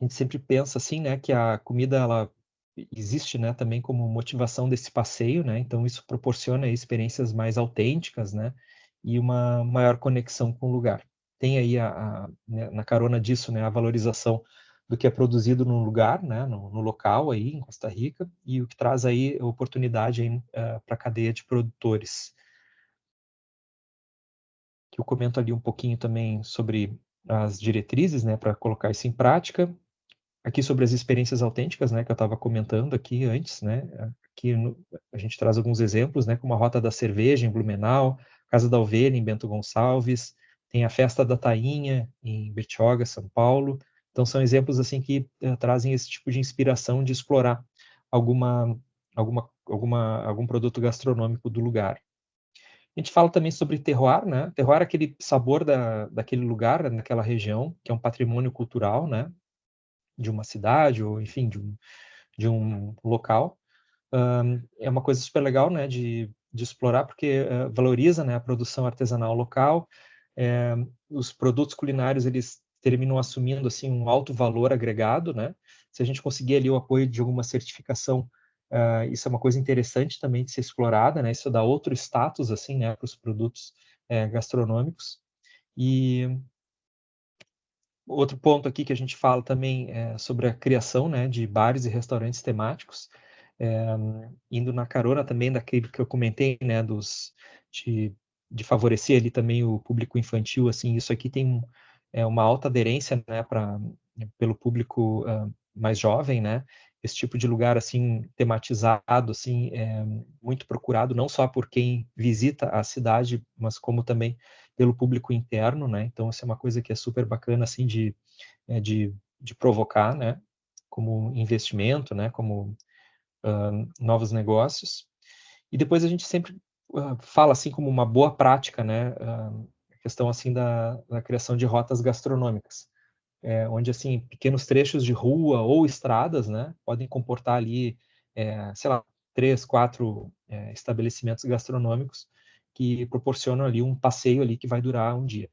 [SPEAKER 6] A gente sempre pensa assim, né, que a comida ela existe, né, também como motivação desse passeio, né? Então isso proporciona aí experiências mais autênticas, né, e uma maior conexão com o lugar. Tem aí né, na carona disso, né, a valorização do que é produzido no lugar, né, no local aí em Costa Rica, e o que traz aí oportunidade aí para a cadeia de produtores. Que eu comento ali um pouquinho também sobre as diretrizes, né, para colocar isso em prática. Aqui sobre as experiências autênticas, né, que eu estava comentando aqui antes, né, a gente traz alguns exemplos, né, como a Rota da Cerveja em Blumenau, Casa da Ovelha em Bento Gonçalves, tem a Festa da Tainha em Bertioga, São Paulo. Então são exemplos assim que trazem esse tipo de inspiração de explorar algum produto gastronômico do lugar. A gente fala também sobre terroir, né? Terroir é aquele sabor daquele lugar, daquela região, que é um patrimônio cultural, né? De uma cidade, ou enfim, de um local. É uma coisa super legal, né, de explorar, porque valoriza, né, a produção artesanal local. Os produtos culinários, eles terminam assumindo, assim, um alto valor agregado, né? Se a gente conseguir ali o apoio de alguma certificação, isso é uma coisa interessante também de ser explorada, né? Isso dá outro status, assim, né, para os produtos gastronômicos. E outro ponto aqui que a gente fala também é sobre a criação, né, de bares e restaurantes temáticos, indo na carona também daquilo que eu comentei, né, de favorecer ali também o público infantil, assim, isso aqui tem uma alta aderência, né, pelo público mais jovem, né, esse tipo de lugar, assim, tematizado, assim, é muito procurado, não só por quem visita a cidade, mas como também pelo público interno, né, então isso é uma coisa que é super bacana, assim, de provocar, né, como investimento, né, como novos negócios. E depois a gente sempre fala assim como uma boa prática, né, a questão assim da criação de rotas gastronômicas, onde assim pequenos trechos de rua ou estradas, né, podem comportar ali, sei lá, 3, 4 estabelecimentos gastronômicos que proporcionam ali um passeio ali que vai durar um dia.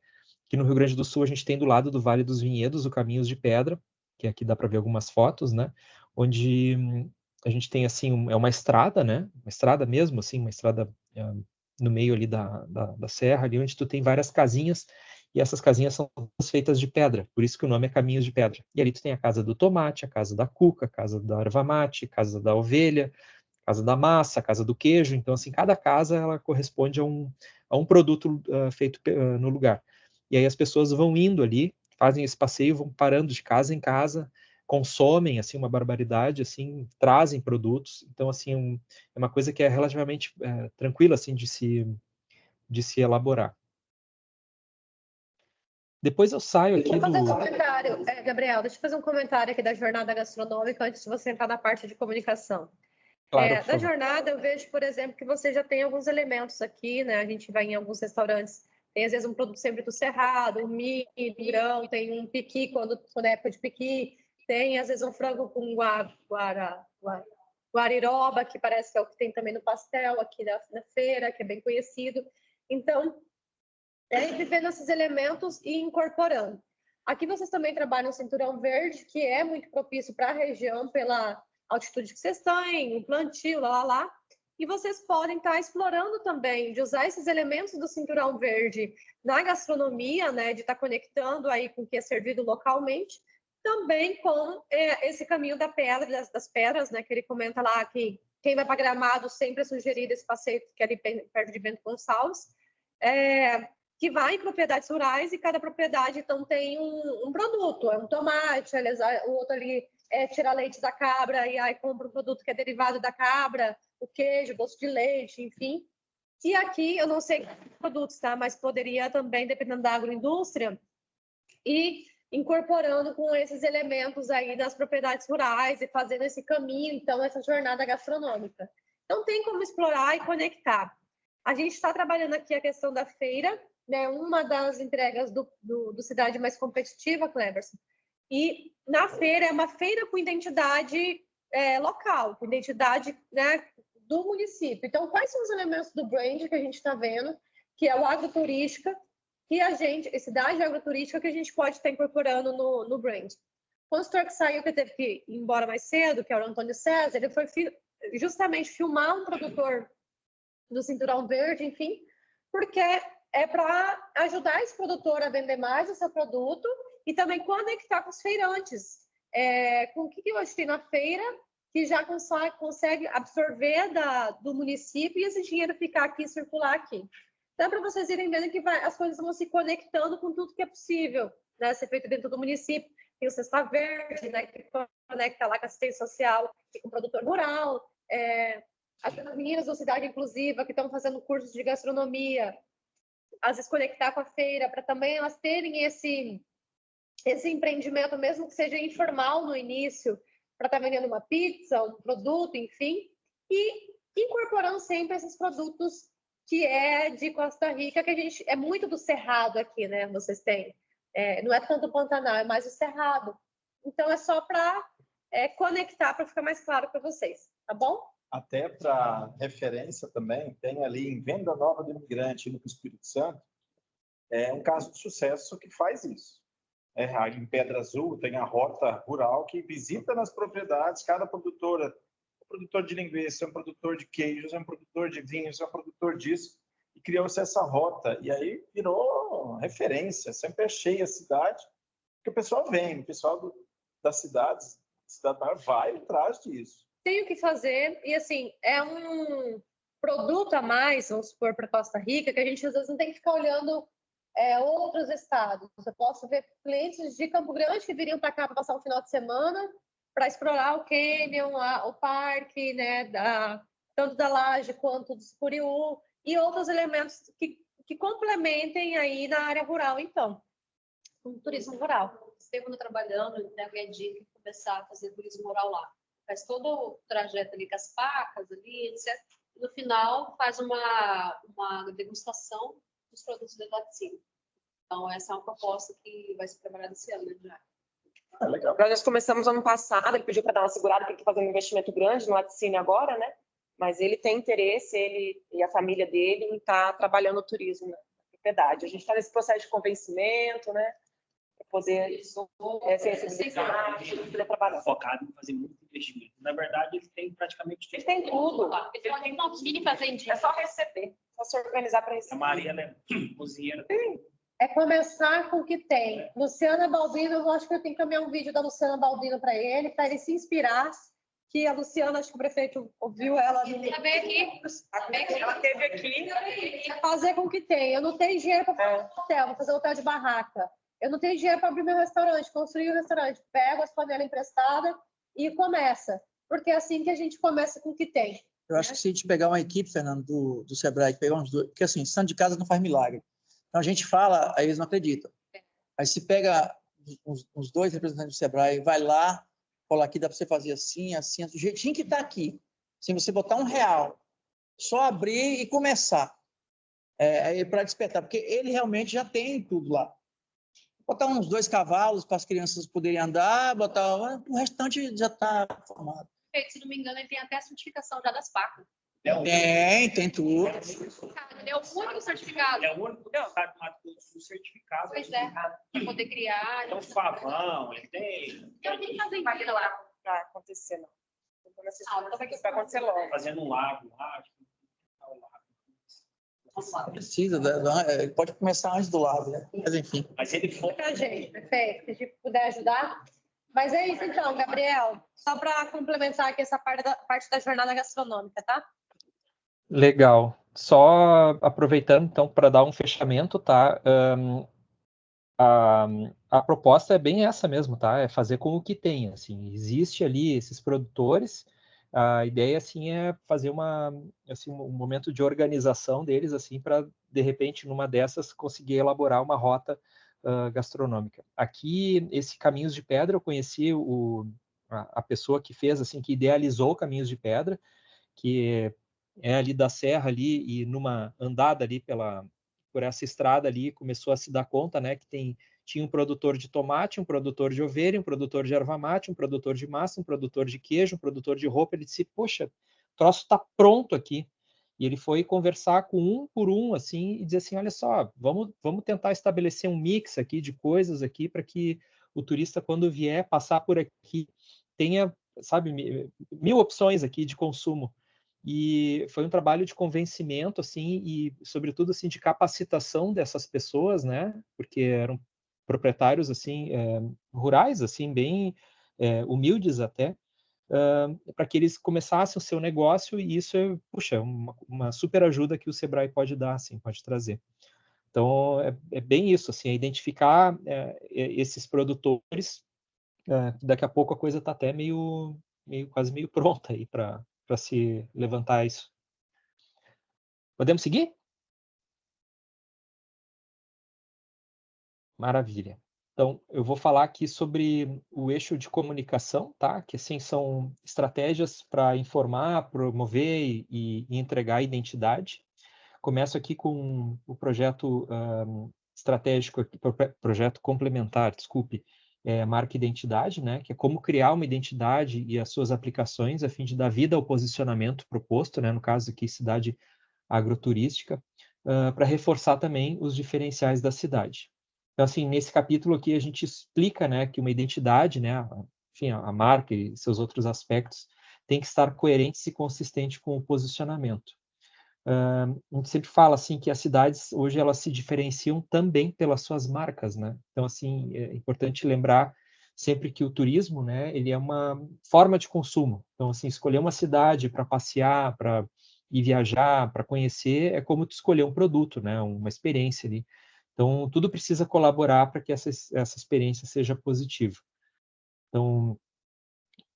[SPEAKER 6] Aqui no Rio Grande do Sul a gente tem do lado do Vale dos Vinhedos o Caminhos de Pedra, que aqui dá para ver algumas fotos, né, onde a gente tem assim é uma estrada, né, uma estrada mesmo, assim, uma estrada no meio ali da serra, ali onde tu tem várias casinhas, e essas casinhas são feitas de pedra, por isso que o nome é Caminhos de Pedra. E ali tu tem a casa do tomate, a casa da cuca, a casa da erva mate, a casa da ovelha, a casa da massa, a casa do queijo. Então, assim, cada casa ela corresponde a um produto feito no lugar. E aí as pessoas vão indo ali, fazem esse passeio, vão parando de casa em casa, consomem assim uma barbaridade, assim, trazem produtos. Então, assim, é uma coisa que é relativamente tranquila assim de se elaborar. Depois eu saio aqui
[SPEAKER 1] Deixa eu fazer um comentário, Gabriel, deixa eu fazer um comentário aqui da jornada gastronômica antes de você entrar na parte de comunicação.
[SPEAKER 6] Claro,
[SPEAKER 1] Da jornada, eu vejo, por exemplo, que você já tem alguns elementos aqui, né? A gente vai em alguns restaurantes, tem às vezes um produto sempre do cerrado, um milho, grão, tem um piqui quando é época de piqui, tem às vezes um frango com guariroba, que parece que é o que tem também no pastel aqui na feira, que é bem conhecido. Então, vivendo esses elementos e incorporando. Aqui vocês também trabalham o Cinturão Verde, que é muito propício para a região pela altitude que vocês têm, o plantio, lá. E vocês podem estar explorando também, de usar esses elementos do Cinturão Verde na gastronomia, né, de estar conectando aí com o que é servido localmente, também com esse caminho da pedra, das pedras, né, que ele comenta lá que quem vai para Gramado sempre é sugerido esse passeio que é ali perto de Bento Gonçalves, que vai em propriedades rurais e cada propriedade, então, tem um produto, é um tomate, aliás, o outro ali tira leite da cabra e aí compra um produto que é derivado da cabra, o queijo, doce de leite, enfim. E aqui, eu não sei produtos, tá? Mas poderia também, dependendo da agroindústria, e incorporando com esses elementos aí das propriedades rurais e fazendo esse caminho, então, essa jornada gastronômica. Então, tem como explorar e conectar. A gente está trabalhando aqui a questão da feira, né? Uma das entregas do Cidade Mais Competitiva, Cleverson. E na feira, é uma feira com identidade local, com identidade, né, do município. Então, quais são os elementos do brand que a gente está vendo, que é o agroturística, que cidade agroturística que a gente pode estar incorporando no brand. O consultor que saiu, que teve que ir embora mais cedo, que é o Antônio César, ele foi justamente filmar um produtor do Cinturão Verde, enfim, porque é para ajudar esse produtor a vender mais o seu produto e também conectar com os feirantes. Com o que hoje tem na feira, que já consegue absorver do município e esse dinheiro ficar aqui, circular aqui. Então, para vocês irem vendo que as coisas vão se conectando com tudo que é possível, né, ser feito dentro do município. Tem o Cesta Verde, né, que conecta lá com a assistência social e com o produtor rural. As meninas da Cidade Inclusiva, que estão fazendo cursos de gastronomia, às vezes conectar com a feira, para também elas terem esse empreendimento, mesmo que seja informal no início, para estar vendendo uma pizza, um produto, enfim, e incorporando sempre esses produtos que é de Costa Rica, que a gente é muito do Cerrado aqui, né? Vocês têm. Não é tanto o Pantanal, é mais o Cerrado. Então, é só para conectar, para ficar mais claro para vocês, tá bom?
[SPEAKER 3] Até para referência também, tem ali em Venda Nova do Imigrante, no Espírito Santo, um caso de sucesso que faz isso. Em Pedra Azul tem a rota rural que visita nas propriedades, cada produtora, um produtor de linguiça, um produtor de queijos, um produtor de vinhos, um produtor disso, e criou-se essa rota, e aí virou referência, sempre é cheia a cidade, porque o pessoal vem, o pessoal das cidades, vai atrás disso.
[SPEAKER 1] Tem o que fazer, e assim, é um produto a mais, vamos supor, para Costa Rica, que a gente às vezes não tem que ficar olhando outros estados. Eu posso ver clientes de Campo Grande que viriam para cá para passar um final de semana para explorar o canyon, o parque, né, tanto da Laje quanto do Sucuriú, e outros elementos que complementem aí na área rural, então, o turismo rural.
[SPEAKER 7] Segundo trabalhando, né, a dica de começar a fazer turismo rural lá. Faz todo o trajeto ali com as pacas, ali, etc. E no final faz uma degustação dos produtos da Laticínio. Então, essa é uma proposta que vai ser trabalhada esse ano, né, já.
[SPEAKER 3] Legal.
[SPEAKER 8] Nós começamos ano passado, ele pediu para dar uma segurada, porque ele está fazendo um investimento grande no Laticínio agora, né? Mas ele tem interesse, ele e a família dele, em estar trabalhando o turismo na propriedade. A gente está nesse processo de convencimento, né? Para poder sensibilizar, poder trabalhar.
[SPEAKER 9] Focado em fazer muito investimento. Na verdade, ele tem praticamente tudo.
[SPEAKER 8] Ele tem tudo.
[SPEAKER 7] Ele tem uma mini fazendinha.
[SPEAKER 8] É só receber, só se organizar para receber.
[SPEAKER 9] A Maria, ela é cozinheira.
[SPEAKER 1] É começar com o que tem. Luciana Baldino, eu acho que eu tenho que encaminhar um vídeo da Luciana Baldino para ele se inspirar, que a Luciana, acho que o prefeito ouviu ela.
[SPEAKER 7] Ela veio aqui.
[SPEAKER 8] Ela esteve aqui.
[SPEAKER 1] Fazer com o que tem. Eu não tenho dinheiro para fazer um hotel, vou fazer um hotel de barraca. Eu não tenho dinheiro para abrir meu restaurante, construir um restaurante. Pego as panelas emprestadas e começa. Porque é assim que a gente começa com o que tem.
[SPEAKER 2] Eu acho que se a gente pegar uma equipe, Fernando, do Sebrae, pegar uns dois... Porque, assim, santo de casa não faz milagre. Então, a gente fala, aí eles não acreditam. Aí se pega uns dois representantes do Sebrae, vai lá, fala aqui, dá para você fazer assim, assim, do jeitinho que está aqui. Sem você botar R$1, só abrir e começar. Para despertar, porque ele realmente já tem tudo lá. Botar uns 2 cavalos para as crianças poderem andar, o restante já está formado.
[SPEAKER 7] Se não me engano, ele tem até a certificação já das pacas.
[SPEAKER 2] Tem tudo.
[SPEAKER 7] Ele é o único certificado.
[SPEAKER 9] É o único do estado do Mato Grosso do Sul certificado.
[SPEAKER 7] Pois é, para poder criar.
[SPEAKER 9] É um favão, ele tem.
[SPEAKER 7] Eu tenho que fazer lá
[SPEAKER 8] para acontecer, não. Então, isso vai acontecer logo.
[SPEAKER 9] Fazendo um lago lá, acho que
[SPEAKER 2] Precisa, pode começar antes do lado, né? Mas enfim.
[SPEAKER 9] Mas ele for...
[SPEAKER 1] Pra gente, perfeito. Se a gente puder ajudar. Mas é isso então, Gabriel. Só para complementar aqui essa parte da jornada gastronômica, tá?
[SPEAKER 6] Legal. Só aproveitando, então, para dar um fechamento, tá? A proposta é bem essa mesmo, tá? É fazer com o que tem, assim. Existe ali esses produtores, a ideia, assim, é fazer um momento de organização deles, assim, para, de repente, numa dessas, conseguir elaborar uma rota gastronômica. Aqui, esse Caminhos de Pedra, eu conheci a pessoa que fez, assim, que idealizou o Caminhos de Pedra, que é ali da serra ali, e numa andada ali por essa estrada ali, começou a se dar conta, né, que tinha um produtor de tomate, um produtor de ovelha, um produtor de erva mate, um produtor de massa, um produtor de queijo, um produtor de roupa. Ele disse, poxa, o troço está pronto aqui. E ele foi conversar com um por um, assim, e dizer assim, olha só, vamos tentar estabelecer um mix aqui de coisas aqui para que o turista, quando vier passar por aqui, tenha, sabe, 1000 opções aqui de consumo. E foi um trabalho de convencimento, assim, e sobretudo, assim, de capacitação dessas pessoas, né, porque eram proprietários, assim, rurais, assim, bem humildes até, para que eles começassem o seu negócio, e isso é, puxa, uma super ajuda que o Sebrae pode dar, assim, pode trazer. Então, é bem isso, assim, é identificar esses produtores, daqui a pouco a coisa está até quase meio pronta aí para se levantar isso. Podemos seguir? Maravilha. Então, eu vou falar aqui sobre o eixo de comunicação, tá? Que, assim, são estratégias para informar, promover e entregar a identidade. Começo aqui com o projeto estratégico, projeto complementar, desculpe, marca identidade, né? Que é como criar uma identidade e as suas aplicações a fim de dar vida ao posicionamento proposto, né? No caso aqui, cidade agroturística, para reforçar também os diferenciais da cidade. Então, assim, nesse capítulo aqui a gente explica, né, que uma identidade, né, enfim, a marca e seus outros aspectos tem que estar coerentes e consistente com o posicionamento. A gente sempre fala, assim, que as cidades hoje elas se diferenciam também pelas suas marcas, né? Então, assim, é importante lembrar sempre que o turismo, né, ele é uma forma de consumo. Então, assim, escolher uma cidade para passear, para ir viajar, para conhecer, é como tu escolher um produto, né, uma experiência ali. Então, tudo precisa colaborar para que essa experiência seja positiva. Então,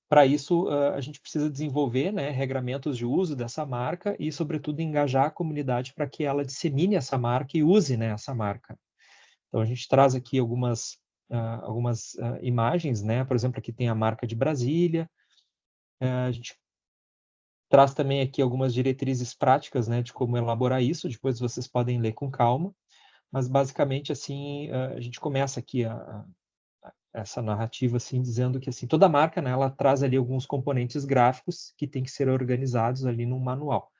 [SPEAKER 6] para isso, a gente precisa desenvolver, né, regramentos de uso dessa marca e, sobretudo, engajar a comunidade para que ela dissemine essa marca e use, né, essa marca. Então, a gente traz aqui algumas imagens, né? Por exemplo, aqui tem a marca de Brasília. A gente traz também aqui algumas diretrizes práticas, né, de como elaborar isso. Depois vocês podem ler com calma. Mas, basicamente, assim, a gente começa aqui essa narrativa, assim, dizendo que, assim, toda marca, né, ela traz ali alguns componentes gráficos que tem que ser organizados ali num manual.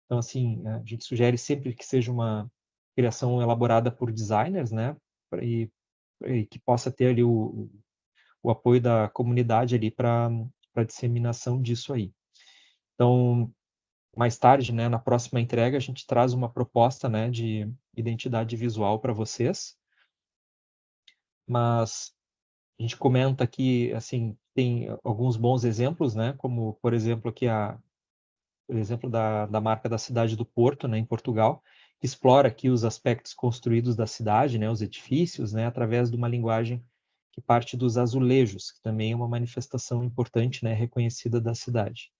[SPEAKER 6] Então, assim, a gente sugere sempre que seja uma criação elaborada por designers, né, e que possa ter ali o apoio da comunidade ali para a disseminação disso aí. Então, mais tarde, né, na próxima entrega, a gente traz uma proposta, né, de identidade visual para vocês, mas a gente comenta aqui, assim, tem alguns bons exemplos, né, como, por exemplo, aqui o exemplo da marca da cidade do Porto, né, em Portugal, que explora aqui os aspectos construídos da cidade, né, os edifícios, né, através de uma linguagem que parte dos azulejos, que também é uma manifestação importante, né, reconhecida da cidade.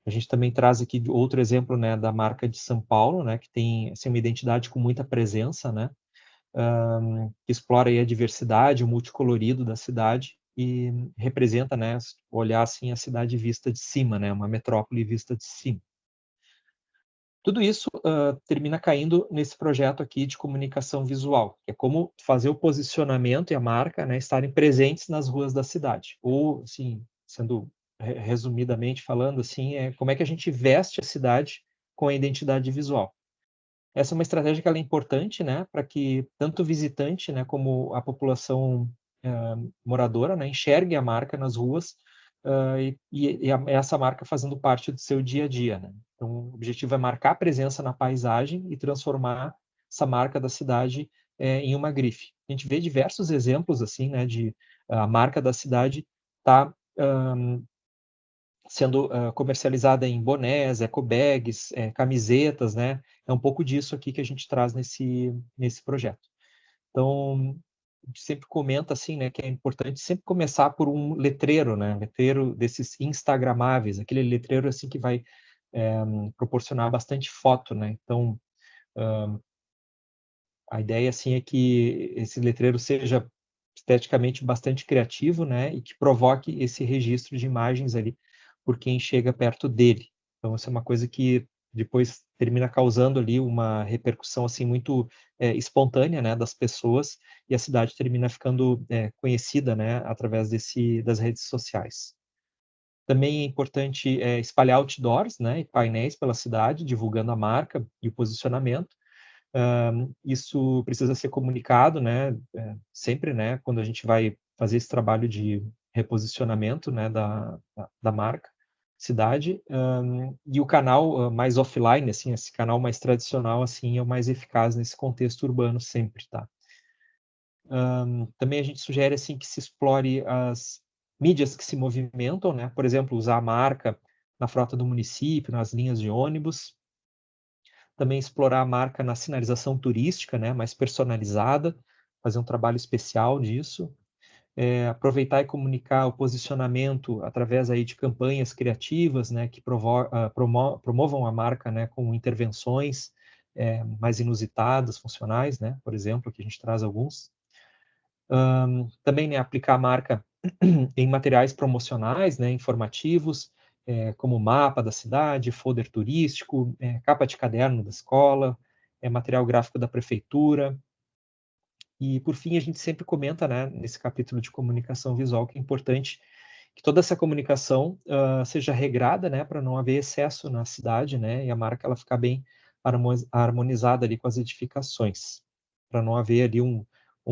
[SPEAKER 6] A gente também traz aqui outro exemplo, né, da marca de São Paulo, né, que tem assim, uma identidade com muita presença, né, que explora aí a diversidade, o multicolorido da cidade e representa, né, olhar assim a cidade vista de cima, né, uma metrópole vista de cima. Tudo isso termina caindo nesse projeto aqui de comunicação visual, que é como fazer o posicionamento e a marca, né, estarem presentes nas ruas da cidade. Ou, assim, sendo resumidamente falando, assim, é como é que a gente veste a cidade com a identidade visual. Essa é uma estratégia que ela é importante, né, para que tanto o visitante, né, como a população moradora, né, enxergue a marca nas ruas essa marca fazendo parte do seu dia a dia, né? Então, o objetivo é marcar presença na paisagem e transformar essa marca da cidade em uma grife. A gente vê diversos exemplos assim, né, de a marca da cidade tá sendo comercializada em bonés, ecobags, camisetas, né? É um pouco disso aqui que a gente traz nesse projeto. Então, a gente sempre comenta assim, né, que é importante sempre começar por um letreiro, né? Letreiro desses instagramáveis, aquele letreiro assim que vai proporcionar bastante foto, né? Então, a ideia assim é que esse letreiro seja esteticamente bastante criativo, né, e que provoque esse registro de imagens ali por quem chega perto dele. Então, isso é uma coisa que depois termina causando ali uma repercussão assim muito espontânea, né, das pessoas, e a cidade termina ficando conhecida, né, através das redes sociais. Também é importante espalhar outdoors, né, e painéis pela cidade, divulgando a marca e o posicionamento. Isso precisa ser comunicado, né, sempre, né, quando a gente vai fazer esse trabalho de reposicionamento, né, da marca, cidade, e o canal mais offline, assim, esse canal mais tradicional, assim, é o mais eficaz nesse contexto urbano sempre, tá? Também a gente sugere, assim, que se explore as mídias que se movimentam, né, por exemplo, usar a marca na frota do município, nas linhas de ônibus, também explorar a marca na sinalização turística, né, mais personalizada, fazer um trabalho especial disso, aproveitar e comunicar o posicionamento através aí de campanhas criativas, né, que promovam a marca, né, com intervenções mais inusitadas, funcionais, né, por exemplo, que a gente traz alguns. Também, né, aplicar a marca em materiais promocionais, né, informativos, como mapa da cidade, folder turístico, capa de caderno da escola, material gráfico da prefeitura. E, por fim, a gente sempre comenta, né, nesse capítulo de comunicação visual, que é importante que toda essa comunicação seja regrada, né, para não haver excesso na cidade, né, e a marca ela ficar bem harmonizada ali com as edificações, para não haver ali um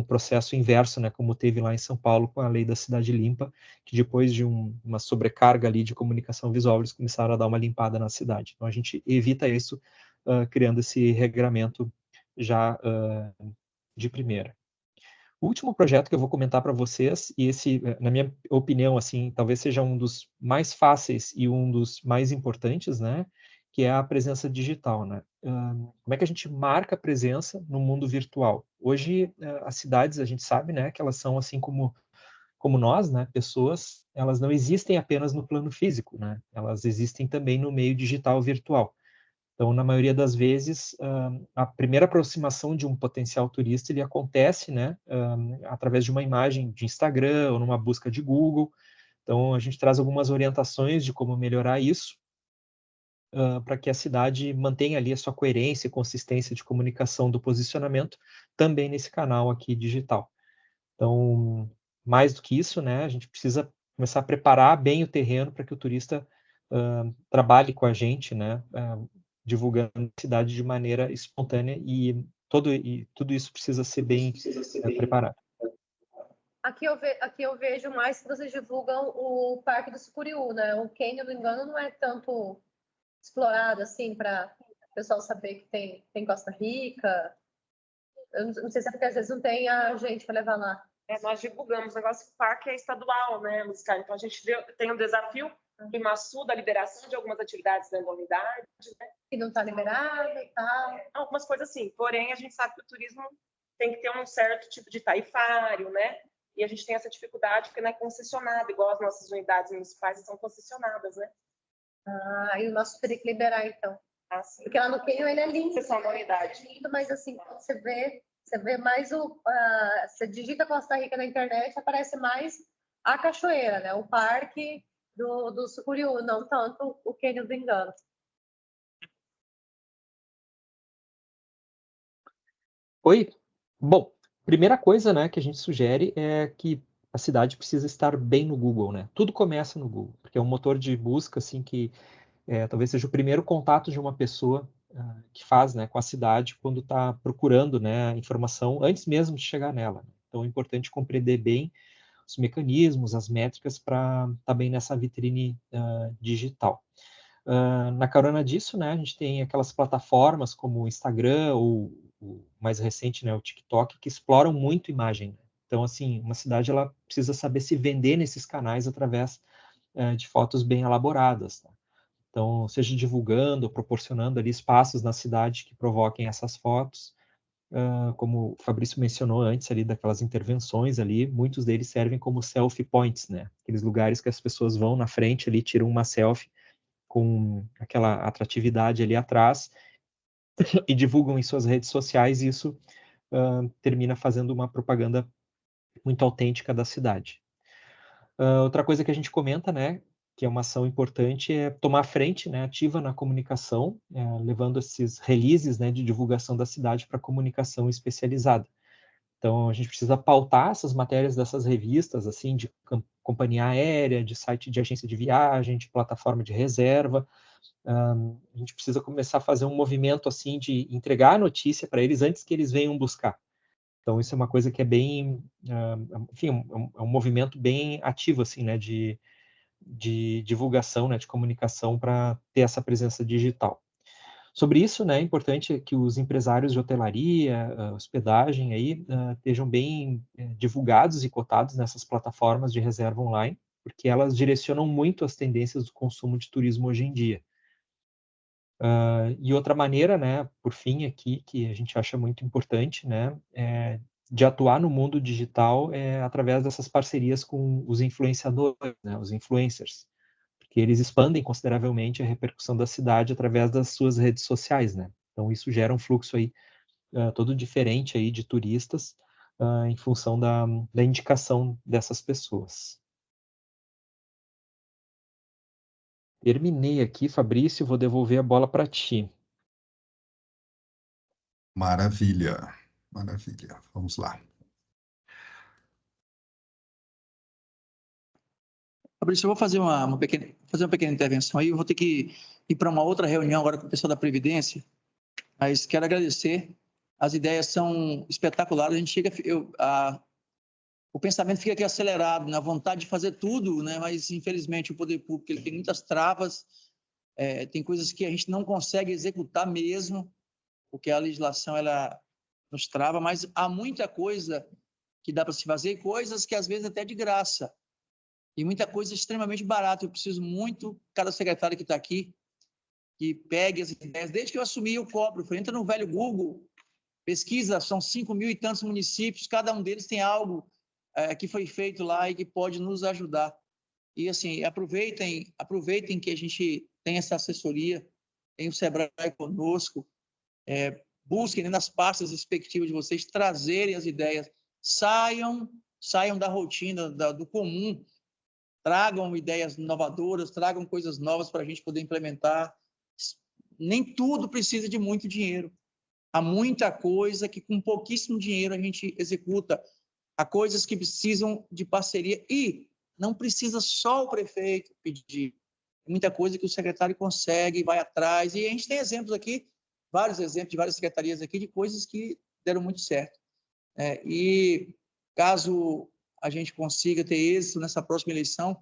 [SPEAKER 6] processo inverso, né, como teve lá em São Paulo com a lei da cidade limpa, que depois de uma sobrecarga ali de comunicação visual, eles começaram a dar uma limpada na cidade. Então, a gente evita isso criando esse regramento já de primeira. O último projeto que eu vou comentar para vocês, e esse, na minha opinião, assim, talvez seja um dos mais fáceis e um dos mais importantes, né, que é a presença digital, né? Como é que a gente marca a presença no mundo virtual? Hoje, as cidades, a gente sabe, né, que elas são assim como nós, né, pessoas, elas não existem apenas no plano físico, né? Elas existem também no meio digital virtual. Então, na maioria das vezes, a primeira aproximação de um potencial turista ele acontece, né, através de uma imagem de Instagram ou numa busca de Google. Então, a gente traz algumas orientações de como melhorar isso, para que a cidade mantenha ali a sua coerência e consistência de comunicação do posicionamento também nesse canal aqui digital. Então, mais do que isso, né, a gente precisa começar a preparar bem o terreno para que o turista trabalhe com a gente, né, divulgando a cidade de maneira espontânea e tudo isso precisa ser bem preparado.
[SPEAKER 1] Aqui eu vejo mais que vocês divulgam o Parque do Sucuriú, né? O Canyon, não me engano, não é tanto explorado assim para o pessoal saber que tem Costa Rica. Eu não sei se é porque às vezes não tem a gente para levar lá.
[SPEAKER 8] Nós divulgamos o negócio que o parque é estadual, né, Luciana? Então a gente tem um desafio do IMASU, da liberação de algumas atividades dentro da unidade, né?
[SPEAKER 1] Que não está liberado e tal.
[SPEAKER 8] Algumas coisas assim. Porém, a gente sabe que o turismo tem que ter um certo tipo de tarifário, né? E a gente tem essa dificuldade porque não é concessionado, igual as nossas unidades municipais são concessionadas, né?
[SPEAKER 1] E o nosso teria que liberar, então.
[SPEAKER 8] Assim.
[SPEAKER 1] Porque lá no Canyon ele é lindo.
[SPEAKER 8] Concessão da unidade.
[SPEAKER 1] É lindo, mas assim, quando você vê mais você digita Costa Rica na internet, aparece mais a cachoeira, né? O parque do Sucuriú, não tanto o Canyon do Engano.
[SPEAKER 6] Oi? Bom, primeira coisa, né, que a gente sugere é que a cidade precisa estar bem no Google, né? Tudo começa no Google, porque é um motor de busca, assim, que talvez seja o primeiro contato de uma pessoa que faz, né, com a cidade quando está procurando, né, a informação antes mesmo de chegar nela. Então, é importante compreender bem os mecanismos, as métricas para estar bem nessa vitrine digital. Na carona disso, né, a gente tem aquelas plataformas como o Instagram ou o mais recente, né, o TikTok, que exploram muito imagem, né? Então, assim, uma cidade ela precisa saber se vender nesses canais através de fotos bem elaboradas, tá? Então, seja divulgando, proporcionando ali espaços na cidade que provoquem essas fotos, como o Fabrício mencionou antes ali, daquelas intervenções ali, muitos deles servem como selfie points, né? Aqueles lugares que as pessoas vão na frente ali, tiram uma selfie com aquela atratividade ali atrás e divulgam em suas redes sociais, e isso termina fazendo uma propaganda muito autêntica da cidade. Outra coisa que a gente comenta, né, que é uma ação importante, é tomar frente, né, ativa na comunicação, levando esses releases, né, de divulgação da cidade para comunicação especializada. Então, a gente precisa pautar essas matérias dessas revistas, assim, de companhia aérea, de site de agência de viagem, de plataforma de reserva. A gente precisa começar a fazer um movimento, assim, de entregar a notícia para eles antes que eles venham buscar. Então, isso é uma coisa que é bem, enfim, é um movimento bem ativo, assim, né, de divulgação, né, de comunicação para ter essa presença digital. Sobre isso, né, é importante que os empresários de hotelaria, hospedagem, aí, estejam bem divulgados e cotados nessas plataformas de reserva online, porque elas direcionam muito as tendências do consumo de turismo hoje em dia. E outra maneira, né, por fim aqui, que a gente acha muito importante, né, de atuar no mundo digital através dessas parcerias com os influenciadores, né, os influencers, porque eles expandem consideravelmente a repercussão da cidade através das suas redes sociais, né? Então isso gera um fluxo aí todo diferente aí de turistas em função da indicação dessas pessoas. Terminei aqui, Fabrício, vou devolver a bola para ti.
[SPEAKER 4] Maravilha, maravilha. Vamos lá.
[SPEAKER 2] Fabrício, eu vou fazer uma pequena intervenção aí. Eu vou ter que ir para uma outra reunião agora com o pessoal da Previdência, mas quero agradecer. As ideias são espetaculares. A gente chega, o pensamento fica aqui acelerado, na vontade de fazer tudo, né? Mas infelizmente o poder público ele tem muitas travas, tem coisas que a gente não consegue executar mesmo, porque a legislação ela nos trava, mas há muita coisa que dá para se fazer e coisas que às vezes até de graça. E muita coisa extremamente barata. Eu preciso muito, cada secretário que está aqui, que pegue as ideias. Desde que eu assumi, eu cobro. Entra no velho Google, pesquisa, são 5.000 e tantos municípios, cada um deles tem algo que foi feito lá e que pode nos ajudar. E, assim, aproveitem que a gente tem essa assessoria, tem o Sebrae conosco, busquem nas pastas respectivas de vocês trazerem as ideias, saiam da rotina, do comum, tragam ideias inovadoras, tragam coisas novas para a gente poder implementar. Nem tudo precisa de muito dinheiro. Há muita coisa que com pouquíssimo dinheiro a gente executa. Há coisas que precisam de parceria e não precisa só o prefeito pedir. Muita coisa que o secretário consegue, vai atrás. E a gente tem exemplos aqui, vários exemplos de várias secretarias aqui de coisas que deram muito certo. E caso a gente consiga ter êxito nessa próxima eleição,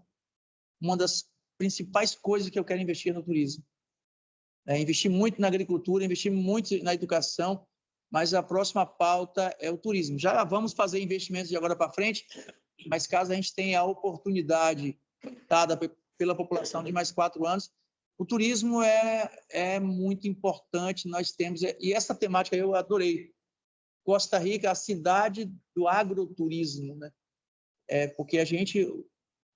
[SPEAKER 2] uma das principais coisas que eu quero investir no turismo. Investir muito na agricultura, investir muito na educação, mas a próxima pauta é o turismo. Já vamos fazer investimentos de agora para frente, mas caso a gente tenha a oportunidade dada pela população de mais 4 anos, o turismo é muito importante. Nós temos, e essa temática eu adorei. Costa Rica, a cidade do agroturismo, né? Porque a gente,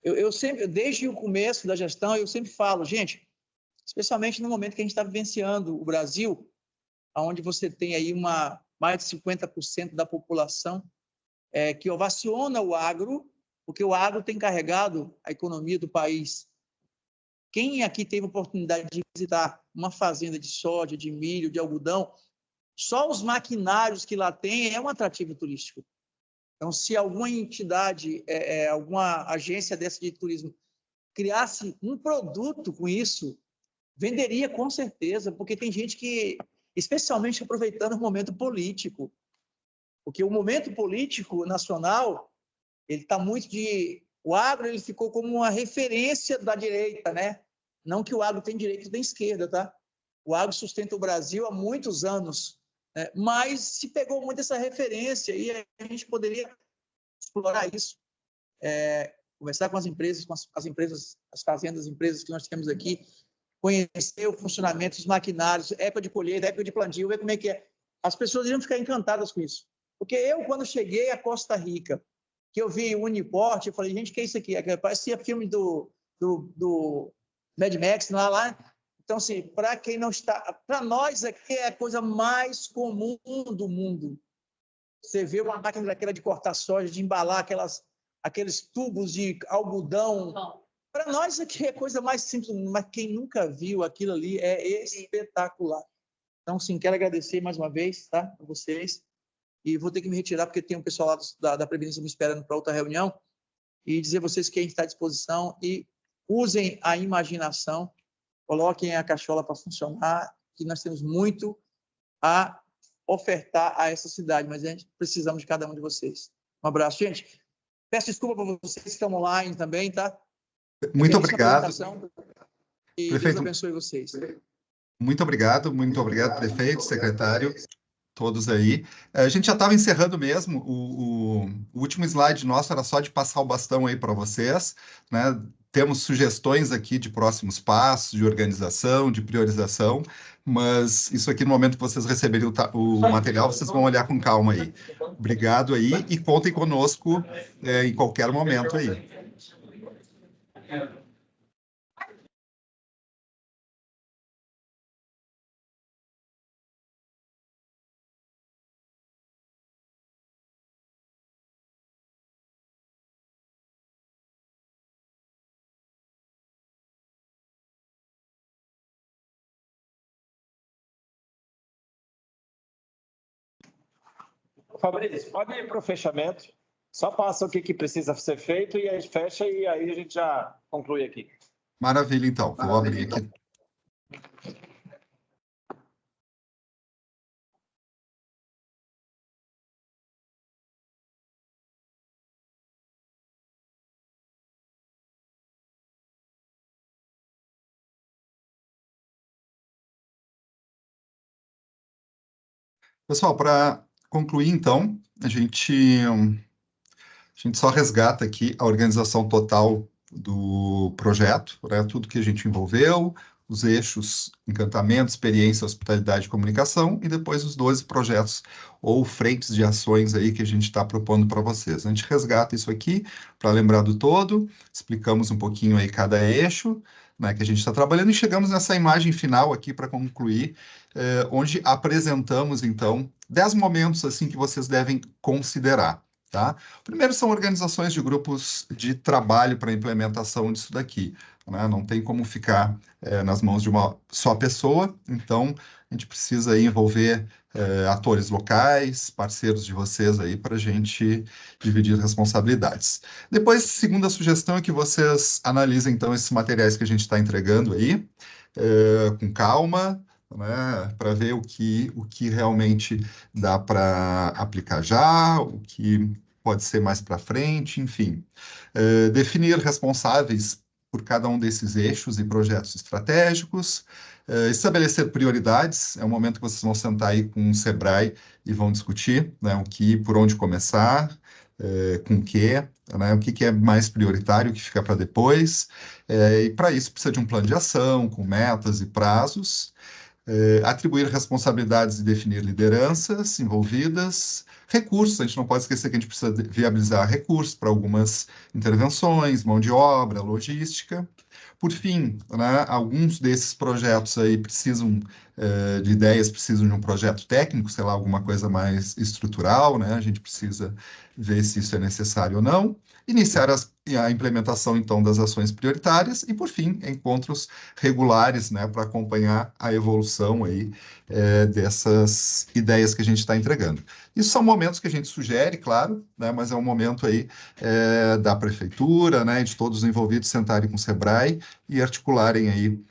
[SPEAKER 2] eu sempre, desde o começo da gestão, eu sempre falo, gente, especialmente no momento que a gente está vivenciando o Brasil, onde você tem aí mais de 50% da população que ovaciona o agro, porque o agro tem carregado a economia do país. Quem aqui teve a oportunidade de visitar uma fazenda de soja, de milho, de algodão, só os maquinários que lá tem é um atrativo turístico. Então, se alguma entidade, alguma agência dessa de turismo criasse um produto com isso, venderia com certeza, porque tem gente que, especialmente aproveitando o momento político, porque o momento político nacional ele está muito de... O agro ele ficou como uma referência da direita, né? Não que o agro tem direita e tem esquerda, tá? O agro sustenta o Brasil há muitos anos, né? Mas se pegou muito essa referência e a gente poderia explorar isso, conversar com as empresas, as empresas, as fazendas, as empresas que nós temos aqui, conhecer o funcionamento dos maquinários, época de colheita, época de plantio, ver como é que é. As pessoas iriam ficar encantadas com isso. Porque eu, quando cheguei a Costa Rica, que eu vi o Uniport, eu falei, gente, que é isso aqui? Parecia filme do Mad Max, lá. Então, assim, para quem não está... Para nós aqui é a coisa mais comum do mundo. Você vê uma máquina daquela de cortar soja, de embalar aqueles tubos de algodão. Para nós aqui é a coisa mais simples, mas quem nunca viu aquilo ali é espetacular. Então, sim, quero agradecer mais uma vez, tá, a vocês. E vou ter que me retirar, porque tem um pessoal lá da Previdência me esperando para outra reunião. E dizer a vocês que a gente está à disposição e usem a imaginação, coloquem a cachola para funcionar, que nós temos muito a ofertar a essa cidade, mas a gente precisamos de cada um de vocês. Um abraço, gente. Peço desculpa para vocês que estão online também, tá?
[SPEAKER 4] Muito obrigado.
[SPEAKER 2] E
[SPEAKER 4] Prefeito,
[SPEAKER 2] Deus abençoe vocês.
[SPEAKER 4] Muito obrigado, prefeito, secretário, todos aí. A gente já estava encerrando mesmo, o último slide nosso era só de passar o bastão aí para vocês, né? Temos sugestões aqui de próximos passos, de organização, de priorização, mas isso aqui no momento que vocês receberem o material, vocês vão olhar com calma aí. Obrigado aí e contem conosco em qualquer momento aí.
[SPEAKER 3] Fabrício, pode ir para o fechamento. Só passa o que precisa ser feito e aí fecha e aí a gente já conclui aqui.
[SPEAKER 4] Maravilha, então. Vou abrir aqui. Pessoal, para concluir, então, a gente só resgata aqui a organização total do projeto, né? Tudo que a gente envolveu, os eixos, encantamento, experiência, hospitalidade e comunicação, e depois os 12 projetos ou frentes de ações aí que a gente está propondo para vocês. A gente resgata isso aqui para lembrar do todo, explicamos um pouquinho aí cada eixo, né, que a gente está trabalhando, e chegamos nessa imagem final aqui para concluir, onde apresentamos, então, 10 momentos assim que vocês devem considerar. Tá? Primeiro são organizações de grupos de trabalho para a implementação disso daqui, né? Não tem como ficar nas mãos de uma só pessoa, então a gente precisa aí envolver atores locais, parceiros de vocês aí para a gente dividir responsabilidades. Depois, segunda sugestão é que vocês analisem então esses materiais que a gente está entregando aí, com calma, né, para ver o que realmente dá para aplicar já, o que pode ser mais para frente, enfim. Definir responsáveis por cada um desses eixos e projetos estratégicos, estabelecer prioridades, é o momento que vocês vão sentar aí com o Sebrae e vão discutir, né, por onde começar, com o quê, né, o que é mais prioritário, o que fica para depois, e para isso precisa de um plano de ação, com metas e prazos, atribuir responsabilidades e definir lideranças envolvidas, recursos, a gente não pode esquecer que a gente precisa viabilizar recursos para algumas intervenções, mão de obra, logística. Por fim, né, alguns desses projetos aí precisam de ideias, precisam de um projeto técnico, sei lá, alguma coisa mais estrutural, né? A gente precisa ver se isso é necessário ou não. Iniciar a implementação, então, das ações prioritárias e, por fim, encontros regulares, né, para acompanhar a evolução aí dessas ideias que a gente está entregando. Isso são momentos que a gente sugere, claro, né, mas é um momento aí da prefeitura, né, de todos os envolvidos sentarem com o Sebrae e articularem aí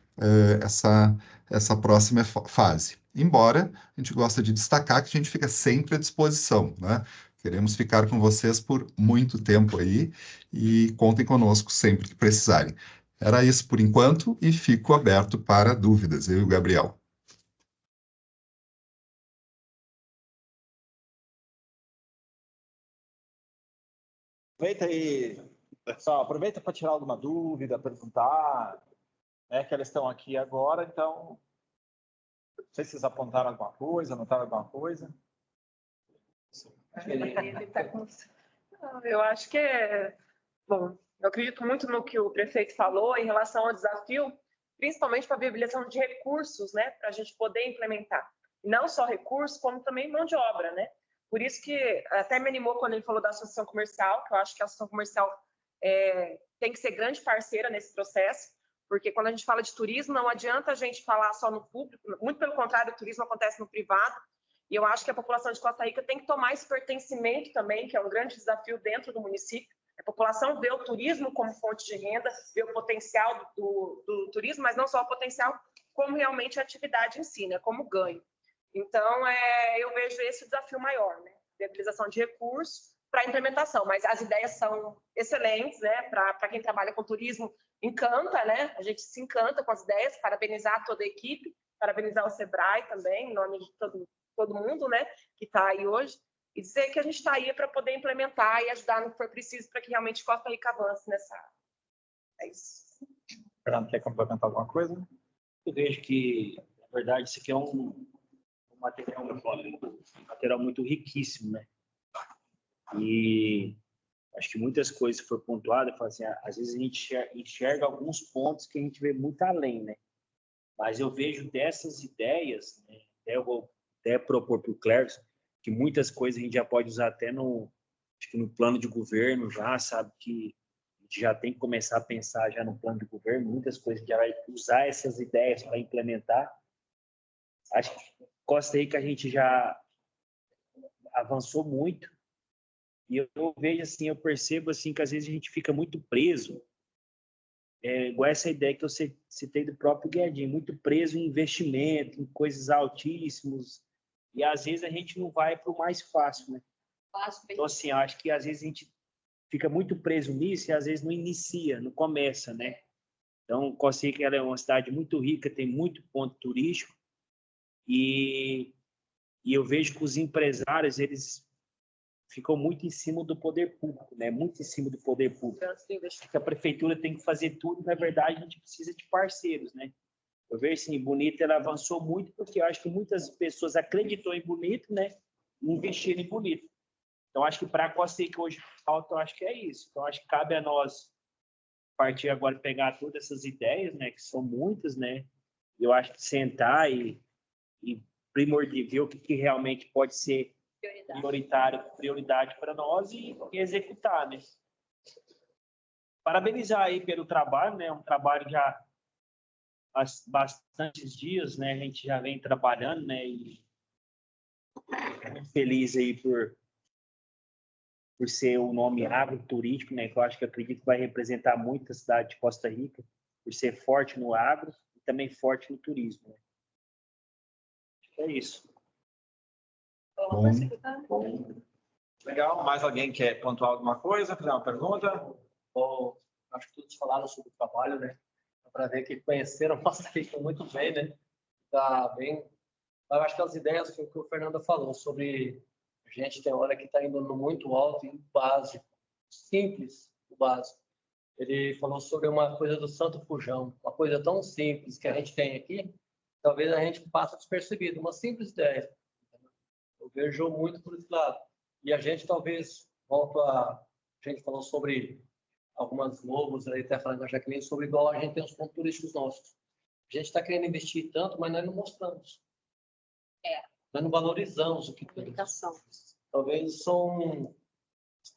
[SPEAKER 4] essa próxima fase. Embora a gente gosta de destacar que a gente fica sempre à disposição, né? Queremos ficar com vocês por muito tempo aí e contem conosco sempre que precisarem. Era isso por enquanto e fico aberto para dúvidas, eu e o Gabriel.
[SPEAKER 3] Aproveita aí, pessoal, aproveita para tirar alguma dúvida, perguntar, né, que elas estão aqui agora, então, não sei se vocês apontaram alguma coisa, anotaram alguma coisa.
[SPEAKER 8] Eu acho que bom, eu acredito muito no que o prefeito falou em relação ao desafio, principalmente para a viabilização de recursos, né, para a gente poder implementar. Não só recursos, como também mão de obra, né? Por isso que até me animou quando ele falou da associação comercial, que eu acho que a associação comercial tem que ser grande parceira nesse processo, porque quando a gente fala de turismo, não adianta a gente falar só no público, muito pelo contrário, o turismo acontece no privado, e eu acho que a população de Costa Rica tem que tomar esse pertencimento também, que é um grande desafio dentro do município. A população vê o turismo como fonte de renda, vê o potencial do turismo, mas não só o potencial, como realmente a atividade em si, né, como ganho. Então, eu vejo esse desafio maior, né? Viabilização de recursos para a implementação. Mas as ideias são excelentes, né? Para quem trabalha com turismo, encanta, né? A gente se encanta com as ideias. Parabenizar toda a equipe, parabenizar o Sebrae também, em nome de todo mundo, né? Que está aí hoje. E dizer que a gente está aí para poder implementar e ajudar no que for preciso para que realmente Costa Rica avance nessa área. É isso.
[SPEAKER 3] Fernando, quer complementar alguma coisa?
[SPEAKER 9] Eu vejo que, na verdade, isso aqui é um material muito riquíssimo, né? E acho que muitas coisas foram pontuadas, assim, às vezes a gente enxerga alguns pontos que a gente vê muito além, né? Mas eu vejo dessas ideias, né? Eu vou até propor para o Clérison que muitas coisas a gente já pode usar até no plano de governo, já sabe que a gente já tem que começar a pensar já no plano de governo, muitas coisas a gente já vai usar essas ideias para implementar. Acho que Costa Rica a gente já avançou muito e eu vejo assim, eu percebo assim que às vezes a gente fica muito preso, igual essa ideia que eu citei do próprio Guedin, muito preso em investimento, em coisas altíssimas, e às vezes a gente não vai para o mais fácil, né? Então assim, eu acho que às vezes a gente fica muito preso nisso e às vezes não inicia, não começa, né? Então, Costa Rica ela é uma cidade muito rica, tem muito ponto turístico, e eu vejo que os empresários, eles ficam muito em cima do poder público, né? Muito em cima do poder público. Que a prefeitura tem que fazer tudo, na verdade, a gente precisa de parceiros, né? Eu vejo, assim, Bonito, ela avançou muito, porque eu acho que muitas pessoas acreditou em Bonito, né? E investiram em Bonito. Então, acho que para a Costa Rica hoje falta, eu acho que é isso. Então, acho que cabe a nós partir agora e pegar todas essas ideias, né? Que são muitas, né? Eu acho que sentar e primordial, ver o que realmente pode ser prioridade para nós e executar, né? Parabenizar aí pelo trabalho, né? Um trabalho já há bastantes dias, né? A gente já vem trabalhando, né? E muito feliz aí por ser o nome agroturístico, né? Que eu acho que acredito que vai representar muito a cidade de Costa Rica, por ser forte no agro e também forte no turismo, né? É isso.
[SPEAKER 4] Bom.
[SPEAKER 3] Legal. Mais alguém quer pontuar alguma coisa, fazer uma pergunta?
[SPEAKER 10] Bom, acho que todos falaram sobre o trabalho, né? Para ver que conheceram Costa Rica muito bem, né? Tá bem. Eu acho que as ideias que o Fernando falou sobre a gente tem hora que está indo no muito alto e básico, simples, o básico. Ele falou sobre uma coisa do Santo Fujão, uma coisa tão simples que a gente tem aqui, talvez a gente passe despercebido, uma simples ideia. Eu vejo muito por esse lado. E a gente talvez, a gente falou sobre algumas logos aí, até falando com a Jaqueline, sobre igual a gente tem os pontos turísticos nossos. A gente está querendo investir tanto, mas nós não mostramos. Nós não valorizamos o que temos. Talvez são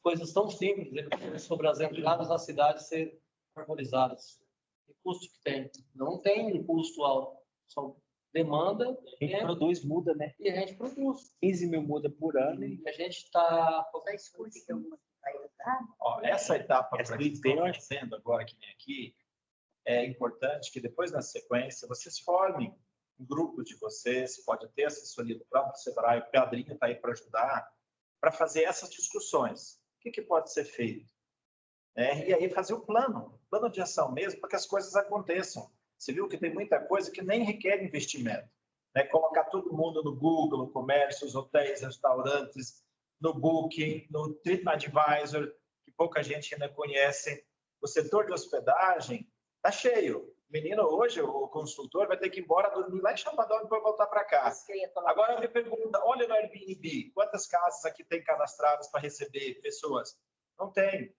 [SPEAKER 10] coisas tão simples, sobre as entradas da cidade ser arborizadas. Que custo que tem? Não tem um custo alto. Só demanda.
[SPEAKER 9] A gente produz, muda, né?
[SPEAKER 10] E a gente produz.
[SPEAKER 9] 15 mil muda por ano.
[SPEAKER 10] E a gente está...
[SPEAKER 3] Essa etapa que estão fazendo agora, que vem aqui, é importante que depois, na sequência, vocês formem um grupo de vocês, pode ter assessoria do próprio Sebrae, o Pedrinho está aí para ajudar, para fazer essas discussões. O que pode ser feito? E aí fazer o plano de ação mesmo, para que as coisas aconteçam. Você viu que tem muita coisa que nem requer investimento. Colocar todo mundo no Google, no comércio, os hotéis, restaurantes, no Booking, no TripAdvisor, que pouca gente ainda conhece. O setor de hospedagem está cheio. O menino hoje, o consultor, vai ter que ir embora, dormir lá em Chapadão e depois voltar para cá. Agora eu me pergunto, olha no Airbnb, quantas casas aqui tem cadastradas para receber pessoas? Não tem.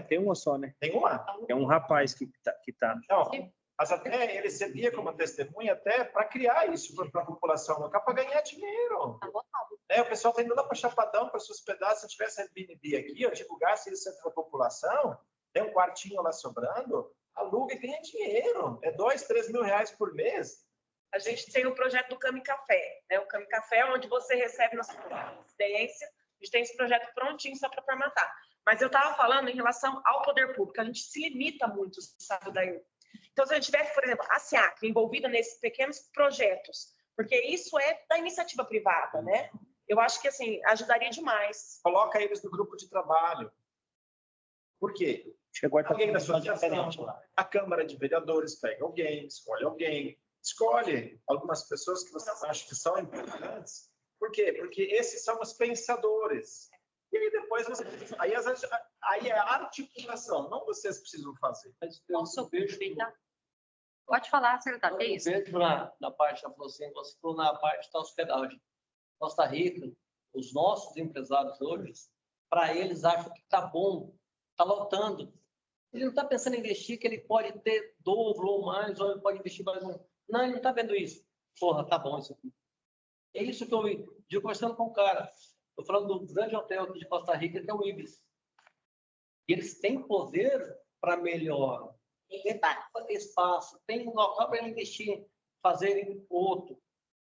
[SPEAKER 9] Tem uma só, né?
[SPEAKER 3] Tem uma?
[SPEAKER 9] É um rapaz que tá.
[SPEAKER 3] Não, mas até ele servia como testemunha até para criar isso para a população local, para ganhar dinheiro. O pessoal está indo lá para Chapadão para se hospedar. Se tivesse Airbnb aqui, eu divulgasse isso entre a população, tem um quartinho lá sobrando, aluga e ganha dinheiro. É 2, 3 mil reais por mês.
[SPEAKER 8] A gente tem o projeto do Cami Café, né? O Cami Café é onde você recebe na sua residência. A gente tem esse projeto prontinho só para formatar. Mas eu estava falando em relação ao poder público. A gente se limita muito, sabe, daí. Então, se a gente tivesse, por exemplo, a SEAC envolvida nesses pequenos projetos, porque isso é da iniciativa privada, né? Eu acho que, assim, ajudaria demais.
[SPEAKER 3] Coloca eles no grupo de trabalho. Por quê?
[SPEAKER 9] Acho que agora
[SPEAKER 3] alguém da associação, a Câmara de Vereadores pega alguém, escolhe algumas pessoas que vocês acham que são importantes. Por quê? Porque esses são os pensadores. E aí depois aí é a articulação, não vocês precisam fazer.
[SPEAKER 7] Pode falar, secretário. É isso.
[SPEAKER 10] Eu vejo na parte da você falou na parte da hospedagem. Costa Rica, os nossos empresários hoje, para eles acham que está bom, está lotando. Ele não está pensando em investir, que ele pode ter dobro ou mais, ou ele pode investir mais um. Não, ele não está vendo isso. Porra, tá bom isso aqui. É isso que eu vi. Eu conversando com o cara. Estou falando do grande hotel aqui de Costa Rica, que é o Ibis. E eles têm poder para melhor. Tem espaço, tem um local para investir, fazer outro.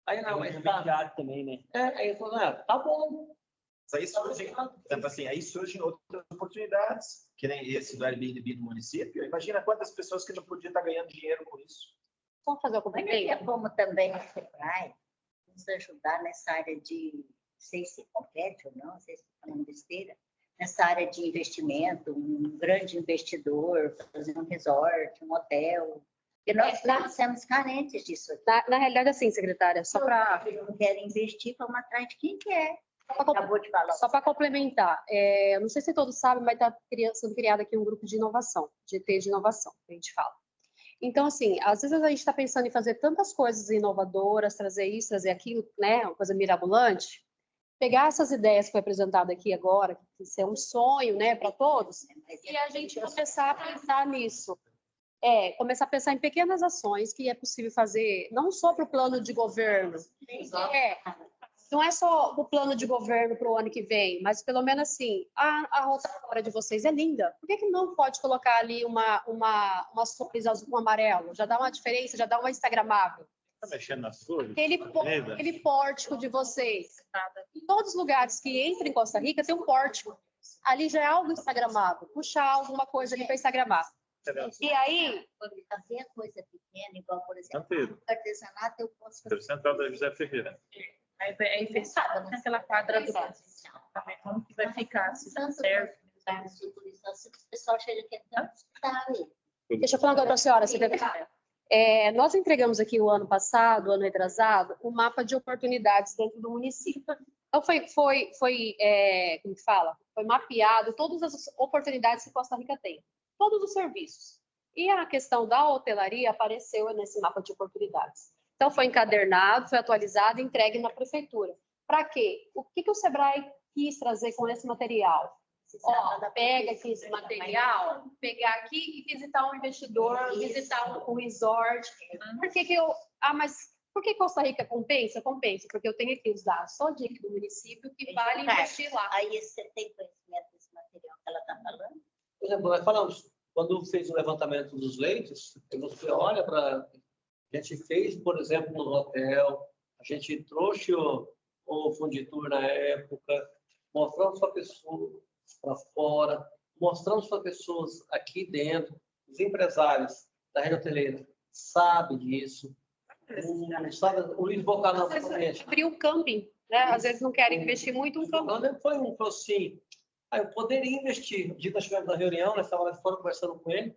[SPEAKER 10] Aí não, mas tá.
[SPEAKER 9] Também, né?
[SPEAKER 10] Aí eu falo, tá bom.
[SPEAKER 3] Mas aí surgem outras oportunidades, que nem esse do Airbnb do município. Imagina quantas pessoas que não podiam estar ganhando dinheiro com isso.
[SPEAKER 1] Vamos fazer o complemento?
[SPEAKER 11] É como também a SEBRAE nos ajudar nessa área de, não sei se compete ou não sei se estou falando besteira, nessa área de investimento, um grande investidor, fazer um resort, um hotel. E nós somos carentes disso aqui.
[SPEAKER 7] Na realidade, assim, secretária, só para...
[SPEAKER 11] Não querem investir, vamos atrás de quem quer. Acabou de falar.
[SPEAKER 7] Só para complementar, não sei se todos sabem, mas está sendo criado aqui um grupo de inovação, GT de inovação, que a gente fala. Então, assim, às vezes a gente está pensando em fazer tantas coisas inovadoras, trazer isso, trazer aquilo, né, uma coisa mirabolante, pegar essas ideias que foi apresentada aqui agora, que isso é um sonho, né, para todos, e a gente começar a pensar nisso. Começar a pensar em pequenas ações que é possível fazer, não só para o plano de governo, não é só o plano de governo para o ano que vem, mas pelo menos assim, a rotatória de vocês é linda. Por que não pode colocar ali uma sorriso azul com amarelo? Já dá uma diferença, já dá uma instagramável.
[SPEAKER 3] Tá mexendo nas cores?
[SPEAKER 7] Aquele pórtico de vocês. Em todos os lugares que entram em Costa Rica tem um pórtico. Ali já é algo instagramável. Puxar alguma coisa ali para instagramar. E aí...
[SPEAKER 11] Fazer coisa pequena, igual, por exemplo,
[SPEAKER 3] o
[SPEAKER 11] artesanato, eu posso fazer.
[SPEAKER 3] Central da José Ferreira.
[SPEAKER 12] Mas é fechada, né? Aquela quadra do como que vai ficar, se serve.
[SPEAKER 11] O pessoal chega aqui e
[SPEAKER 7] Deixa eu falar agora para a senhora, secretária. Nós entregamos aqui o ano passado, o ano retrasado, um mapa de oportunidades dentro do município. Então, como que fala? Foi mapeado todas as oportunidades que Costa Rica tem, todos os serviços. E a questão da hotelaria apareceu nesse mapa de oportunidades. Então, foi encadernado, foi atualizado e entregue na prefeitura. Para quê? O que o SEBRAE quis trazer com esse material? Pega aqui esse material, pegar aqui e visitar um investidor, visitar um resort. Mas por que Costa Rica compensa? Compensa, porque eu tenho aqui os dados só de do município que vale investir lá.
[SPEAKER 11] Aí você tem conhecimento desse material que ela está falando?
[SPEAKER 10] Por exemplo, nós falamos, quando fez o levantamento dos leitos, você olha para... A gente fez, por exemplo, no hotel, a gente trouxe o funditur na época, mostramos para pessoas para fora, mostramos para pessoas aqui dentro, os empresários da rede hoteleira sabem disso. O Luiz Bocalão,
[SPEAKER 7] abriu o camping né? Às vezes não querem investir muito, então...
[SPEAKER 10] Não foi um, falou assim, eu poderia investir. No dia que nós tivemos na reunião, nós estávamos lá fora conversando com ele,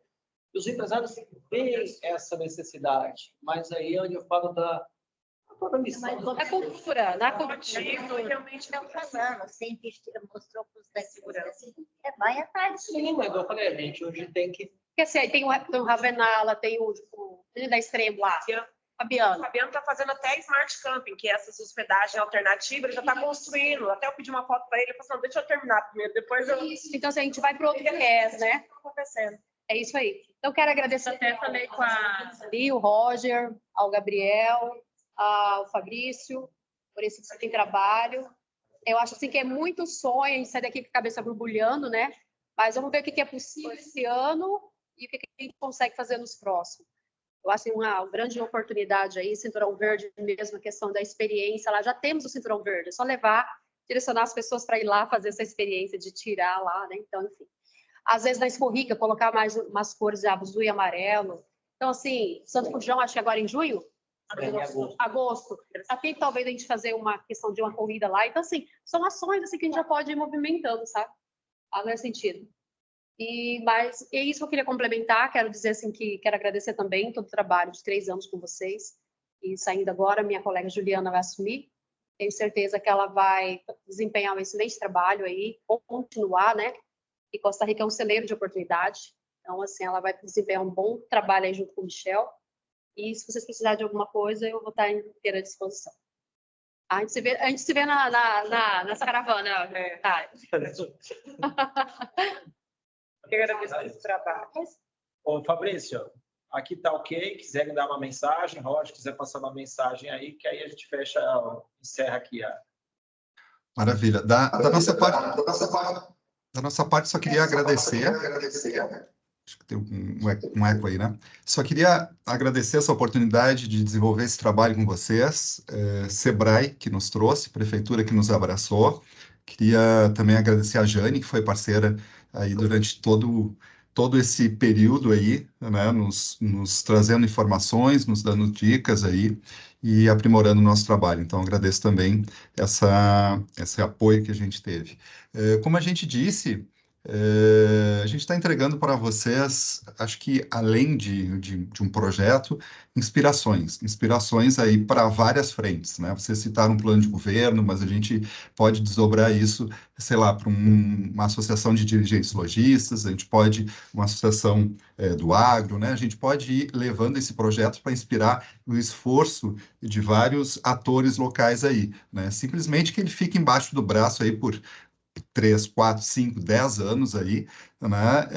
[SPEAKER 10] e os empresários veem essa necessidade, mas aí é onde eu falo da missão.
[SPEAKER 7] A cultura, na cultura,
[SPEAKER 11] realmente estão falando, sempre mostrou para os da segurança. Vai atrás.
[SPEAKER 10] Sim, mas eu falei, a gente hoje tem que...
[SPEAKER 7] Porque assim, aí tem o Ravenala, tem o da Extremo lá, Fabiano.
[SPEAKER 8] O Fabiano está fazendo até Smart Camping, que é essas hospedagens alternativas, ele já está construindo. Até eu pedi uma foto para ele, ele falou assim, não, deixa eu terminar primeiro, depois eu...
[SPEAKER 7] Isso, então assim, a gente vai para outro viés, né?
[SPEAKER 8] Acontecendo.
[SPEAKER 7] É isso aí. Então, quero agradecer
[SPEAKER 12] Até falei com a...
[SPEAKER 7] o Roger, ao Gabriel, ao Fabrício, por esse trabalho. Eu acho assim que é muito sonho, a gente sai daqui com a cabeça borbulhando, né? Mas vamos ver o que é possível esse ano e o que a gente consegue fazer nos próximos. Eu acho uma grande oportunidade aí, Cinturão Verde mesmo, a questão da experiência lá. Já temos o Cinturão Verde, é só levar, direcionar as pessoas para ir lá fazer essa experiência de tirar lá, né? Então, enfim. Às vezes na escorrica, colocar mais umas cores azul e amarelo. Então, assim, Santo Fujão, acho que agora em junho? Agosto. Aqui talvez a gente fazer uma questão de uma corrida lá. Então, assim, são ações assim, que a gente já pode ir movimentando, sabe? Nesse sentido. Mas é isso que eu queria complementar. Quero dizer assim que quero agradecer também todo o trabalho de 3 anos com vocês. E saindo agora, minha colega Juliana vai assumir. Tenho certeza que ela vai desempenhar um excelente trabalho aí, continuar, né? E Costa Rica é um celeiro de oportunidade. Então, assim, ela vai desempenhar um bom trabalho aí junto com o Michel. E se vocês precisarem de alguma coisa, eu vou estar inteira à disposição. A gente se vê nessa caravana. Tá.
[SPEAKER 8] Eu agradeço esse trabalho.
[SPEAKER 3] Ô, Fabrício, aqui tá ok. Quiserem dar uma mensagem, Roger, quiser passar uma mensagem aí, que aí a gente encerra aqui a...
[SPEAKER 4] Maravilha. Da nossa parte, só queria agradecer. Acho que tem um eco aí, né? Só queria agradecer essa oportunidade de desenvolver esse trabalho com vocês, Sebrae, que nos trouxe, Prefeitura, que nos abraçou. Queria também agradecer a Jane, que foi parceira aí durante todo esse período aí, né? Nos trazendo informações, nos dando dicas aí e aprimorando o nosso trabalho. Então, agradeço também esse apoio que a gente teve. Como a gente disse, a gente está entregando para vocês, acho que além de um projeto, inspirações aí para várias frentes, né? Vocês citaram um plano de governo, mas a gente pode desdobrar isso, sei lá, para uma associação de dirigentes lojistas, a gente pode, uma associação do agro, né? A gente pode ir levando esse projeto para inspirar o esforço de vários atores locais aí, né? Simplesmente que ele fique embaixo do braço aí por 3, 4, 5, 10 anos aí, né?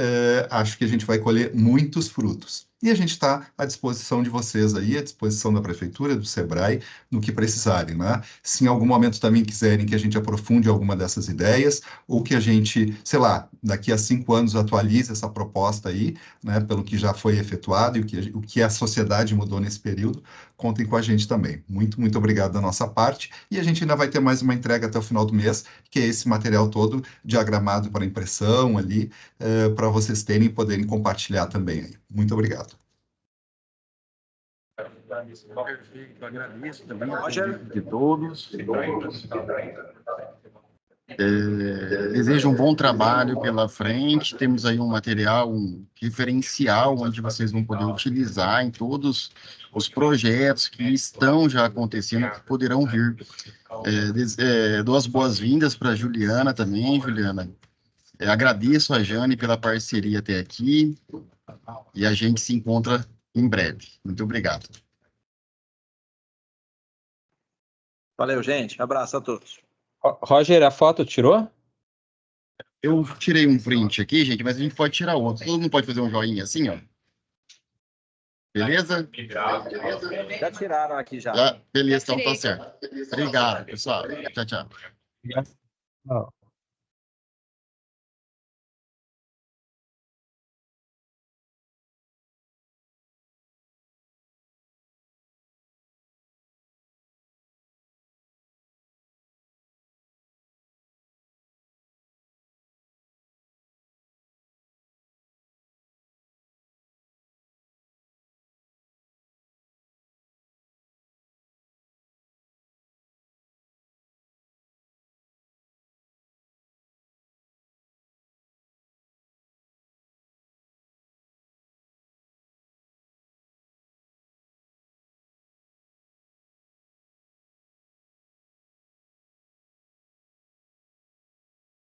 [SPEAKER 4] Acho que a gente vai colher muitos frutos. E a gente está à disposição de vocês aí, à disposição da Prefeitura, do Sebrae, no que precisarem, né? Se em algum momento também quiserem que a gente aprofunde alguma dessas ideias, ou que a gente, sei lá, daqui a 5 anos atualize essa proposta aí, né? Pelo que já foi efetuado e o que a sociedade mudou nesse período, contem com a gente também. Muito, muito obrigado da nossa parte. E a gente ainda vai ter mais uma entrega até o final do mês, que é esse material todo diagramado para impressão ali, para vocês terem e poderem compartilhar também aí. Muito obrigado.
[SPEAKER 5] Perfeito, agradeço também a presença de todos. Desejo um bom trabalho pela frente. Temos aí um material, um referencial, onde vocês vão poder utilizar em todos os projetos que estão já acontecendo, que poderão vir. Dou as boas-vindas para a Juliana também, Juliana. Agradeço a Jane pela parceria até aqui e a gente se encontra em breve. Muito obrigado.
[SPEAKER 2] Valeu, gente. Abraço a todos.
[SPEAKER 6] Roger, a foto tirou?
[SPEAKER 5] Eu tirei um print aqui, gente, mas a gente pode tirar outro. Todo mundo pode fazer um joinha assim, ó. Beleza?
[SPEAKER 2] Já tiraram aqui já.
[SPEAKER 5] Beleza, então tá certo. Obrigado, pessoal. Tchau, tchau.